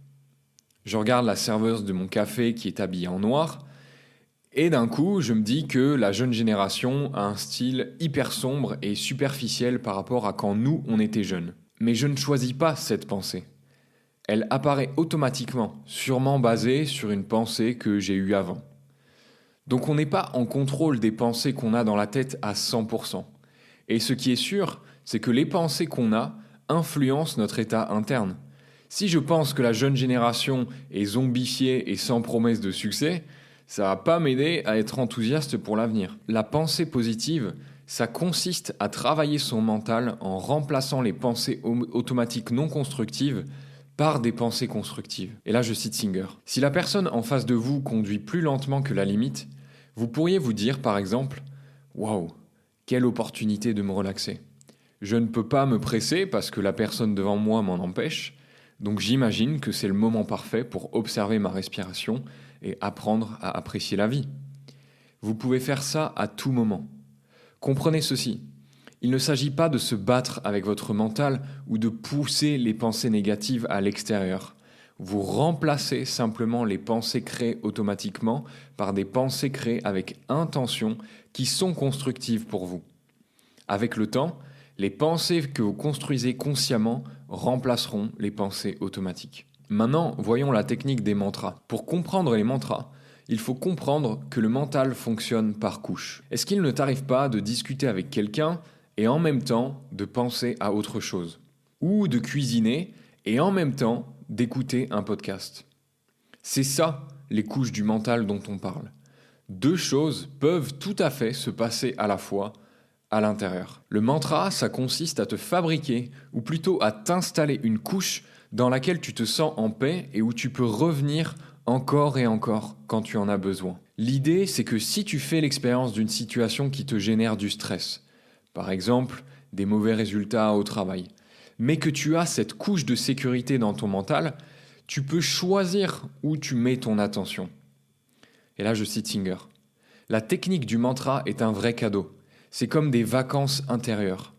Je regarde la serveuse de mon café qui est habillée en noir, et d'un coup, je me dis que la jeune génération a un style hyper sombre et superficiel par rapport à quand nous, on était jeunes. Mais je ne choisis pas cette pensée. Elle apparaît automatiquement, sûrement basée sur une pensée que j'ai eue avant. Donc on n'est pas en contrôle des pensées qu'on a dans la tête à 100%. Et ce qui est sûr, c'est que les pensées qu'on a influencent notre état interne. Si je pense que la jeune génération est zombifiée et sans promesse de succès, ça va pas m'aider à être enthousiaste pour l'avenir. La pensée positive, ça consiste à travailler son mental en remplaçant les pensées automatiques non constructives par des pensées constructives. Et là, je cite Singer. Si la personne en face de vous conduit plus lentement que la limite, vous pourriez vous dire par exemple « Waouh, quelle opportunité de me relaxer. Je ne peux pas me presser parce que la personne devant moi m'en empêche, donc j'imagine que c'est le moment parfait pour observer ma respiration et apprendre à apprécier la vie. » Vous pouvez faire ça à tout moment. Comprenez ceci. Il ne s'agit pas de se battre avec votre mental ou de pousser les pensées négatives à l'extérieur. Vous remplacez simplement les pensées créées automatiquement par des pensées créées avec intention qui sont constructives pour vous. Avec le temps, les pensées que vous construisez consciemment remplaceront les pensées automatiques. Maintenant, voyons la technique des mantras. Pour comprendre les mantras, il faut comprendre que le mental fonctionne par couches. Est-ce qu'il ne t'arrive pas de discuter avec quelqu'un et en même temps de penser à autre chose? Ou de cuisiner et en même temps d'écouter un podcast? C'est ça, les couches du mental dont on parle. Deux choses peuvent tout à fait se passer à la fois à l'intérieur. Le mantra, ça consiste à te fabriquer, ou plutôt à t'installer une couche dans laquelle tu te sens en paix et où tu peux revenir encore et encore quand tu en as besoin. L'idée, c'est que si tu fais l'expérience d'une situation qui te génère du stress, par exemple des mauvais résultats au travail, mais que tu as cette couche de sécurité dans ton mental, tu peux choisir où tu mets ton attention. Et là, je cite Singer. La technique du mantra est un vrai cadeau. C'est comme des vacances intérieures.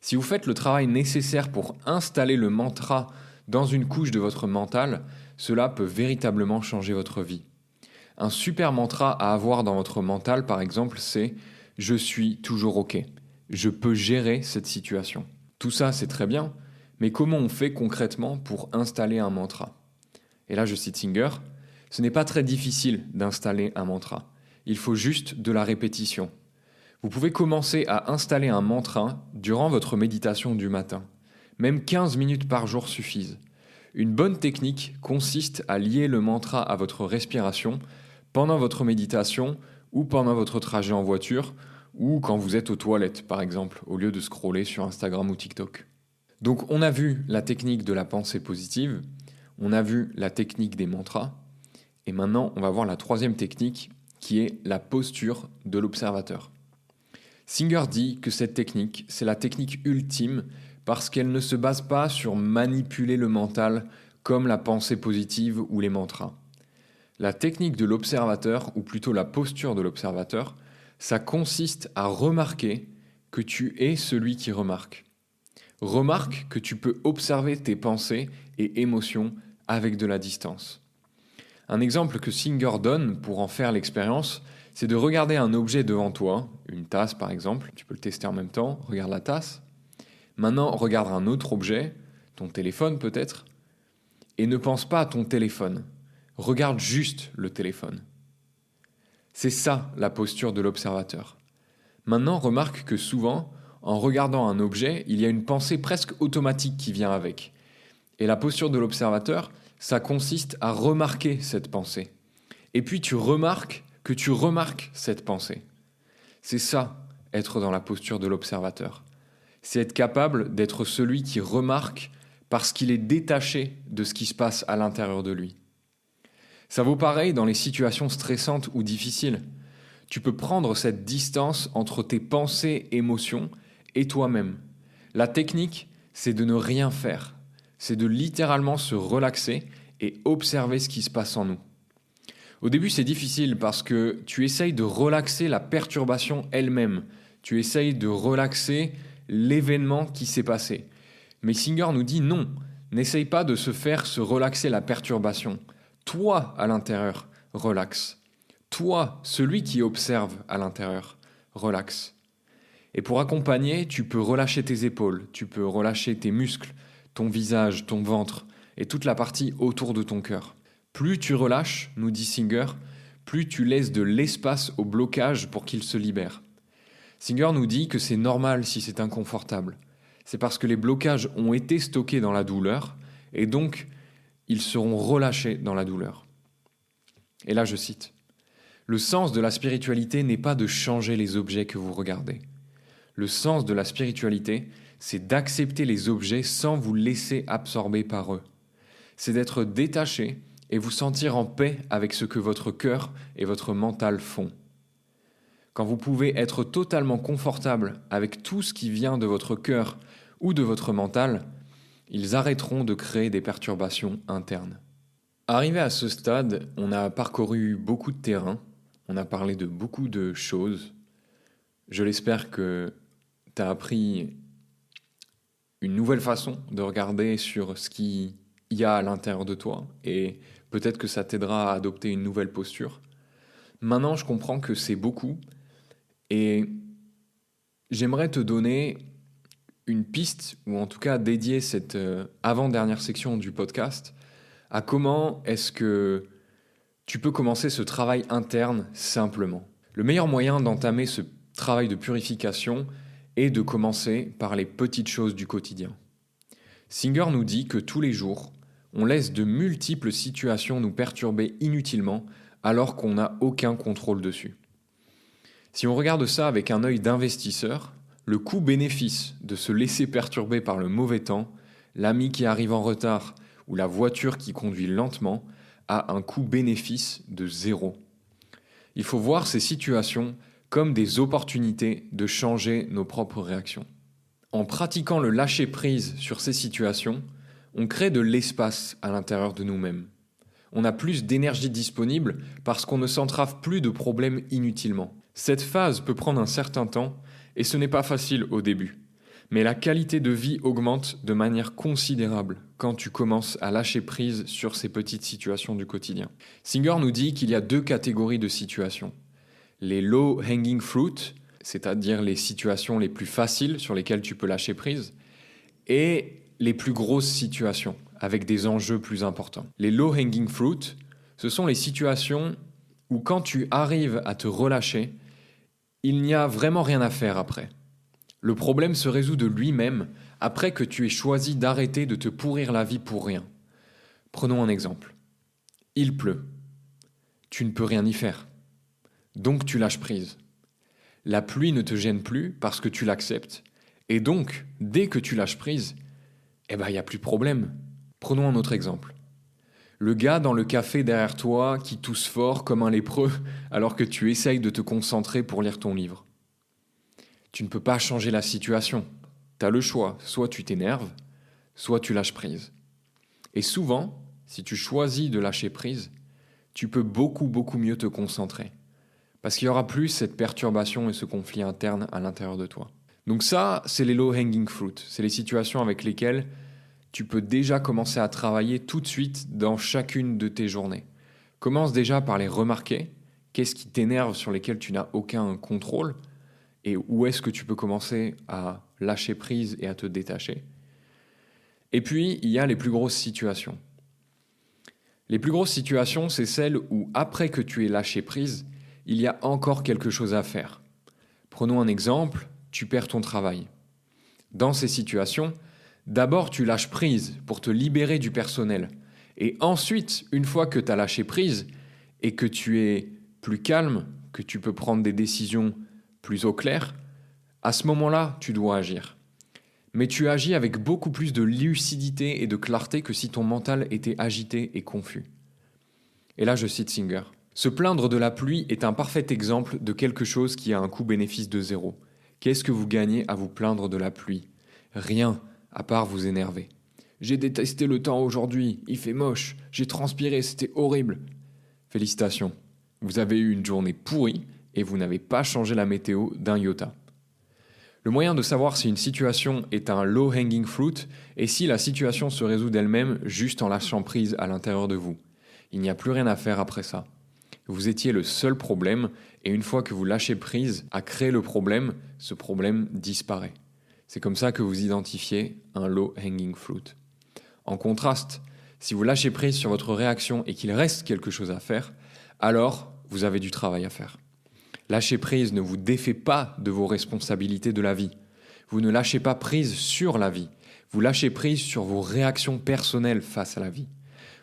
Si vous faites le travail nécessaire pour installer le mantra dans une couche de votre mental, cela peut véritablement changer votre vie. Un super mantra à avoir dans votre mental, par exemple, c'est « Je suis toujours OK ». Je peux gérer cette situation. Tout ça, c'est très bien, mais comment on fait concrètement pour installer un mantra? Et là, je cite Singer, « Ce n'est pas très difficile d'installer un mantra. Il faut juste de la répétition. Vous pouvez commencer à installer un mantra durant votre méditation du matin. Même 15 minutes par jour suffisent. Une bonne technique consiste à lier le mantra à votre respiration pendant votre méditation ou pendant votre trajet en voiture ou quand vous êtes aux toilettes, par exemple, au lieu de scroller sur Instagram ou TikTok. Donc on a vu la technique de la pensée positive, on a vu la technique des mantras, et maintenant on va voir la troisième technique qui est la posture de l'observateur. Singer dit que cette technique, c'est la technique ultime parce qu'elle ne se base pas sur manipuler le mental comme la pensée positive ou les mantras. La technique de l'observateur, ou plutôt la posture de l'observateur, ça consiste à remarquer que tu es celui qui remarque. Remarque que tu peux observer tes pensées et émotions avec de la distance. Un exemple que Singer donne pour en faire l'expérience, c'est de regarder un objet devant toi, une tasse par exemple, tu peux le tester en même temps, regarde la tasse. Maintenant, regarde un autre objet, ton téléphone peut-être, et ne pense pas à ton téléphone. Regarde juste le téléphone. C'est ça la posture de l'observateur. Maintenant, remarque que souvent, en regardant un objet, il y a une pensée presque automatique qui vient avec. Et la posture de l'observateur, ça consiste à remarquer cette pensée. Et puis tu remarques que tu remarques cette pensée. C'est ça, être dans la posture de l'observateur. C'est être capable d'être celui qui remarque parce qu'il est détaché de ce qui se passe à l'intérieur de lui. Ça vaut pareil dans les situations stressantes ou difficiles. Tu peux prendre cette distance entre tes pensées, émotions et toi-même. La technique, c'est de ne rien faire. C'est de littéralement se relaxer et observer ce qui se passe en nous. Au début, c'est difficile parce que tu essayes de relaxer la perturbation elle-même. Tu essayes de relaxer l'événement qui s'est passé. Mais Singer nous dit non, n'essaye pas de se relaxer la perturbation. Toi, à l'intérieur, relaxe. Toi, celui qui observe à l'intérieur, relaxe. Et pour accompagner, tu peux relâcher tes épaules, tu peux relâcher tes muscles, ton visage, ton ventre et toute la partie autour de ton cœur. Plus tu relâches, nous dit Singer, plus tu laisses de l'espace au blocage pour qu'il se libère. Singer nous dit que c'est normal si c'est inconfortable. C'est parce que les blocages ont été stockés dans la douleur et donc ils seront relâchés dans la douleur. Et là je cite, « Le sens de la spiritualité n'est pas de changer les objets que vous regardez. Le sens de la spiritualité, c'est d'accepter les objets sans vous laisser absorber par eux. C'est d'être détaché et vous sentir en paix avec ce que votre cœur et votre mental font. Quand vous pouvez être totalement confortable avec tout ce qui vient de votre cœur ou de votre mental, ils arrêteront de créer des perturbations internes. Arrivé à ce stade, on a parcouru beaucoup de terrain, on a parlé de beaucoup de choses. Je l'espère que tu as appris une nouvelle façon de regarder sur ce qu'il y a à l'intérieur de toi et peut-être que ça t'aidera à adopter une nouvelle posture. Maintenant, je comprends que c'est beaucoup et j'aimerais te donner une piste, ou en tout cas dédier cette avant-dernière section du podcast à comment est-ce que tu peux commencer ce travail interne simplement. Le meilleur moyen d'entamer ce travail de purification est de commencer par les petites choses du quotidien. Singer nous dit que tous les jours, on laisse de multiples situations nous perturber inutilement alors qu'on n'a aucun contrôle dessus. Si on regarde ça avec un œil d'investisseur, le coût-bénéfice de se laisser perturber par le mauvais temps, l'ami qui arrive en retard ou la voiture qui conduit lentement a un coût-bénéfice de 0. Il faut voir ces situations comme des opportunités de changer nos propres réactions. En pratiquant le lâcher-prise sur ces situations, on crée de l'espace à l'intérieur de nous-mêmes. On a plus d'énergie disponible parce qu'on ne s'entrave plus de problèmes inutilement. Cette phase peut prendre un certain temps et ce n'est pas facile au début. Mais la qualité de vie augmente de manière considérable quand tu commences à lâcher prise sur ces petites situations du quotidien. Singer nous dit qu'il y a 2 catégories de situations. Les low hanging fruit, c'est-à-dire les situations les plus faciles sur lesquelles tu peux lâcher prise, et les plus grosses situations avec des enjeux plus importants. Les low hanging fruit, ce sont les situations où quand tu arrives à te relâcher, il n'y a vraiment rien à faire après. Le problème se résout de lui-même après que tu aies choisi d'arrêter de te pourrir la vie pour rien. Prenons un exemple. Il pleut. Tu ne peux rien y faire. Donc tu lâches prise. La pluie ne te gêne plus parce que tu l'acceptes. Et donc, dès que tu lâches prise, il n'y a plus de problème. Prenons un autre exemple. Le gars dans le café derrière toi qui tousse fort comme un lépreux alors que tu essayes de te concentrer pour lire ton livre. Tu ne peux pas changer la situation. Tu as le choix, soit tu t'énerves, soit tu lâches prise. Et souvent, si tu choisis de lâcher prise, tu peux beaucoup mieux te concentrer. Parce qu'il n'y aura plus cette perturbation et ce conflit interne à l'intérieur de toi. Donc ça, c'est les low hanging fruit. C'est les situations avec lesquelles tu peux déjà commencer à travailler tout de suite dans chacune de tes journées. Commence déjà par les remarquer. Qu'est-ce qui t'énerve sur lesquels tu n'as aucun contrôle ? Et où est-ce que tu peux commencer à lâcher prise et à te détacher ? Et puis, il y a les plus grosses situations. Les plus grosses situations, c'est celles où, après que tu aies lâché prise, il y a encore quelque chose à faire. Prenons un exemple, tu perds ton travail. Dans ces situations, d'abord tu lâches prise pour te libérer du personnel. Et ensuite, une fois que tu as lâché prise et que tu es plus calme, que tu peux prendre des décisions plus au clair, à ce moment-là, tu dois agir. Mais tu agis avec beaucoup plus de lucidité et de clarté que si ton mental était agité et confus. Et là, je cite Singer. Se plaindre de la pluie est un parfait exemple de quelque chose qui a un coût-bénéfice de 0. Qu'est-ce que vous gagnez à vous plaindre de la pluie ? Rien, à part vous énerver. J'ai détesté le temps aujourd'hui, il fait moche, j'ai transpiré, c'était horrible. Félicitations, vous avez eu une journée pourrie et vous n'avez pas changé la météo d'un iota. Le moyen de savoir si une situation est un low hanging fruit est si la situation se résout d'elle-même juste en lâchant prise à l'intérieur de vous. Il n'y a plus rien à faire après ça. Vous étiez le seul problème et une fois que vous lâchez prise à créer le problème, ce problème disparaît. C'est comme ça que vous identifiez un low hanging fruit. En contraste, si vous lâchez prise sur votre réaction et qu'il reste quelque chose à faire, alors vous avez du travail à faire. Lâcher prise ne vous défait pas de vos responsabilités de la vie. Vous ne lâchez pas prise sur la vie. Vous lâchez prise sur vos réactions personnelles face à la vie.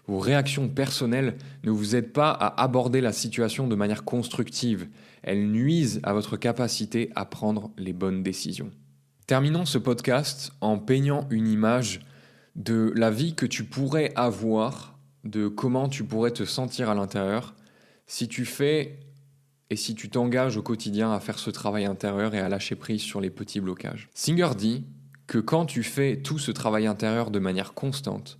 Vos réactions personnelles ne vous aident pas à aborder la situation de manière constructive. Elles nuisent à votre capacité à prendre les bonnes décisions. Terminons ce podcast en peignant une image de la vie que tu pourrais avoir, de comment tu pourrais te sentir à l'intérieur si tu fais et si tu t'engages au quotidien à faire ce travail intérieur et à lâcher prise sur les petits blocages. Singer dit que quand tu fais tout ce travail intérieur de manière constante,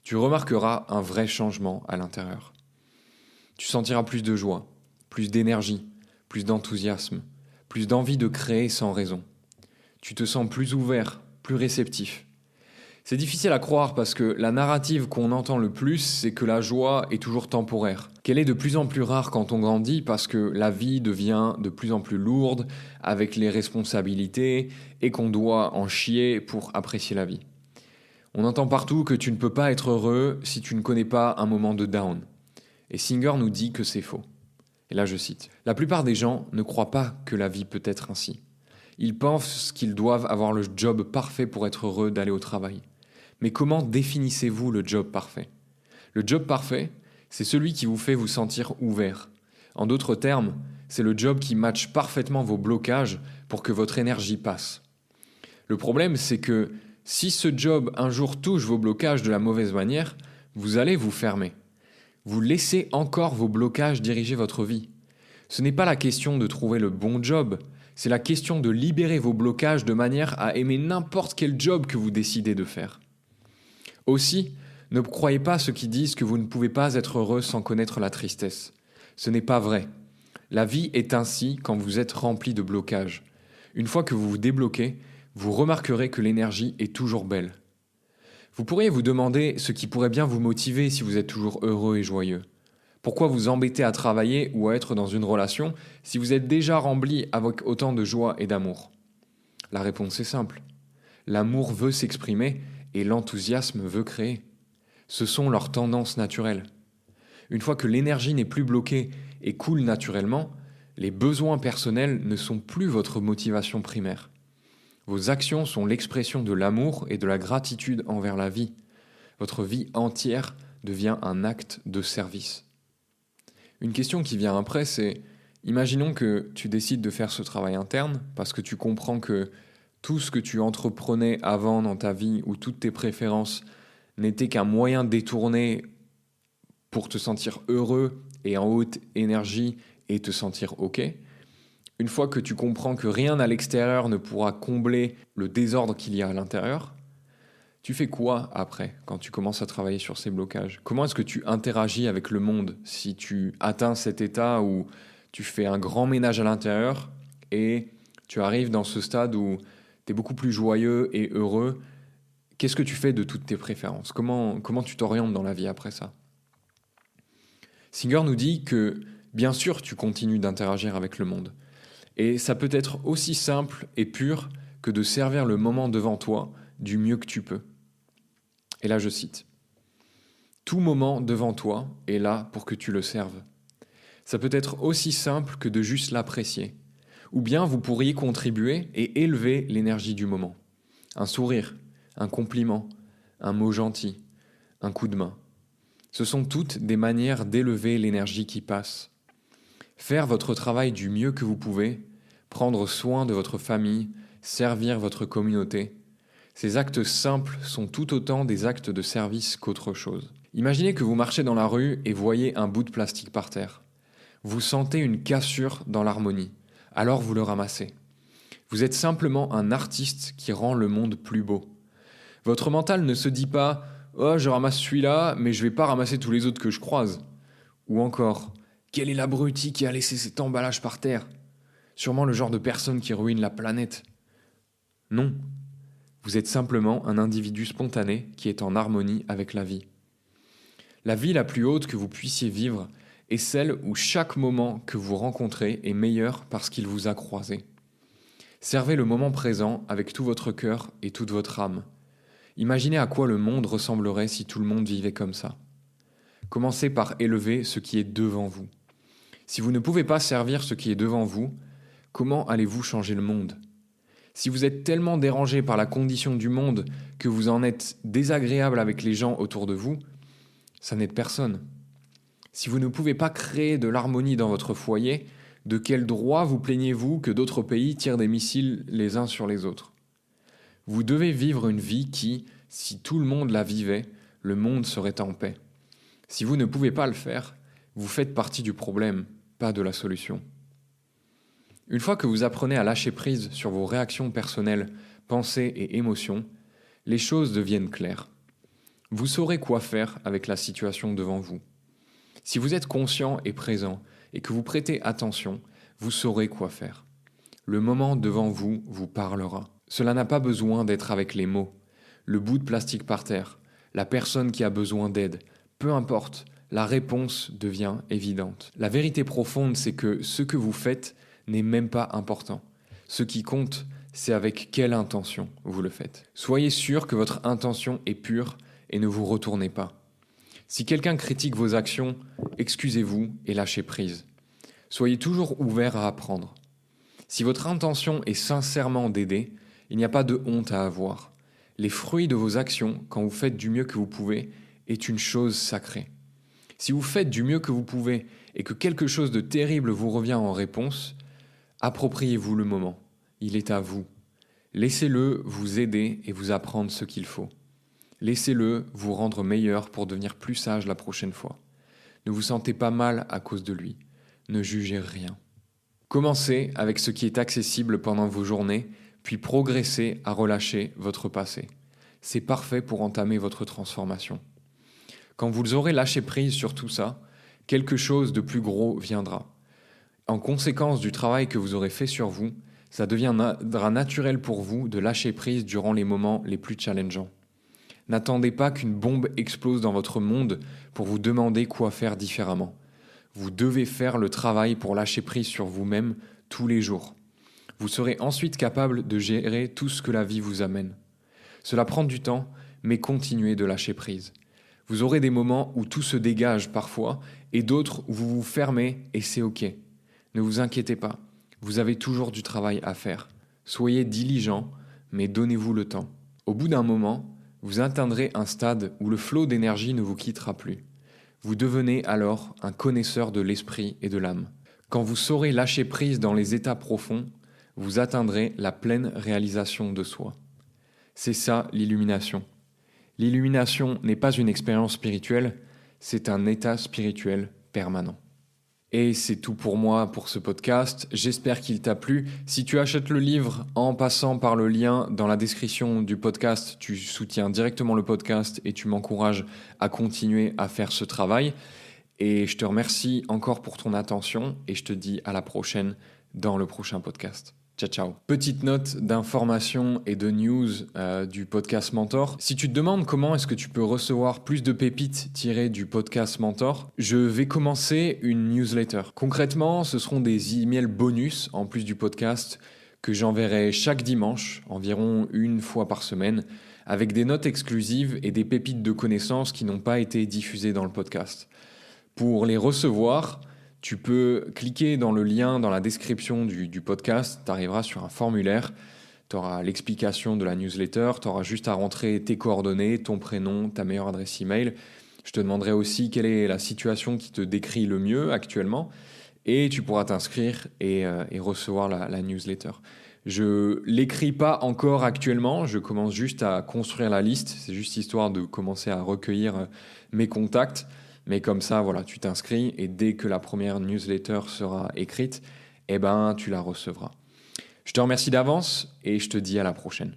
tu remarqueras un vrai changement à l'intérieur. Tu sentiras plus de joie, plus d'énergie, plus d'enthousiasme, plus d'envie de créer sans raison. Tu te sens plus ouvert, plus réceptif. C'est difficile à croire parce que la narrative qu'on entend le plus, c'est que la joie est toujours temporaire, qu'elle est de plus en plus rare quand on grandit parce que la vie devient de plus en plus lourde avec les responsabilités et qu'on doit en chier pour apprécier la vie. On entend partout que tu ne peux pas être heureux si tu ne connais pas un moment de down. Et Singer nous dit que c'est faux. Et là je cite, « La plupart des gens ne croient pas que la vie peut être ainsi. Ils pensent qu'ils doivent avoir le job parfait pour être heureux d'aller au travail. Mais comment définissez-vous le job parfait ? Le job parfait, c'est celui qui vous fait vous sentir ouvert. En d'autres termes, c'est le job qui matche parfaitement vos blocages pour que votre énergie passe. Le problème, c'est que si ce job un jour touche vos blocages de la mauvaise manière, vous allez vous fermer. Vous laissez encore vos blocages diriger votre vie. Ce n'est pas la question de trouver le bon job, c'est la question de libérer vos blocages de manière à aimer n'importe quel job que vous décidez de faire. Aussi, ne croyez pas ceux qui disent que vous ne pouvez pas être heureux sans connaître la tristesse. Ce n'est pas vrai. La vie est ainsi quand vous êtes rempli de blocages. Une fois que vous vous débloquez, vous remarquerez que l'énergie est toujours belle. Vous pourriez vous demander ce qui pourrait bien vous motiver si vous êtes toujours heureux et joyeux. Pourquoi vous embêter à travailler ou à être dans une relation si vous êtes déjà rempli avec autant de joie et d'amour ? La réponse est simple. L'amour veut s'exprimer et l'enthousiasme veut créer. Ce sont leurs tendances naturelles. Une fois que l'énergie n'est plus bloquée et coule naturellement, les besoins personnels ne sont plus votre motivation primaire. Vos actions sont l'expression de l'amour et de la gratitude envers la vie. Votre vie entière devient un acte de service. Une question qui vient après, c'est imaginons que tu décides de faire ce travail interne parce que tu comprends que tout ce que tu entreprenais avant dans ta vie ou toutes tes préférences n'était qu'un moyen détourné pour te sentir heureux et en haute énergie et te sentir OK. Une fois que tu comprends que rien à l'extérieur ne pourra combler le désordre qu'il y a à l'intérieur, tu fais quoi après quand tu commences à travailler sur ces blocages ? Comment est-ce que tu interagis avec le monde si tu atteins cet état où tu fais un grand ménage à l'intérieur et tu arrives dans ce stade où tu es beaucoup plus joyeux et heureux? Qu'est-ce que tu fais de toutes tes préférences ? Comment tu t'orientes dans la vie après ça ? Singer nous dit que bien sûr tu continues d'interagir avec le monde. Et ça peut être aussi simple et pur que de servir le moment devant toi du mieux que tu peux. Et là je cite, « Tout moment devant toi est là pour que tu le serves. Ça peut être aussi simple que de juste l'apprécier. Ou bien vous pourriez contribuer et élever l'énergie du moment. Un sourire, un compliment, un mot gentil, un coup de main. Ce sont toutes des manières d'élever l'énergie qui passe. Faire votre travail du mieux que vous pouvez, prendre soin de votre famille, servir votre communauté. Ces actes simples sont tout autant des actes de service qu'autre chose. Imaginez que vous marchez dans la rue et voyez un bout de plastique par terre. Vous sentez une cassure dans l'harmonie, alors vous le ramassez. Vous êtes simplement un artiste qui rend le monde plus beau. Votre mental ne se dit pas « Oh, je ramasse celui-là, mais je vais pas ramasser tous les autres que je croise. » Ou encore « Quel est l'abruti qui a laissé cet emballage par terre ? Sûrement le genre de personne qui ruine la planète. » Non, vous êtes simplement un individu spontané qui est en harmonie avec la vie. La vie la plus haute que vous puissiez vivre est celle où chaque moment que vous rencontrez est meilleur parce qu'il vous a croisé. Servez le moment présent avec tout votre cœur et toute votre âme. Imaginez à quoi le monde ressemblerait si tout le monde vivait comme ça. Commencez par élever ce qui est devant vous. Si vous ne pouvez pas servir ce qui est devant vous, comment allez-vous changer le monde ? Si vous êtes tellement dérangé par la condition du monde que vous en êtes désagréable avec les gens autour de vous, Ça n'aide personne. Si vous ne pouvez pas créer de l'harmonie dans votre foyer, de quel droit vous plaignez-vous que d'autres pays tirent des missiles les uns sur les autres ? Vous devez vivre une vie qui, si tout le monde la vivait, le monde serait en paix. Si vous ne pouvez pas le faire, vous faites partie du problème, pas de la solution. Une fois que vous apprenez à lâcher prise sur vos réactions personnelles, pensées et émotions, les choses deviennent claires. Vous saurez quoi faire avec la situation devant vous. Si vous êtes conscient et présent et que vous prêtez attention, vous saurez quoi faire. Le moment devant vous vous parlera. Cela n'a pas besoin d'être avec les mots. Le bout de plastique par terre, la personne qui a besoin d'aide, peu importe, la réponse devient évidente. La vérité profonde, c'est que ce que vous faites n'est même pas important. Ce qui compte, c'est avec quelle intention vous le faites. Soyez sûr que votre intention est pure et ne vous retournez pas. Si quelqu'un critique vos actions, excusez-vous et lâchez prise. Soyez toujours ouvert à apprendre. Si votre intention est sincèrement d'aider, il n'y a pas de honte à avoir. Les fruits de vos actions, quand vous faites du mieux que vous pouvez, est une chose sacrée. Si vous faites du mieux que vous pouvez et que quelque chose de terrible vous revient en réponse, appropriez-vous le moment. Il est à vous. Laissez-le vous aider et vous apprendre ce qu'il faut. Laissez-le vous rendre meilleur pour devenir plus sage la prochaine fois. Ne vous sentez pas mal à cause de lui. Ne jugez rien. Commencez avec ce qui est accessible pendant vos journées, puis progressez à relâcher votre passé. C'est parfait pour entamer votre transformation. Quand vous aurez lâché prise sur tout ça, quelque chose de plus gros viendra. En conséquence du travail que vous aurez fait sur vous, ça deviendra naturel pour vous de lâcher prise durant les moments les plus challengeants. N'attendez pas qu'une bombe explose dans votre monde pour vous demander quoi faire différemment. Vous devez faire le travail pour lâcher prise sur vous-même tous les jours. Vous serez ensuite capable de gérer tout ce que la vie vous amène. Cela prend du temps, mais continuez de lâcher prise. Vous aurez des moments où tout se dégage parfois et d'autres où vous vous fermez et c'est ok. Ne vous inquiétez pas, vous avez toujours du travail à faire. Soyez diligent, mais donnez-vous le temps. Au bout d'un moment, vous atteindrez un stade où le flot d'énergie ne vous quittera plus. Vous devenez alors un connaisseur de l'esprit et de l'âme. Quand vous saurez lâcher prise dans les états profonds, vous atteindrez la pleine réalisation de soi. C'est ça l'illumination. L'illumination n'est pas une expérience spirituelle, c'est un état spirituel permanent. Et c'est tout pour moi pour ce podcast, j'espère qu'il t'a plu. Si tu achètes le livre en passant par le lien dans la description du podcast, tu soutiens directement le podcast et tu m'encourages à continuer à faire ce travail. Et je te remercie encore pour ton attention et je te dis à la prochaine dans le prochain podcast. Ciao, ciao. Petite note d'information et de news du podcast Mentor. Si tu te demandes comment est-ce que tu peux recevoir plus de pépites tirées du podcast Mentor, je vais commencer une newsletter. Concrètement, ce seront des emails bonus en plus du podcast que j'enverrai chaque dimanche, environ une fois par semaine, avec des notes exclusives et des pépites de connaissances qui n'ont pas été diffusées dans le podcast. Pour les recevoir, tu peux cliquer dans le lien dans la description du podcast, tu arriveras sur un formulaire, tu auras l'explication de la newsletter, tu auras juste à rentrer tes coordonnées, ton prénom, ta meilleure adresse email. Je te demanderai aussi quelle est la situation qui te décrit le mieux actuellement et tu pourras t'inscrire et recevoir la newsletter. Je l'écris pas encore actuellement, je commence juste à construire la liste, c'est juste histoire de commencer à recueillir mes contacts. Mais comme ça, voilà, tu t'inscris et dès que la première newsletter sera écrite, tu la recevras. Je te remercie d'avance et je te dis à la prochaine.